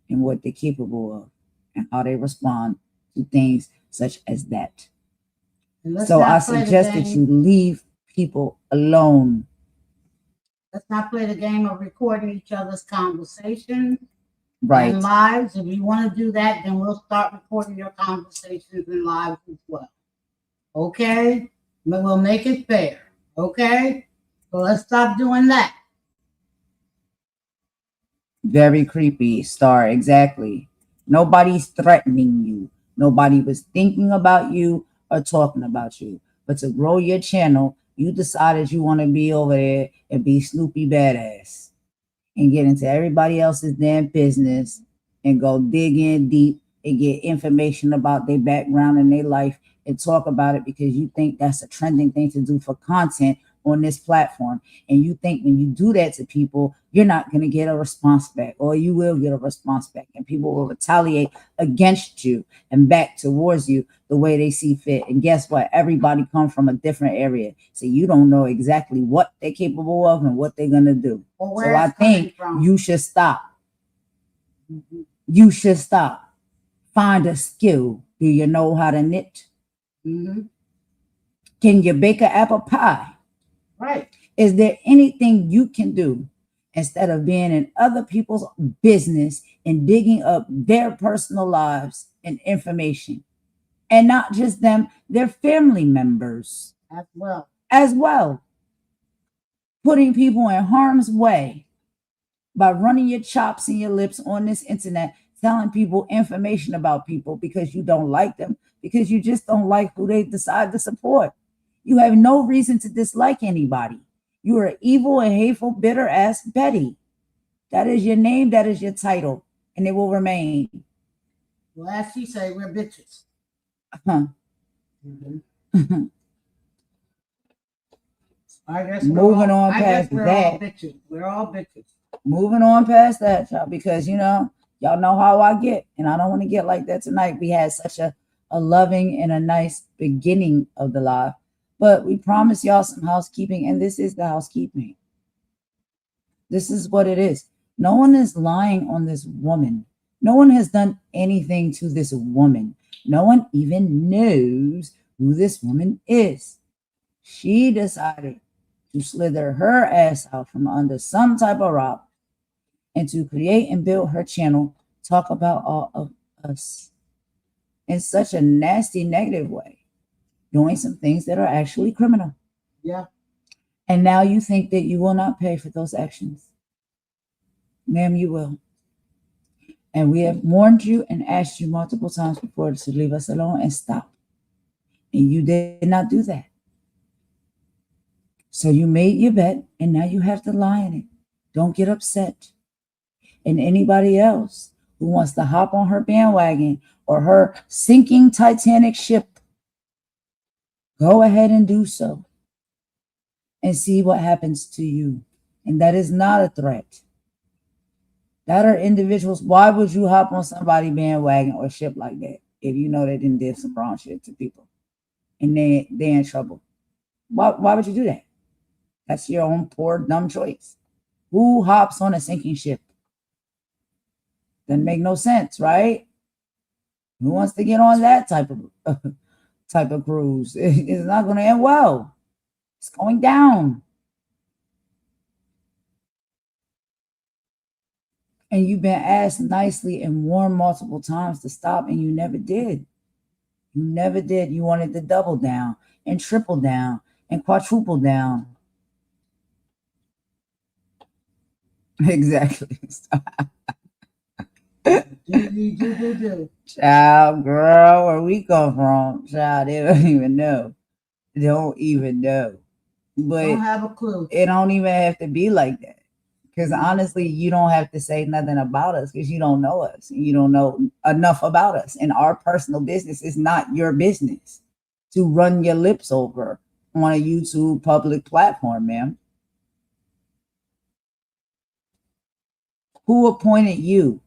C: and what they're capable of and how they respond to things such as that. So I suggest that you leave people alone.
G: Let's not play the game of recording each other's conversations
C: Right.
G: and lives. If you want to do that, then we'll start recording your conversations and lives as well. Okay? But we'll make it fair. Okay? So let's stop doing that.
C: Very creepy, Star. Exactly. Nobody's threatening you. Nobody was thinking about you or talking about you. But to grow your channel, you decided you want to be over there and be Snoopy Badass and get into everybody else's damn business and go dig in deep and get information about their background and their life and talk about it because you think that's a trending thing to do for content on this platform. And you think when you do that to people, you're not going to get a response back, or you will get a response back, and people will retaliate against you and back towards you the way they see fit. And guess what? Everybody comes from a different area, so you don't know exactly what they're capable of and what they're going to do.
G: Well,
C: so I think you should stop. Mm-hmm. You should stop. Find a skill. Do you know how to knit? Mm-hmm. Can you bake an apple pie?
G: Right.
C: Is there anything you can do instead of being in other people's business and digging up their personal lives and information? And not just them, their family members as well. Putting people in harm's way by running your chops and your lips on this internet, telling people information about people because you don't like them, because you just don't like who they decide to support. You have no reason to dislike anybody. You are evil and hateful, bitter ass Betty. That is your name. That is your title. And it will remain.
G: Well, as she say, we're bitches.
C: Mm-hmm.
G: I guess
C: moving on past that.
G: We're all bitches.
C: Moving on past that, y'all, because, y'all know how I get. And I don't want to get like that tonight. We had such a loving and a nice beginning of the live. But we promise y'all some housekeeping, and this is the housekeeping. This is what it is. No one is lying on this woman. No one has done anything to this woman. No one even knows who this woman is. She decided to slither her ass out from under some type of rock and to create and build her channel, talk about all of us in such a nasty, negative way. Doing some things that are actually criminal.
G: Yeah.
C: And now you think that you will not pay for those actions. Ma'am, you will. And we have warned you and asked you multiple times before to leave us alone and stop. And you did not do that. So you made your bet, and now you have to lie in it. Don't get upset. And anybody else who wants to hop on her bandwagon or her sinking Titanic ship, go ahead and do so and see what happens to you. And that is not a threat. That are individuals. Why would you hop on somebody bandwagon or ship like that if you know they didn't do some wrong shit to people and they're in trouble? Why would you do that? That's your own poor, dumb choice. Who hops on a sinking ship? Doesn't make no sense, right? Who wants to get on that type of cruise? It's not going to end well. It's going down. And you've been asked nicely and warned multiple times to stop, and you never did. You never did. You wanted to double down and triple down and quadruple down. Exactly. Child, girl, where we come from, child, they don't even know. They don't even know. but
G: Don't have a clue.
C: it don't even have to be like that. Because honestly, you don't have to say nothing about us because you don't know us. You don't know enough about us. And our personal business is not your business to run your lips over on a YouTube public platform, ma'am. Who appointed you?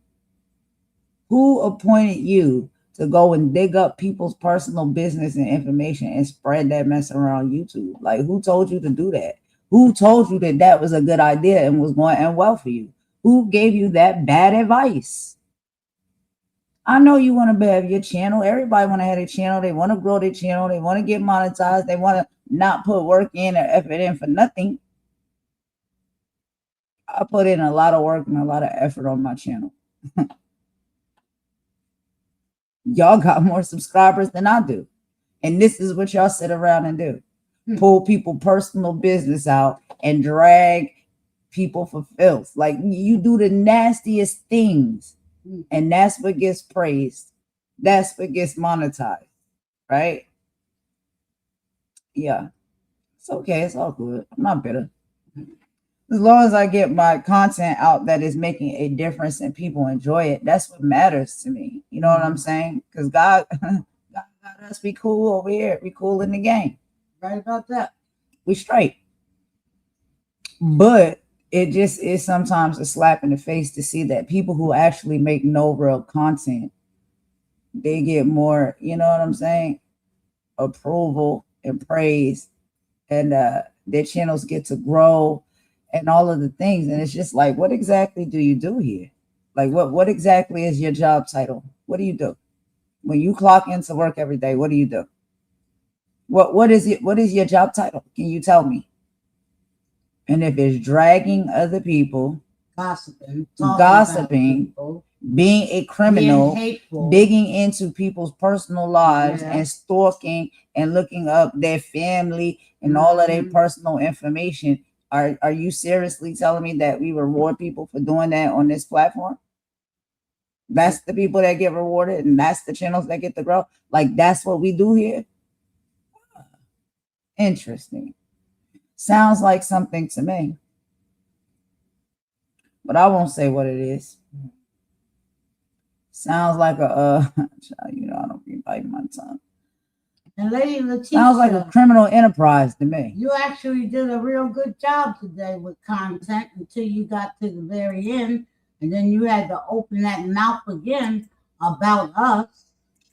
C: Who appointed you to go and dig up people's personal business and information and spread that mess around YouTube? Like, who told you to do that? Who told you that that was a good idea and was going to end well for you? Who gave you that bad advice? I know you want to have your channel. Everybody want to have a channel. They want to grow their channel. They want to get monetized. They want to not put work in or effort in for nothing. I put in a lot of work and a lot of effort on my channel. Y'all got more subscribers than I do. And this is what y'all sit around and do. Pull people personal business out and drag people for filth. Like, you do the nastiest things, and that's what gets praised. That's what gets monetized, right? Yeah, it's okay. It's all good. I'm not bitter. As long as I get my content out that is making a difference and people enjoy it, that's what matters to me. You know what I'm saying? Because God got us be cool over here. We cool in the game.
G: Right about that.
C: We straight. But it just is sometimes a slap in the face to see that people who actually make no real content, they get more, you know what I'm saying, approval and praise, and their channels get to grow and all of the things. And it's just like, what exactly do you do here? Like, what exactly is your job title? What do you do? When you clock into work every day, what do you do? What is it? What is your job title? Can you tell me? And if it's dragging other people,
G: Gossiping,
C: being a criminal,
G: hateful,
C: digging into people's personal lives and stalking and looking up their family and all of their personal information, are you seriously telling me that we reward people for doing that on this platform? That's the people that get rewarded, and that's the channels that get to grow. Like, that's what we do here. Interesting. Sounds like something to me, but I won't say what it is. Sounds like a you know, I don't be biting my tongue.
G: And Lady Letitia,
C: sounds like a criminal enterprise to me.
G: You actually did a real good job today with content until you got to the very end, and then you had to open that mouth again about us.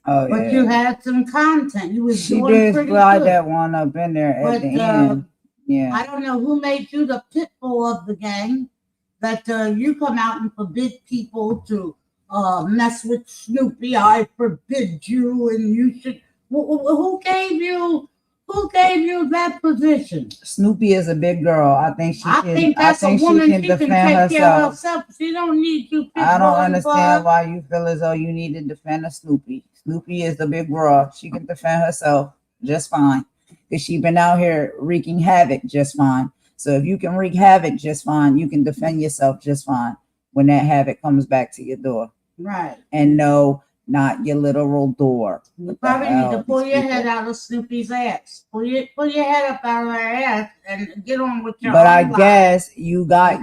C: Oh,
G: but you had some content. You was
C: she
G: doing
C: did
G: pretty
C: slide
G: good.
C: that one up in there at the end. Yeah.
G: I don't know who made you the pit bull of the gang, that you come out and forbid people to mess with Snoopy. I forbid you, and you should. Who gave you that position?
C: Snoopy is a big girl. I think she can.
G: I think a woman,
C: she can defend
G: take care of herself. She don't need you.
C: I don't understand why you feel as though you need to defend a Snoopy. Snoopy is the big girl. She can defend herself just fine. Because she's been out here wreaking havoc just fine. So if you can wreak havoc just fine, you can defend yourself just fine when that havoc comes back to your door.
G: Right.
C: And no, not your literal door.
G: You probably need to pull your head out of Snoopy's ass. Pull your head up out of her ass and get on with your.
C: But I guess you got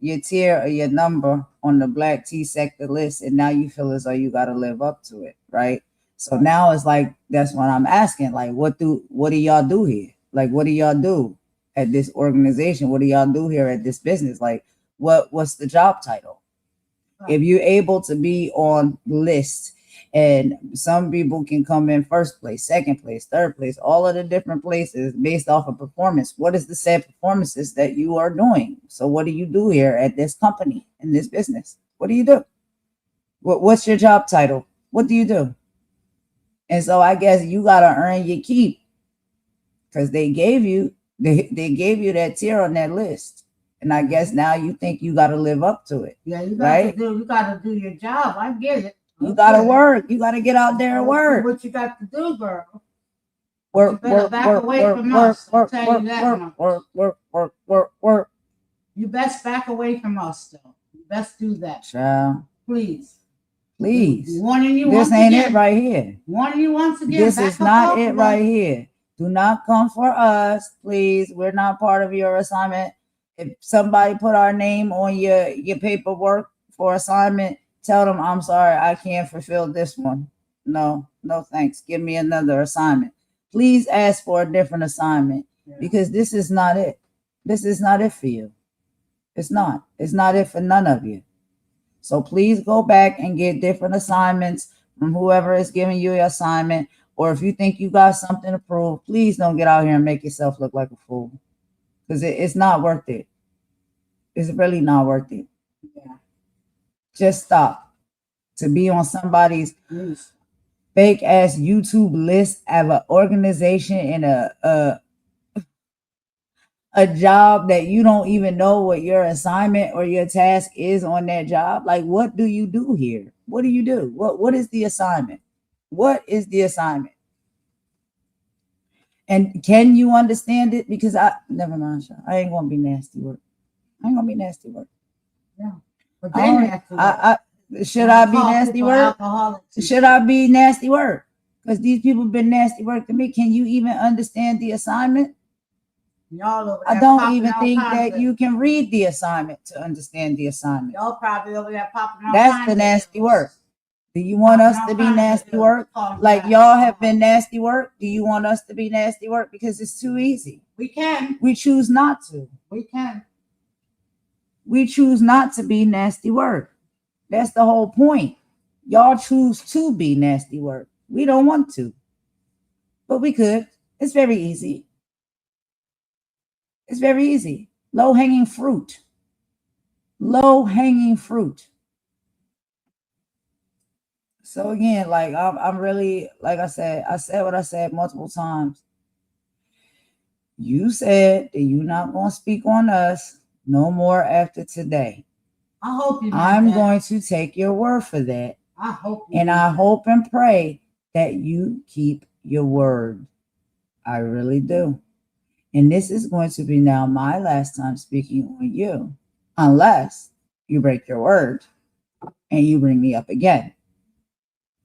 C: your tier or your number on the Black Tea sector list, and now you feel as though you got to live up to it, right? So now it's like, that's what I'm asking. Like, what do y'all do here? Like, what do y'all do at this organization? What do y'all do here at this business? Like, what's the job title? If you're able to be on lists, and some people can come in first place, second place, third place, all of the different places based off of performance. What is the said performances that you are doing? So what do you do here at this company, in this business? What do you do? What's your job title? What do you do? And so I guess you got to earn your keep, because they gave you that tier on that list. And I guess now you think you got to live up to it.
G: Yeah, you got to do your job. I get it.
C: You got to work. You got to get out there and work.
G: What you got to do, girl?
C: Work.
G: You best back away from us, though. You best do that.
C: Child.
G: Please.
C: Please.
G: Warning you
C: This
G: once
C: ain't
G: again.
C: it right here.
G: Warning you once again.
C: This
G: back
C: is
G: up
C: not
G: off
C: it
G: of
C: right
G: us.
C: here. Do not come for us, please. We're not part of your assignment. If somebody put our name on your paperwork for assignment, tell them, I'm sorry, I can't fulfill this one. No, thanks. Give me another assignment. Please ask for a different assignment because this is not it. This is not it for you. It's not. It's not it for none of you. So please go back and get different assignments from whoever is giving you your assignment. Or if you think you got something to prove, please don't get out here and make yourself look like a fool. Because it's not worth it. It's really not worth it.
G: Yeah.
C: Just stop. To be on somebody's fake ass YouTube list of an organization and a job that you don't even know what your assignment or your task is on that job. Like, what do you do here? What do you do? What is the assignment? What is the assignment? And can you understand it? Because never mind, Sean. I ain't gonna be nasty work. I ain't gonna be nasty work.
G: Yeah. But they nasty work.
C: Should I be nasty work? Should I be nasty work? Because these people been nasty work to me. Can you even understand the assignment?
G: Y'all over
C: I
G: there
C: don't
G: popping
C: even
G: all
C: think
G: kinds
C: that
G: of-
C: you can read the assignment to understand the assignment.
G: Y'all probably over there popping all
C: That's
G: kinds
C: the
G: of-
C: nasty work. Do you want us to be nasty work? Like y'all have been nasty work? Do you want us to be nasty work? Because it's too easy.
G: We can.
C: We choose not to.
G: We can.
C: We choose not to be nasty work. That's the whole point. Y'all choose to be nasty work. We don't want to. But we could. It's very easy. It's very easy. Low-hanging fruit. Low-hanging fruit. So again, like I'm really, like I said what I said multiple times. You said that you're not going to speak on us no more after today.
G: I hope you.
C: I'm going to take your word for that.
G: I hope.
C: And I hope and pray that you keep your word. I really do. And this is going to be now my last time speaking on you, unless you break your word and you bring me up again.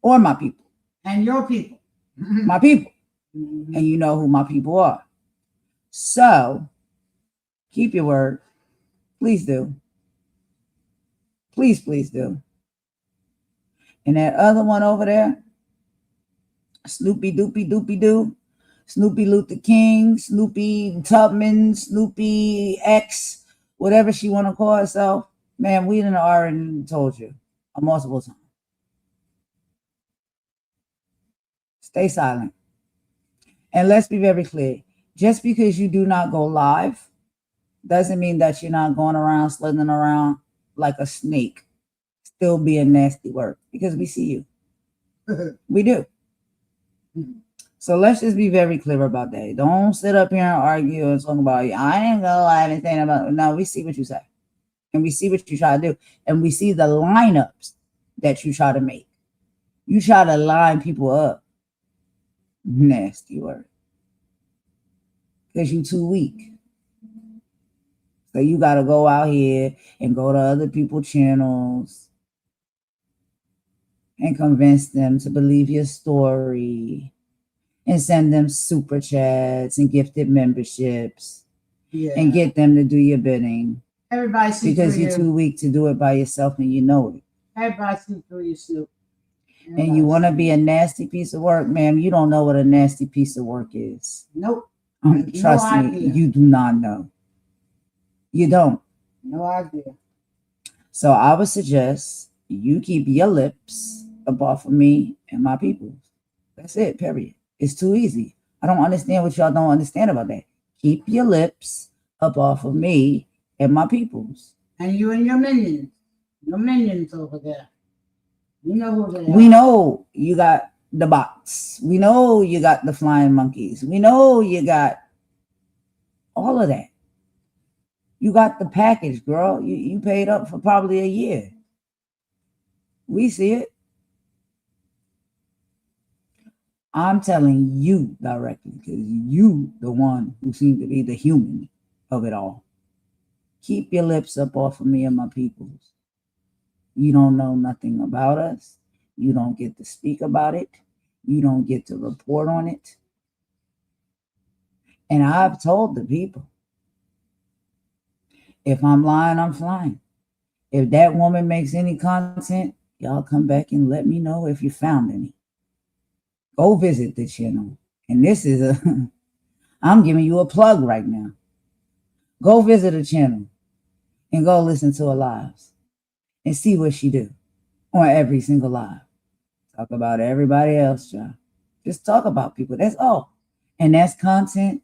C: Or my people.
G: And your people.
C: My people.
G: Mm-hmm.
C: And you know who my people are. So, keep your word. Please do. Please, please do. And that other one over there, Snoopy Doopy Doopy Doo, Snoopy Luther King, Snoopy Tubman, Snoopy X, whatever she want to call herself, man, we done already told you multiple times. Stay silent. And let's be very clear. Just because you do not go live doesn't mean that you're not going around, slithering around like a snake, still being nasty work, because we see you. We do. So let's just be very clear about that. Don't sit up here and argue and talk about, I ain't gonna lie anything about. No, we see what you say. And we see what you try to do. And we see the lineups that you try to make. You try to line people up. Nasty work. Because you're too weak. So you got to go out here and go to other people's channels and convince them to believe your story and send them super chats and gifted memberships and get them to do your bidding.
G: Everybody sees
C: because
G: through
C: you're too weak to do it by yourself and you know it.
G: Everybody sees through you, Snoop.
C: And you want to be a nasty piece of work, ma'am, you don't know what a nasty piece of work is.
G: Nope.
C: Trust me, you do not know. You don't.
G: No idea.
C: So I would suggest you keep your lips up off of me and my people. That's it, period. It's too easy. I don't understand what y'all don't understand about that. Keep your lips up off of me and my peoples.
G: And you and your minions. Your minions over there. You know who they are.
C: We know you got the bots. We know you got the flying monkeys. We know you got all of that. You got the package, girl. You paid up for probably a year. We see it. I'm telling you directly because you the one who seems to be the human of it all. Keep your lips up off of me and my peoples. You don't know nothing about us. You don't get to speak about it. You don't get to report on it. And I've told the people, if I'm lying, I'm flying. If that woman makes any content, y'all come back and let me know if you found any. Go visit the channel. And this is I'm giving you a plug right now. Go visit a channel and go listen to her lives and see what she do on every single live. Talk about everybody else, y'all. Just talk about people. That's all. And that's content.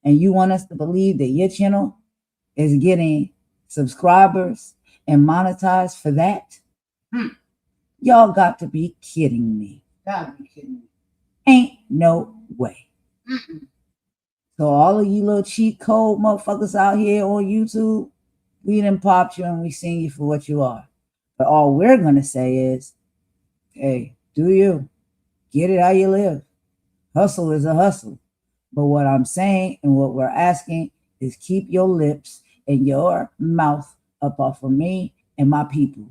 C: And you want us to believe that your channel is getting subscribers and monetized for that? Y'all got to be kidding me.
G: Gotta be kidding me.
C: Ain't no way. So all of you little cheat code motherfuckers out here on YouTube, we done popped you and we seen you for what you are. But all we're going to say is, hey, do you. Get it how you live. Hustle is a hustle. But what I'm saying and what we're asking is keep your lips and your mouth up off of me and my people.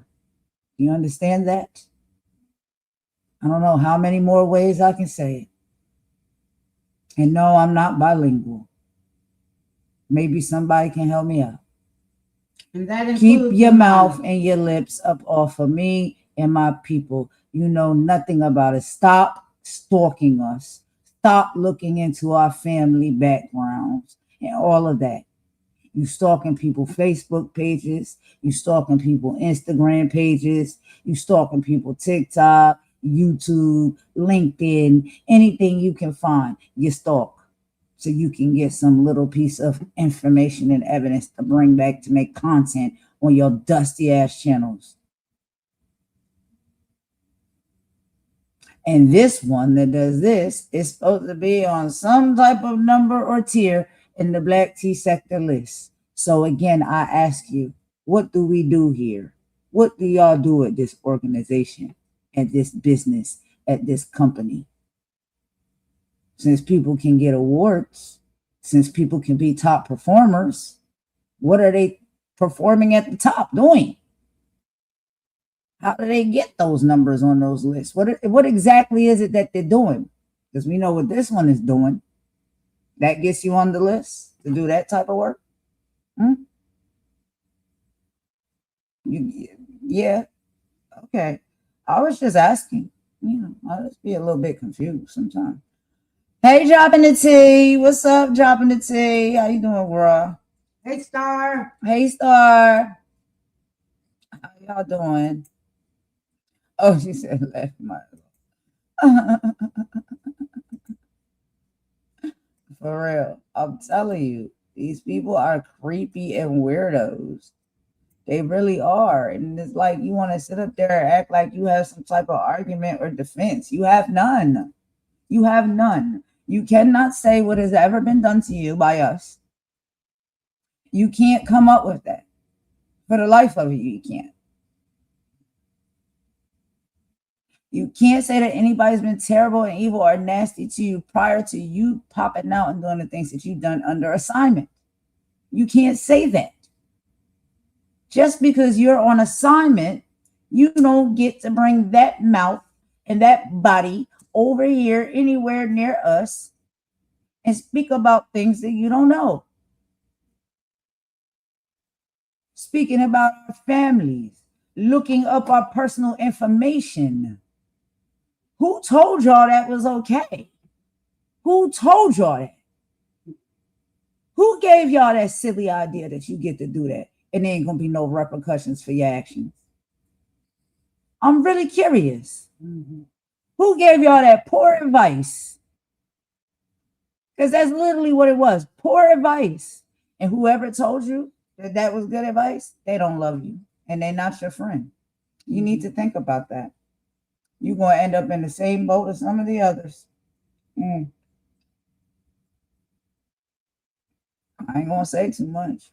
C: You understand that? I don't know how many more ways I can say it. And no, I'm not bilingual. Maybe somebody can help me out.
G: And that
C: Keep
G: includes
C: your
G: Imani.
C: mouth and your lips up off of me and my people. You know nothing about it. Stop stalking us. Stop looking into our family backgrounds and all of that. You stalking people Facebook pages. You stalking people Instagram pages. You stalking people TikTok, YouTube, LinkedIn, anything you can find, you stalk. So you can get some little piece of information and evidence to bring back to make content on your dusty ass channels. And this one that does this is supposed to be on some type of number or tier in the Black Tea sector list. So again, I ask you, what do we do here? What do y'all do at this organization, at this business, at this company? Since people can get awards, since people can be top performers, what are they performing at the top doing? How do they get those numbers on those lists? What exactly is it that they're doing? Because we know what this one is doing. That gets you on the list to do that type of work? Yeah. Okay. I was just asking. I just be a little bit confused sometimes. Hey, Dropping the T. What's up, Dropping the T? How you doing, bro?
G: Hey, Star.
C: Hey, Star. How y'all doing? Oh, she said left my. For real. I'm telling you, these people are creepy and weirdos. They really are. And it's like you want to sit up there and act like you have some type of argument or defense. You have none. You have none. You cannot say what has ever been done to you by us. You can't come up with that. For the life of you, you can't. You can't say that anybody's been terrible and evil or nasty to you prior to you popping out and doing the things that you've done under assignment. You can't say that. Just because you're on assignment, you don't get to bring that mouth and that body over here anywhere near us and speak about things that you don't know. Speaking about our families, looking up our personal information. Who told y'all that was okay? Who told y'all that? Who gave y'all that silly idea that you get to do that and there ain't gonna be no repercussions for your actions? I'm really curious. Who gave y'all that poor advice? Because that's literally what it was, poor advice. And whoever told you that that was good advice, they don't love you and they're not your friend. You need to think about that. You're going to end up in the same boat as some of the others. I ain't going to say too much.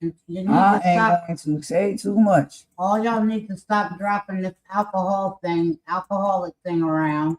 G: You need
C: I
G: to
C: ain't
G: stop.
C: going to say too much.
G: All y'all need to stop dropping this alcoholic thing around.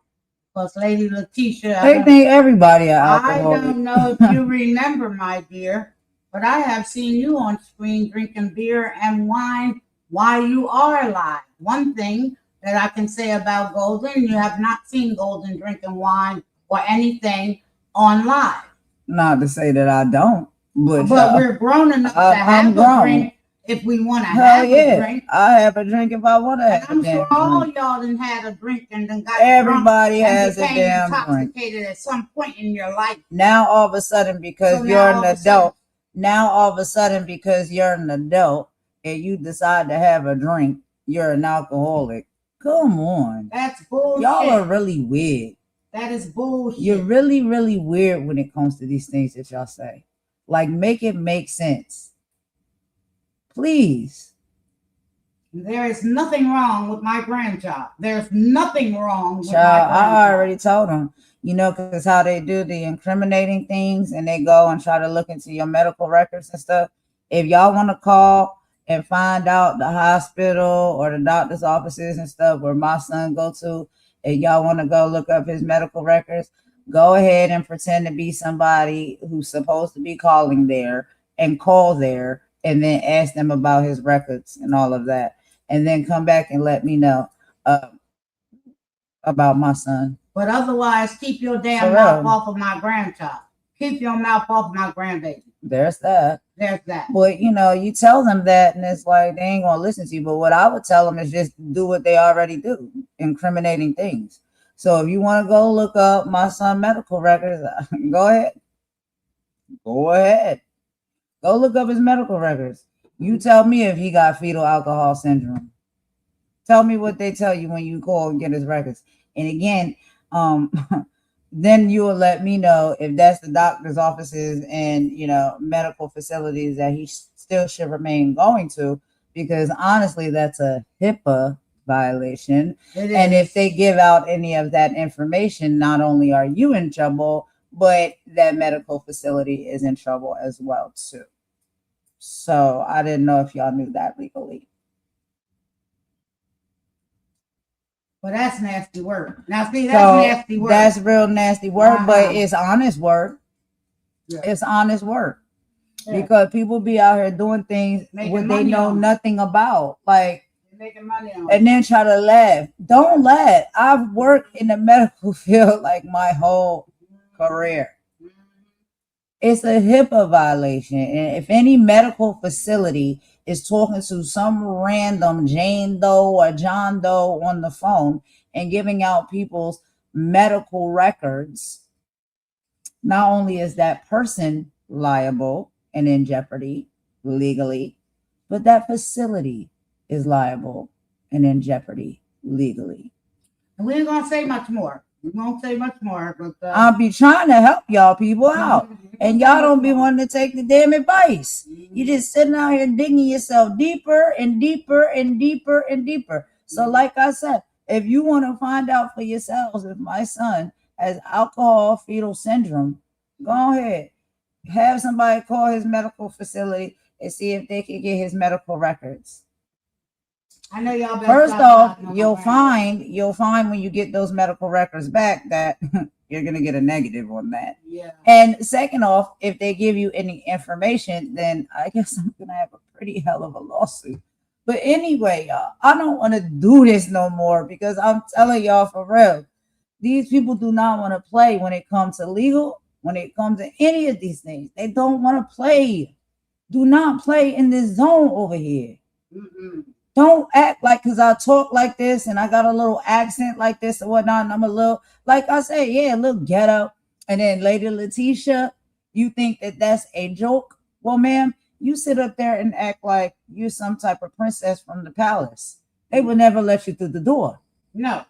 G: Because Lady Letitia,
C: They think everybody are
G: I
C: alcoholic.
G: don't know if you remember, my dear, but I have seen you on screen drinking beer and wine while you are alive. One thing that I can say about Golden. You have not seen Golden drinking wine or anything on live.
C: Not to say that I don't, but
G: we're grown enough to have a drink if we want to
C: hell
G: have
C: yeah,
G: a drink.
C: I have a drink if I want to have
G: And I'm
C: a damn
G: sure all
C: drink.
G: y'all done had a drink and then got
C: Everybody
G: drunk
C: has a
G: and became
C: damn drink.
G: intoxicated at some point in your life.
C: Now all of a sudden, because
G: So
C: you're
G: now
C: an
G: all of a
C: adult, now all of a sudden because you're an adult and you decide to have a drink, you're an alcoholic. Come on.
G: That's bullshit.
C: Y'all are really weird.
G: That is bullshit.
C: You're really, really weird when it comes to these things that y'all say. Like, make it make sense. Please.
G: There is nothing wrong with my grandchild. There's nothing wrong with
C: Child,
G: my grandchild.
C: I already told them, you know, because how they do the incriminating things and they go and try to look into your medical records and stuff. If y'all want to call and find out the hospital or the doctor's offices and stuff where my son go to, and y'all want to go look up his medical records, go ahead and pretend to be somebody who's supposed to be calling there and call there and then ask them about his records and all of that. And then come back and let me know about my son.
G: But otherwise, keep your damn mouth off of my grandchild. Keep your mouth off of my grandbaby.
C: There's that.
G: There's that.
C: But, you know, you tell them that and it's like they ain't going to listen to you. But what I would tell them is just do what they already do, incriminating things. So if you want to go look up my son's medical records, go ahead. Go ahead. Go look up his medical records. You tell me if he got fetal alcohol syndrome. Tell me what they tell you when you call and get his records. And again, then you will let me know if that's the doctor's offices and, you know, medical facilities that he still should remain going to, because honestly, that's a HIPAA violation. And if they give out any of that information, not only are you in trouble, but that medical facility is in trouble as well too. So I didn't know if y'all knew that legally.
G: Well, that's nasty work. Now, see, that's nasty work.
C: That's real nasty work, but it's honest work. Yeah. It's honest work. Yeah. Because people be out here doing things what they know nothing about. Like,
G: making money on
C: and then try to laugh. Don't laugh. I've worked in the medical field like my whole career. It's a HIPAA violation. And if any medical facility is talking to some random Jane Doe or John Doe on the phone and giving out people's medical records, not only is that person liable and in jeopardy legally, but that facility is liable and in jeopardy legally.
G: And we ain't gonna say much more. We won't say much more, but
C: I'll be trying to help y'all people out. And y'all don't be wanting to take the damn advice. You just sitting out here digging yourself deeper and deeper and deeper and deeper. So like I said, if you want to find out for yourselves if my son has alcohol fetal syndrome, go ahead. Have somebody call his medical facility and see if they can get his medical records.
G: I know y'all.
C: First off, you'll find when you get those medical records back that you're gonna get a negative on that.
G: Yeah.
C: And second off, if they give you any information, then I guess I'm gonna have a pretty hell of a lawsuit. But anyway, y'all, I don't want to do this no more because I'm telling y'all for real, these people do not want to play when it comes to legal, when it comes to any of these things. They don't want to play. Do not play in this zone over here.
G: Mm-mm.
C: Don't act like because I talk like this and I got a little accent like this and whatnot. And I'm a little, like I say, yeah, a little ghetto. And then Lady Letitia, you think that that's a joke? Well, ma'am, you sit up there and act like you're some type of princess from the palace. They would never let you through the door.
G: No.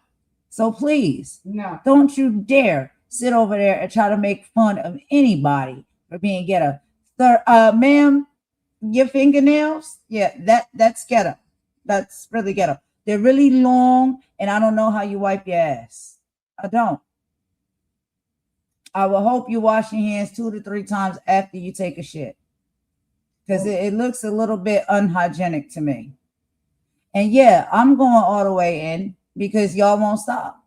C: So please,
G: no,
C: don't you dare sit over there and try to make fun of anybody for being ghetto. Ma'am, your fingernails, yeah, that's ghetto. That's really ghetto. They're really long, and I don't know how you wipe your ass. I don't. I will hope you wash your hands 2 to 3 times after you take a shit, because it looks a little bit unhygienic to me. And yeah, I'm going all the way in because y'all won't stop.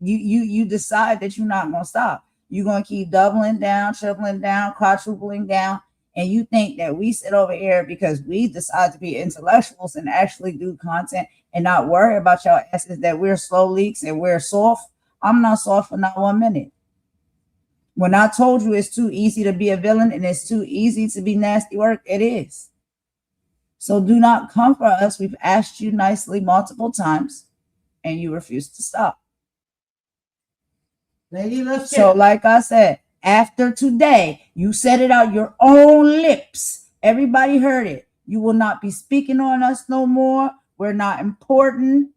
C: You decide that you're not going to stop. You're going to keep doubling down, tripling down, quadrupling down, and you think that we sit over here because we decide to be intellectuals and actually do content and not worry about your asses that we're slow leaks and we're soft. I'm not soft for not 1 minute. When I told you it's too easy to be a villain and it's too easy to be nasty work, it is. So do not come for us. We've asked you nicely multiple times and you refuse to stop.
G: Lady, let's
C: So like I said, after today, you said it out your own lips. Everybody heard it. You will not be speaking on us no more. We're not important.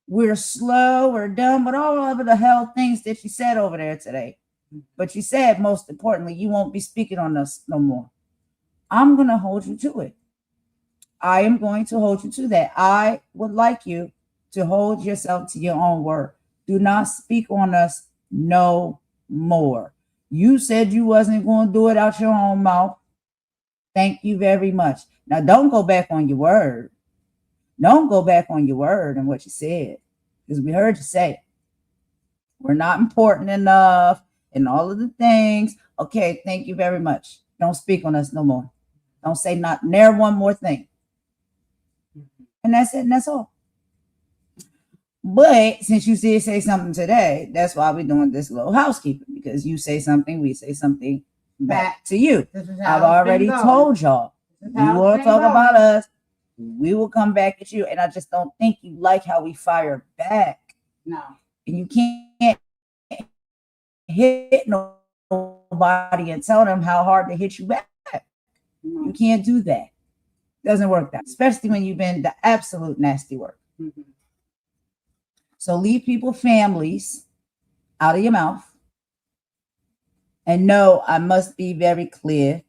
C: We're slow. We're dumb. But all of the hell things that you said over there today. But you said, most importantly, you won't be speaking on us no more. I'm going to hold you to it. I am going to hold you to that. I would like you to hold yourself to your own word. Do not speak on us no more. You said you wasn't going to do it out your own mouth. Thank you very much. Now, don't go back on your word. Don't go back on your word and what you said, because we heard you say we're not important enough and all of the things. Okay, thank you very much. Don't speak on us no more. Don't say not never one more thing. And that's it, and that's all. But since you did say something today, that's why we're doing this little housekeeping, because you say something, we say something back to you. I've already told y'all, you want to talk about us, we will come back at you. And I just don't think you like how we fire back.
G: No.
C: And you can't hit nobody and tell them how hard to hit you back. No. You can't do that. Doesn't work that, especially when you've been the absolute nasty work. Mm-hmm. So leave people's families out of your mouth. And no, I must be very clear.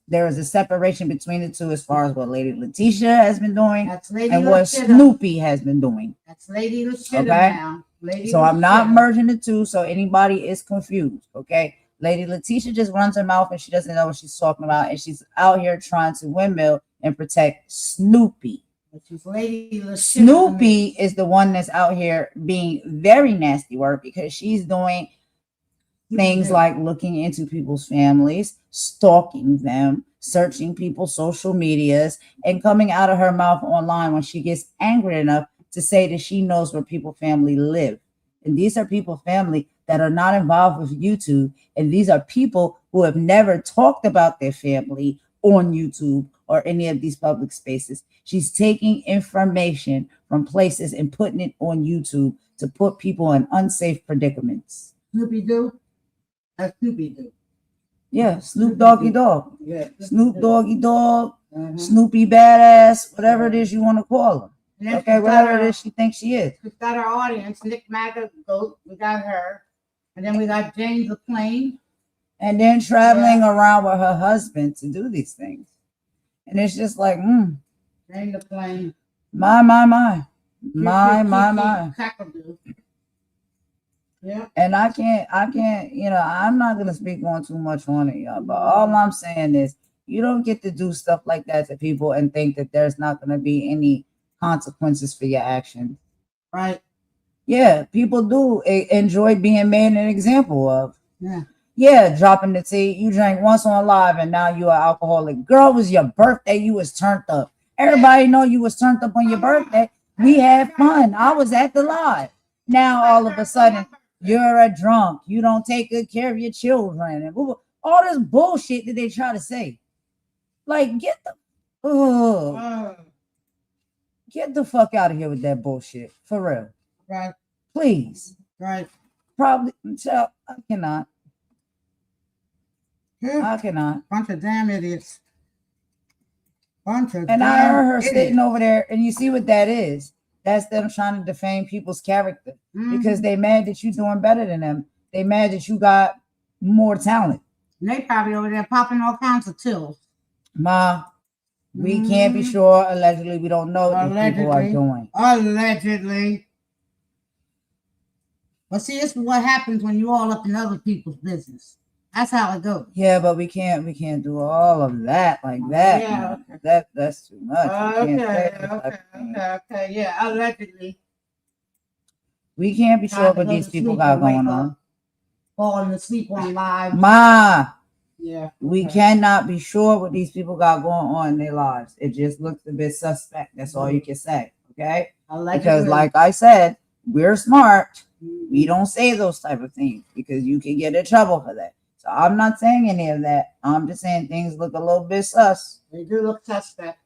C: There is a separation between the two as far as what Lady Letitia has been doing and what Snoopy has been doing.
G: That's Lady Letitia now.
C: So I'm not merging the two, so anybody is confused, okay? Lady Letitia just runs her mouth and she doesn't know what she's talking about, and she's out here trying to windmill and protect Snoopy. Snoopy is the one that's out here being very nasty work, because she's doing things like looking into people's families, stalking them, searching people's social medias, and coming out of her mouth online when she gets angry enough to say that she knows where people's family live. And these are people's family that are not involved with YouTube. And these are people who have never talked about their family on YouTube or any of these public spaces. She's taking information from places and putting it on YouTube to put people in unsafe predicaments.
G: Snoopy Doo? That's Snoopy Doo.
C: Yeah, Snoop Doggy Dog. Yeah. Snoop Doggy Dog, Snoopy Badass, whatever it is you want to call her. Okay, whatever it is she thinks she is.
G: We've got our audience, Nick Maga Goat, we got her. And then we got James the Plane.
C: And then traveling around with her husband to do these things. And it's just like,
G: James the Plane.
C: My. Yeah. And I can't, I'm not going to speak on too much on it, y'all. But all I'm saying is, you don't get to do stuff like that to people and think that there's not going to be any consequences for your actions.
G: Right.
C: Yeah, people do enjoy being made an example of.
G: Yeah.
C: Yeah, dropping the tea. You drank once on live and now you're an alcoholic. Girl, it was your birthday. You was turned up. Everybody know you was turned up on your birthday. We had fun. I was at the live. Now all of a sudden you're a drunk. You don't take good care of your children and all this bullshit that they try to say. Like, get the fuck out of here with that bullshit. For real.
G: Right.
C: Please.
G: Right.
C: Probably. I cannot.
G: Yeah.
C: I cannot.
G: Bunch of damn idiots.
C: And I heard her sitting over there, and you see what that is. That's them trying to defame people's character because they mad that you doing better than them. They mad that you got more talent.
G: And they probably over there popping all kinds of tills.
C: Ma, we can't be sure. Allegedly, we don't know what people are doing.
G: Allegedly. But see, this is what happens when you all up in other people's business. That's how it goes.
C: Yeah, but we can't do all of that like that.
G: Yeah,
C: okay. That's too much.
G: Okay. Yeah, allegedly.
C: We can't be sure what these people got going on.
G: Falling asleep on live.
C: Ma.
G: Yeah.
C: We
G: okay.
C: cannot be sure what these people got going on in their lives. It just looks a bit suspect. That's all you can say. Okay. Because like I said, we're smart. We don't say those type of things because you can get in trouble for that. So I'm not saying any of that. I'm just saying things look a little bit sus.
G: They do look suspect.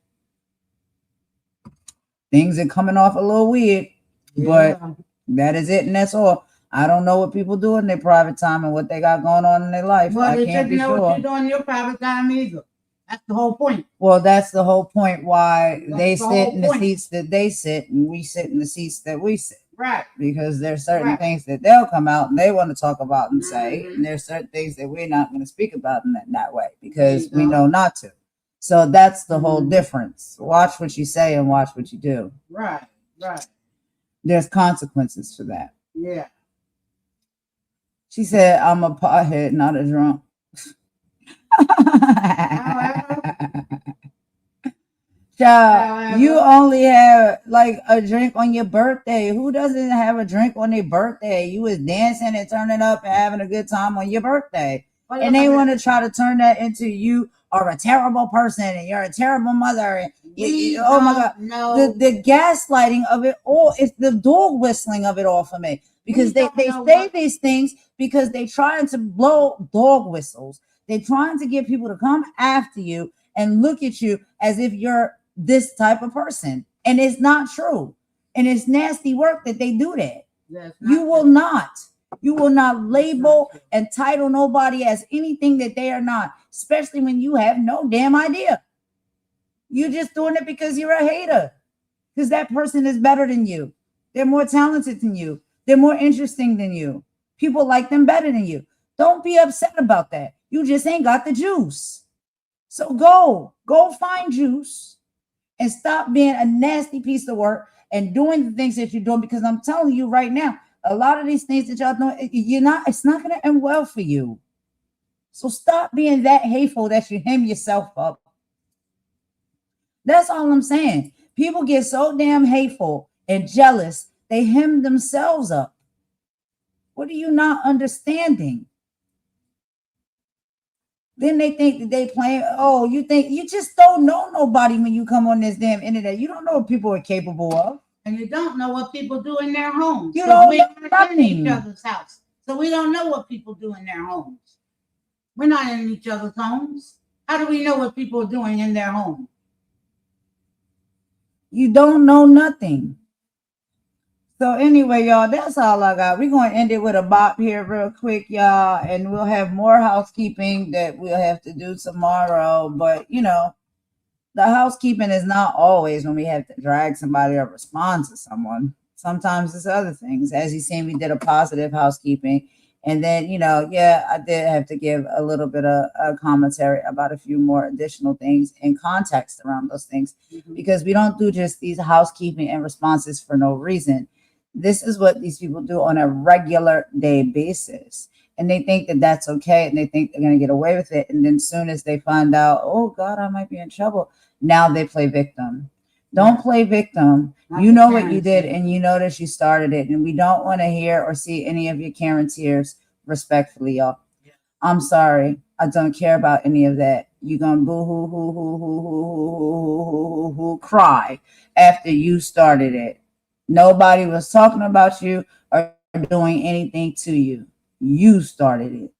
C: Things are coming off a little weird, but that is it, and that's all. I don't know what people do in their private time and what they got going on in their life.
G: Well,
C: I
G: they
C: can't
G: shouldn't
C: be
G: know
C: sure.
G: what you're doing in your private time either. That's the whole point.
C: Well, that's the whole point why
G: That's
C: they
G: the
C: sit
G: whole
C: in the
G: point.
C: seats that they sit and we sit in the seats that we sit.
G: Right.
C: Because there's certain
G: Right.
C: things that they'll come out and they want to talk about and say,
G: Mhm.
C: and there's certain things that we're not going to speak about in that way because
G: There
C: we
G: you go.
C: know not to. So that's the whole
G: Mhm.
C: difference. Watch what you say and watch what you do.
G: Right. Right.
C: There's consequences for that.
G: Yeah.
C: She said, I'm a pothead, not a drunk. Child, you only have like a drink on your birthday. Who doesn't have a drink on their birthday? You was dancing and turning up and having a good time on your birthday. And they want to try to turn that into you are a terrible person and you're a terrible mother. And oh my God.
G: No.
C: The gaslighting of it all is the dog whistling of it all for me. Because they say these things because they're trying to blow dog whistles. They're trying to get people to come after you and look at you as if you're this type of person. And it's not true. And it's nasty work that they do that. You will not label and title nobody as anything that they are not, especially when you have no damn idea. You're just doing it because you're a hater. Because that person is better than you. They're more talented than you. They're more interesting than you. People like them better than you. Don't be upset about that. You just ain't got the juice. So go find juice and stop being a nasty piece of work and doing the things that you're doing. Because I'm telling you right now, a lot of these things that y'all doing, it's not going to end well for you. So stop being that hateful that you hem yourself up. That's all I'm saying. People get so damn hateful and jealous, they hem themselves up. What are you not understanding? Then they think that they playing. Oh, you think you just don't know nobody when you come on this damn internet. You don't know what people are capable of.
G: And you don't know what people do in their homes.
C: You don't know
G: We're in
C: nothing.
G: each other's house. So we don't know what people do in their homes. We're not in each other's homes. How do we know what people are doing in their home?
C: You don't know nothing. So anyway, y'all, that's all I got. We're going to end it with a bop here real quick, y'all. And we'll have more housekeeping that we'll have to do tomorrow. But, the housekeeping is not always when we have to drag somebody or respond to someone. Sometimes it's other things. As you seen, we did a positive housekeeping. And then, I did have to give a little bit of a commentary about a few more additional things in context around those things. Mm-hmm. Because we don't do just these housekeeping and responses for no reason. This is what these people do on a regular day basis. And they think that that's okay. And they think they're going to get away with it. And then as soon as they find out, oh, God, I might be in trouble. Now they play victim. Don't play victim. You know what you did and you know that you started it. And we don't want to hear or see any of your Karen tears, respectfully, y'all. I'm sorry. I don't care about any of that. You're going to boo-hoo, cry after you started it. Nobody was talking about you or doing anything to you. You started it.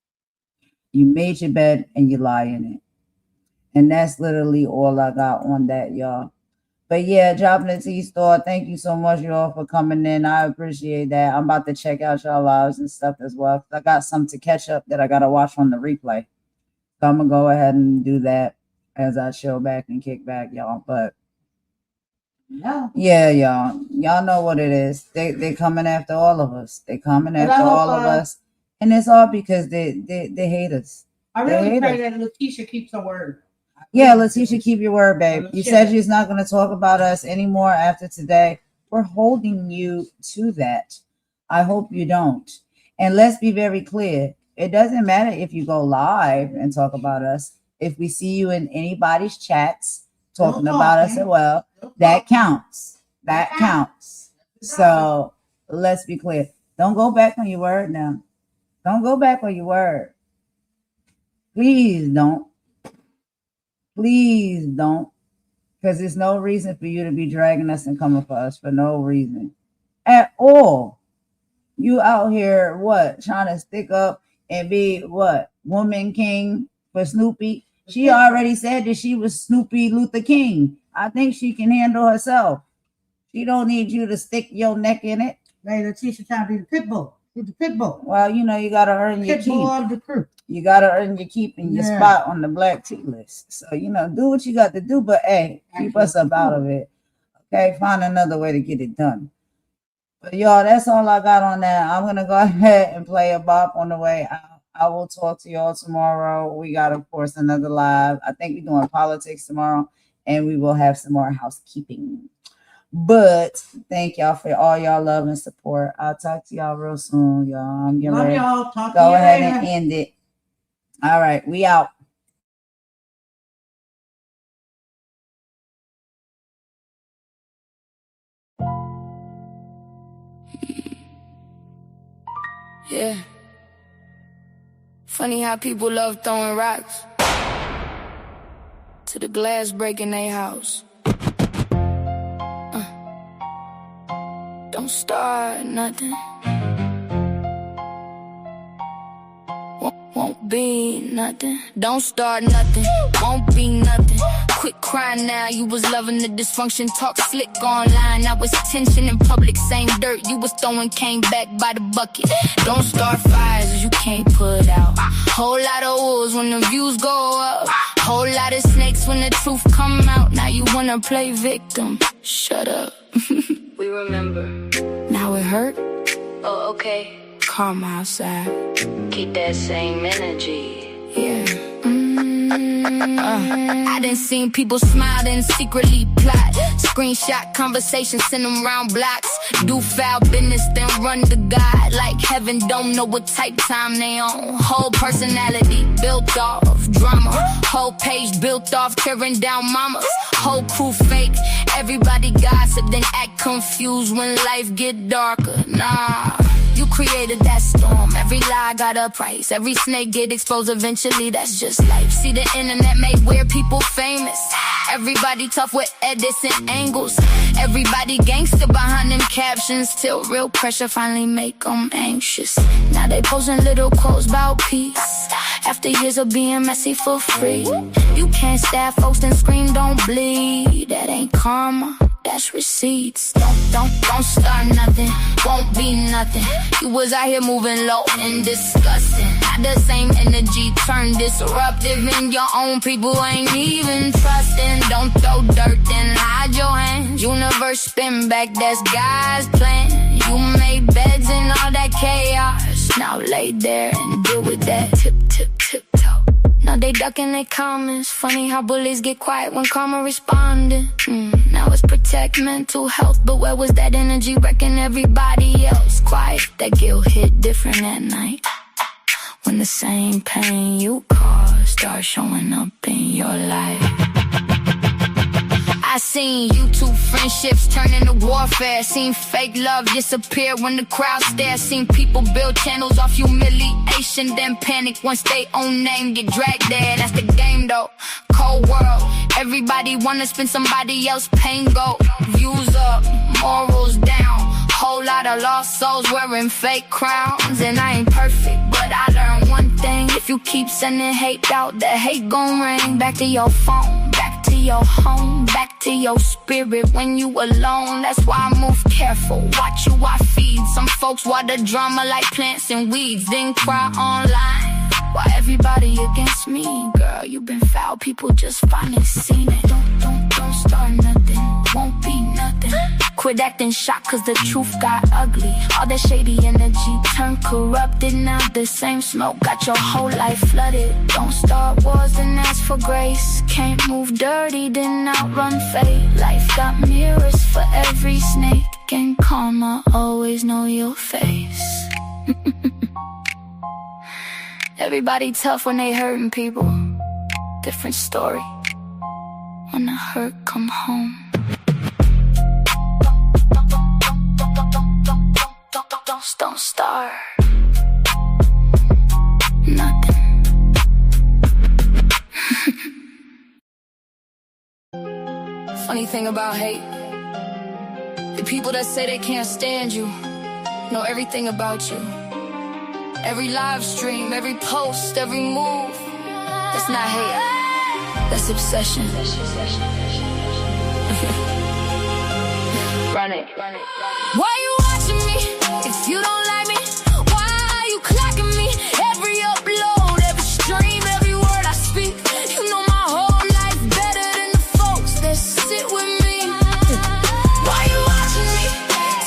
C: You made your bed and you lie in it. And that's literally all I got on that, y'all. But yeah, dropping the T-Store. Thank you so much, y'all, for coming in. I appreciate that. I'm about to check out y'all lives and stuff as well. I got some to catch up that I got to watch on the replay. So I'm going to go ahead and do that as I chill back and kick back, y'all. But yeah, y'all know what it is. They coming after all of us. They coming after all of us. And it's all because they hate us.
G: I really pray that Letitia keeps her word.
C: Yeah, Letitia, keep your word, babe. You said you're not going to talk about us anymore after today. We're holding you to that. I hope you don't. And let's be very clear. It doesn't matter if you go live and talk about us. If we see you in anybody's chats talking about us as well, that counts. That counts. So let's be clear. Don't go back on your word now. Don't go back on your word. Please don't. Please don't. Because there's no reason for you to be dragging us and coming for us for no reason at all. You out here, what, trying to stick up and be, what, woman king for Snoopy? She already said that she was Snoopy Luther King. I think she can handle herself. She don't need you to stick your neck in it.
G: Hey, Letitia trying to be the pit bull. He's the pit bull.
C: Well, you know, you got to earn your
G: Pit bull
C: keep.
G: of the crew.
C: You got to earn your keep and your spot on the black tea list. So, you know, do what you got to do, but hey, keep us up out of it. Okay, find another way to get it done. But y'all, that's all I got on that. I'm going to go ahead and play a bop on the way out. I will talk to y'all tomorrow. We got, of course, another live. I think we're doing politics tomorrow, and we will have some more housekeeping. But thank y'all for all y'all love and support. I'll talk to y'all real soon, y'all. I'm getting ready.
G: Y'all. Talk
C: Go
G: to you
C: ahead
G: later.
C: and end it. All right, we out.
A: Yeah. Funny how people love throwing rocks to the glass breaking their house. Don't start nothing. Won't be nothing. Don't start nothing. Won't be nothing. Quit crying now. You was loving the dysfunction. Talk slick online. Now it's tension in public. Same dirt you was throwing came back by the bucket. Don't start fires you can't put out. Whole lot of wolves when the views go up. Whole lot of snakes when the truth come out. Now you wanna play victim. Shut up. We remember. Now it hurt? Oh, okay. Karma outside. Keep that same energy. Yeah. I done seen people smile and secretly plot. Screenshot conversations, send them round blocks. Do foul business, then run to God. Like heaven don't know what type time they on. Whole personality built off drama. Whole page built off tearing down mamas. Whole crew fake. Everybody gossip, then act confused when life get darker. Nah. You created that storm. Every lie got a price. Every snake get exposed eventually. That's just life. See, the internet made weird people famous. Everybody tough with edits and angles. Everybody gangster behind them captions. Till real pressure finally make them anxious. Now they posting little quotes about peace. After years of being messy for free. You can't stab folks then scream don't bleed. That ain't karma. That's receipts. Don't start nothing. Won't be nothing. You was out here moving low and disgusting. Not the same energy turned disruptive. And your own people ain't even trusting. Don't throw dirt then hide your hands. Universe spin back, that's God's plan. You made beds in all that chaos. Now lay there and deal with that. Tip, tip, tip, toe. Now they ducking their comments. Funny how bullies get quiet when karma responding. Now it's protect mental health. But where was that energy wrecking everybody else? Quiet, that guilt hit different at night. When the same pain you caused starts showing up in your life. I seen YouTube friendships turn into warfare. Seen fake love disappear when the crowd stares. Seen people build channels off humiliation, then panic once they own name get dragged there. That's the game though, cold world. Everybody wanna spend somebody else's pain go. Views up, morals down. Whole lot of lost souls wearing fake crowns. And I ain't perfect, but I learned one thing. If you keep sending hate out, the hate gon' ring. Back to your phone, back to your home, back to your spirit when you alone. That's why I move careful, watch who I feed. Some folks water drama like plants and weeds, then cry online. Why everybody against me? Girl, you been foul, people just finally seen it. Don't start nothing, won't be nothing. Quit acting shocked cause the truth got ugly. All that shady energy turned corrupted. Now the same smoke got your whole life flooded. Don't start wars and ask for grace. Can't move dirty, then outrun fate. Life got mirrors for every snake. And karma always know your face. Everybody tough when they hurting people. Different story when the hurt come home. Don't start nothing. Funny thing about hate, the people that say they can't stand you know everything about you. Every live stream, every post, every move. That's not hate, that's obsession. Run it. Why you watching me if you don't like me? Why are you clocking me? Every upload, every stream, every word I speak. You know my whole life better than the folks that sit with me. Why you watching me?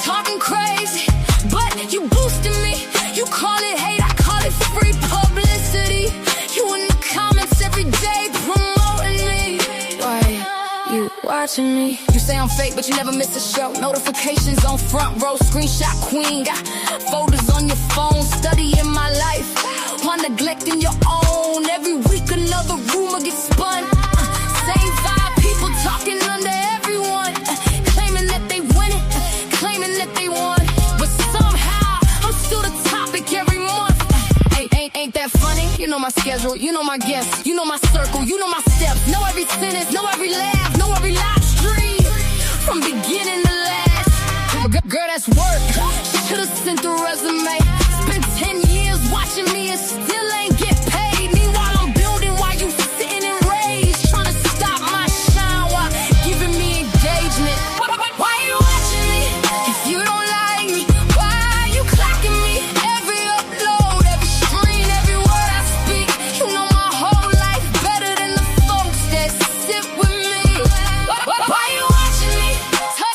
A: Talking crazy, but you boosting me. You call it hate, I call it free publicity. You in the comments every day promoting me. Why you watching me? You say I'm fake, but you never miss a show. Notifications on front row, screenshot queen. Got photos on your phone, studying my life while neglecting your own. Every week another rumor gets spun. Same five people talking under everyone, claiming that they win it, claiming that they won. But somehow I'm still the topic every month. Ain't that funny? You know my schedule, you know my guests, you know my circle, you know my steps. Know every sentence, know every laugh, know every live stream, from beginning to last. Girl, that's work. Should've sent the resume. Spent 10 years watching me and still ain't get paid. Meanwhile, I'm building while you sitting in rage, trying to stop my shine while giving me engagement. Why you watching me if you don't like me? Why are you clocking me? Every upload, every stream, every word I speak. You know my whole life better than the folks that sit with me. Why you watching me?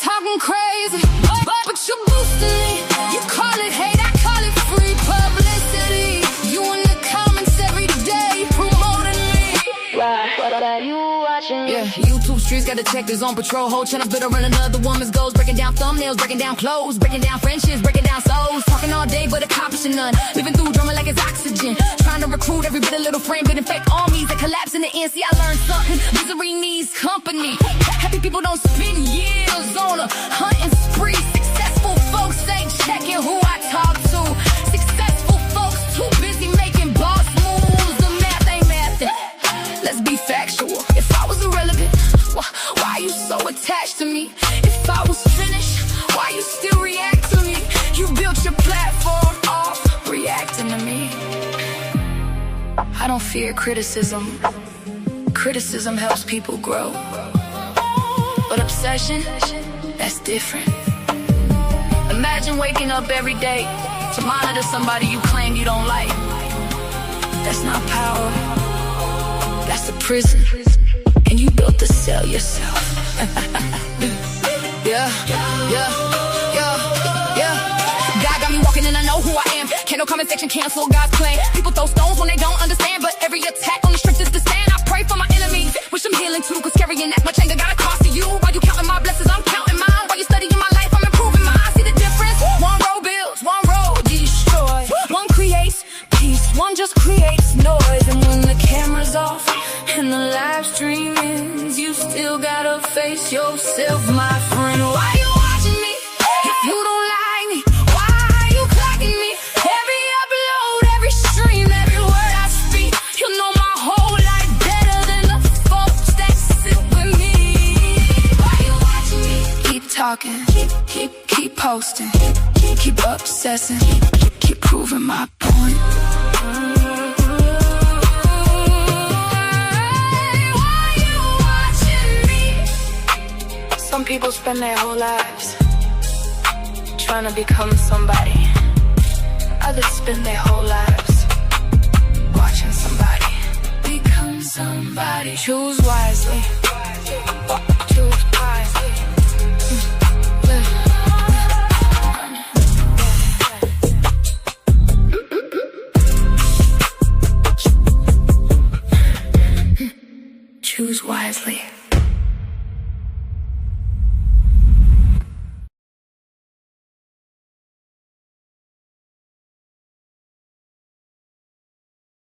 A: Talking crazy, but you're boosting me. You call it hate, I call it free publicity. You in the comments every day promoting me. Why you watching me? Yeah, YouTube streets got detectives on patrol. Whole channel built around another woman's goals. Breaking down thumbnails, breaking down clothes, breaking down friendships, breaking down souls. Talking all day but accomplishing none. Living through drama like it's oxygen. Trying to recruit every bit of little frame, building fake armies that collapse in the end. See, I learned something. Misery needs company. Happy people don't spend years on a hunting spree. Successful folks ain't checking who I talk to. Successful folks too busy making boss moves. The math ain't mathing. Let's be factual. If I was irrelevant, why are you so attached to me? If I was finished, why you still react to me? You built your platform off reacting to me. I don't fear criticism. Criticism helps people grow. But obsession, that's different. Imagine waking up every day to monitor somebody you claim you don't like. That's not power, that's a prison. And you built the cell yourself. Yeah. God got me walking and I know who I am. Can't no comment section cancel God's plan. People throw stones when they don't understand, but every attack on the strength is the stand. I pray for my enemies, wish them healing too, cause carrying that much anger got a cost to you. While you counting my blessings, I'm counting mine. While you studying my life, I'm improving mine. See the difference? One road builds, one road destroys. One creates peace, one just creates noise. And when the camera's off and the live stream ends, you still gotta face yourself, my friend. Why you watching me if you don't like me? Why are you clocking me? Every upload, every stream, every word I speak. You know my whole life better than the folks that sit with me. Why you watching me? Keep talking, keep posting, keep obsessing, keep proving my point. Some people spend their whole lives trying to become somebody. Others spend their whole lives watching somebody become somebody. Choose wisely. Choose wisely. Choose wisely.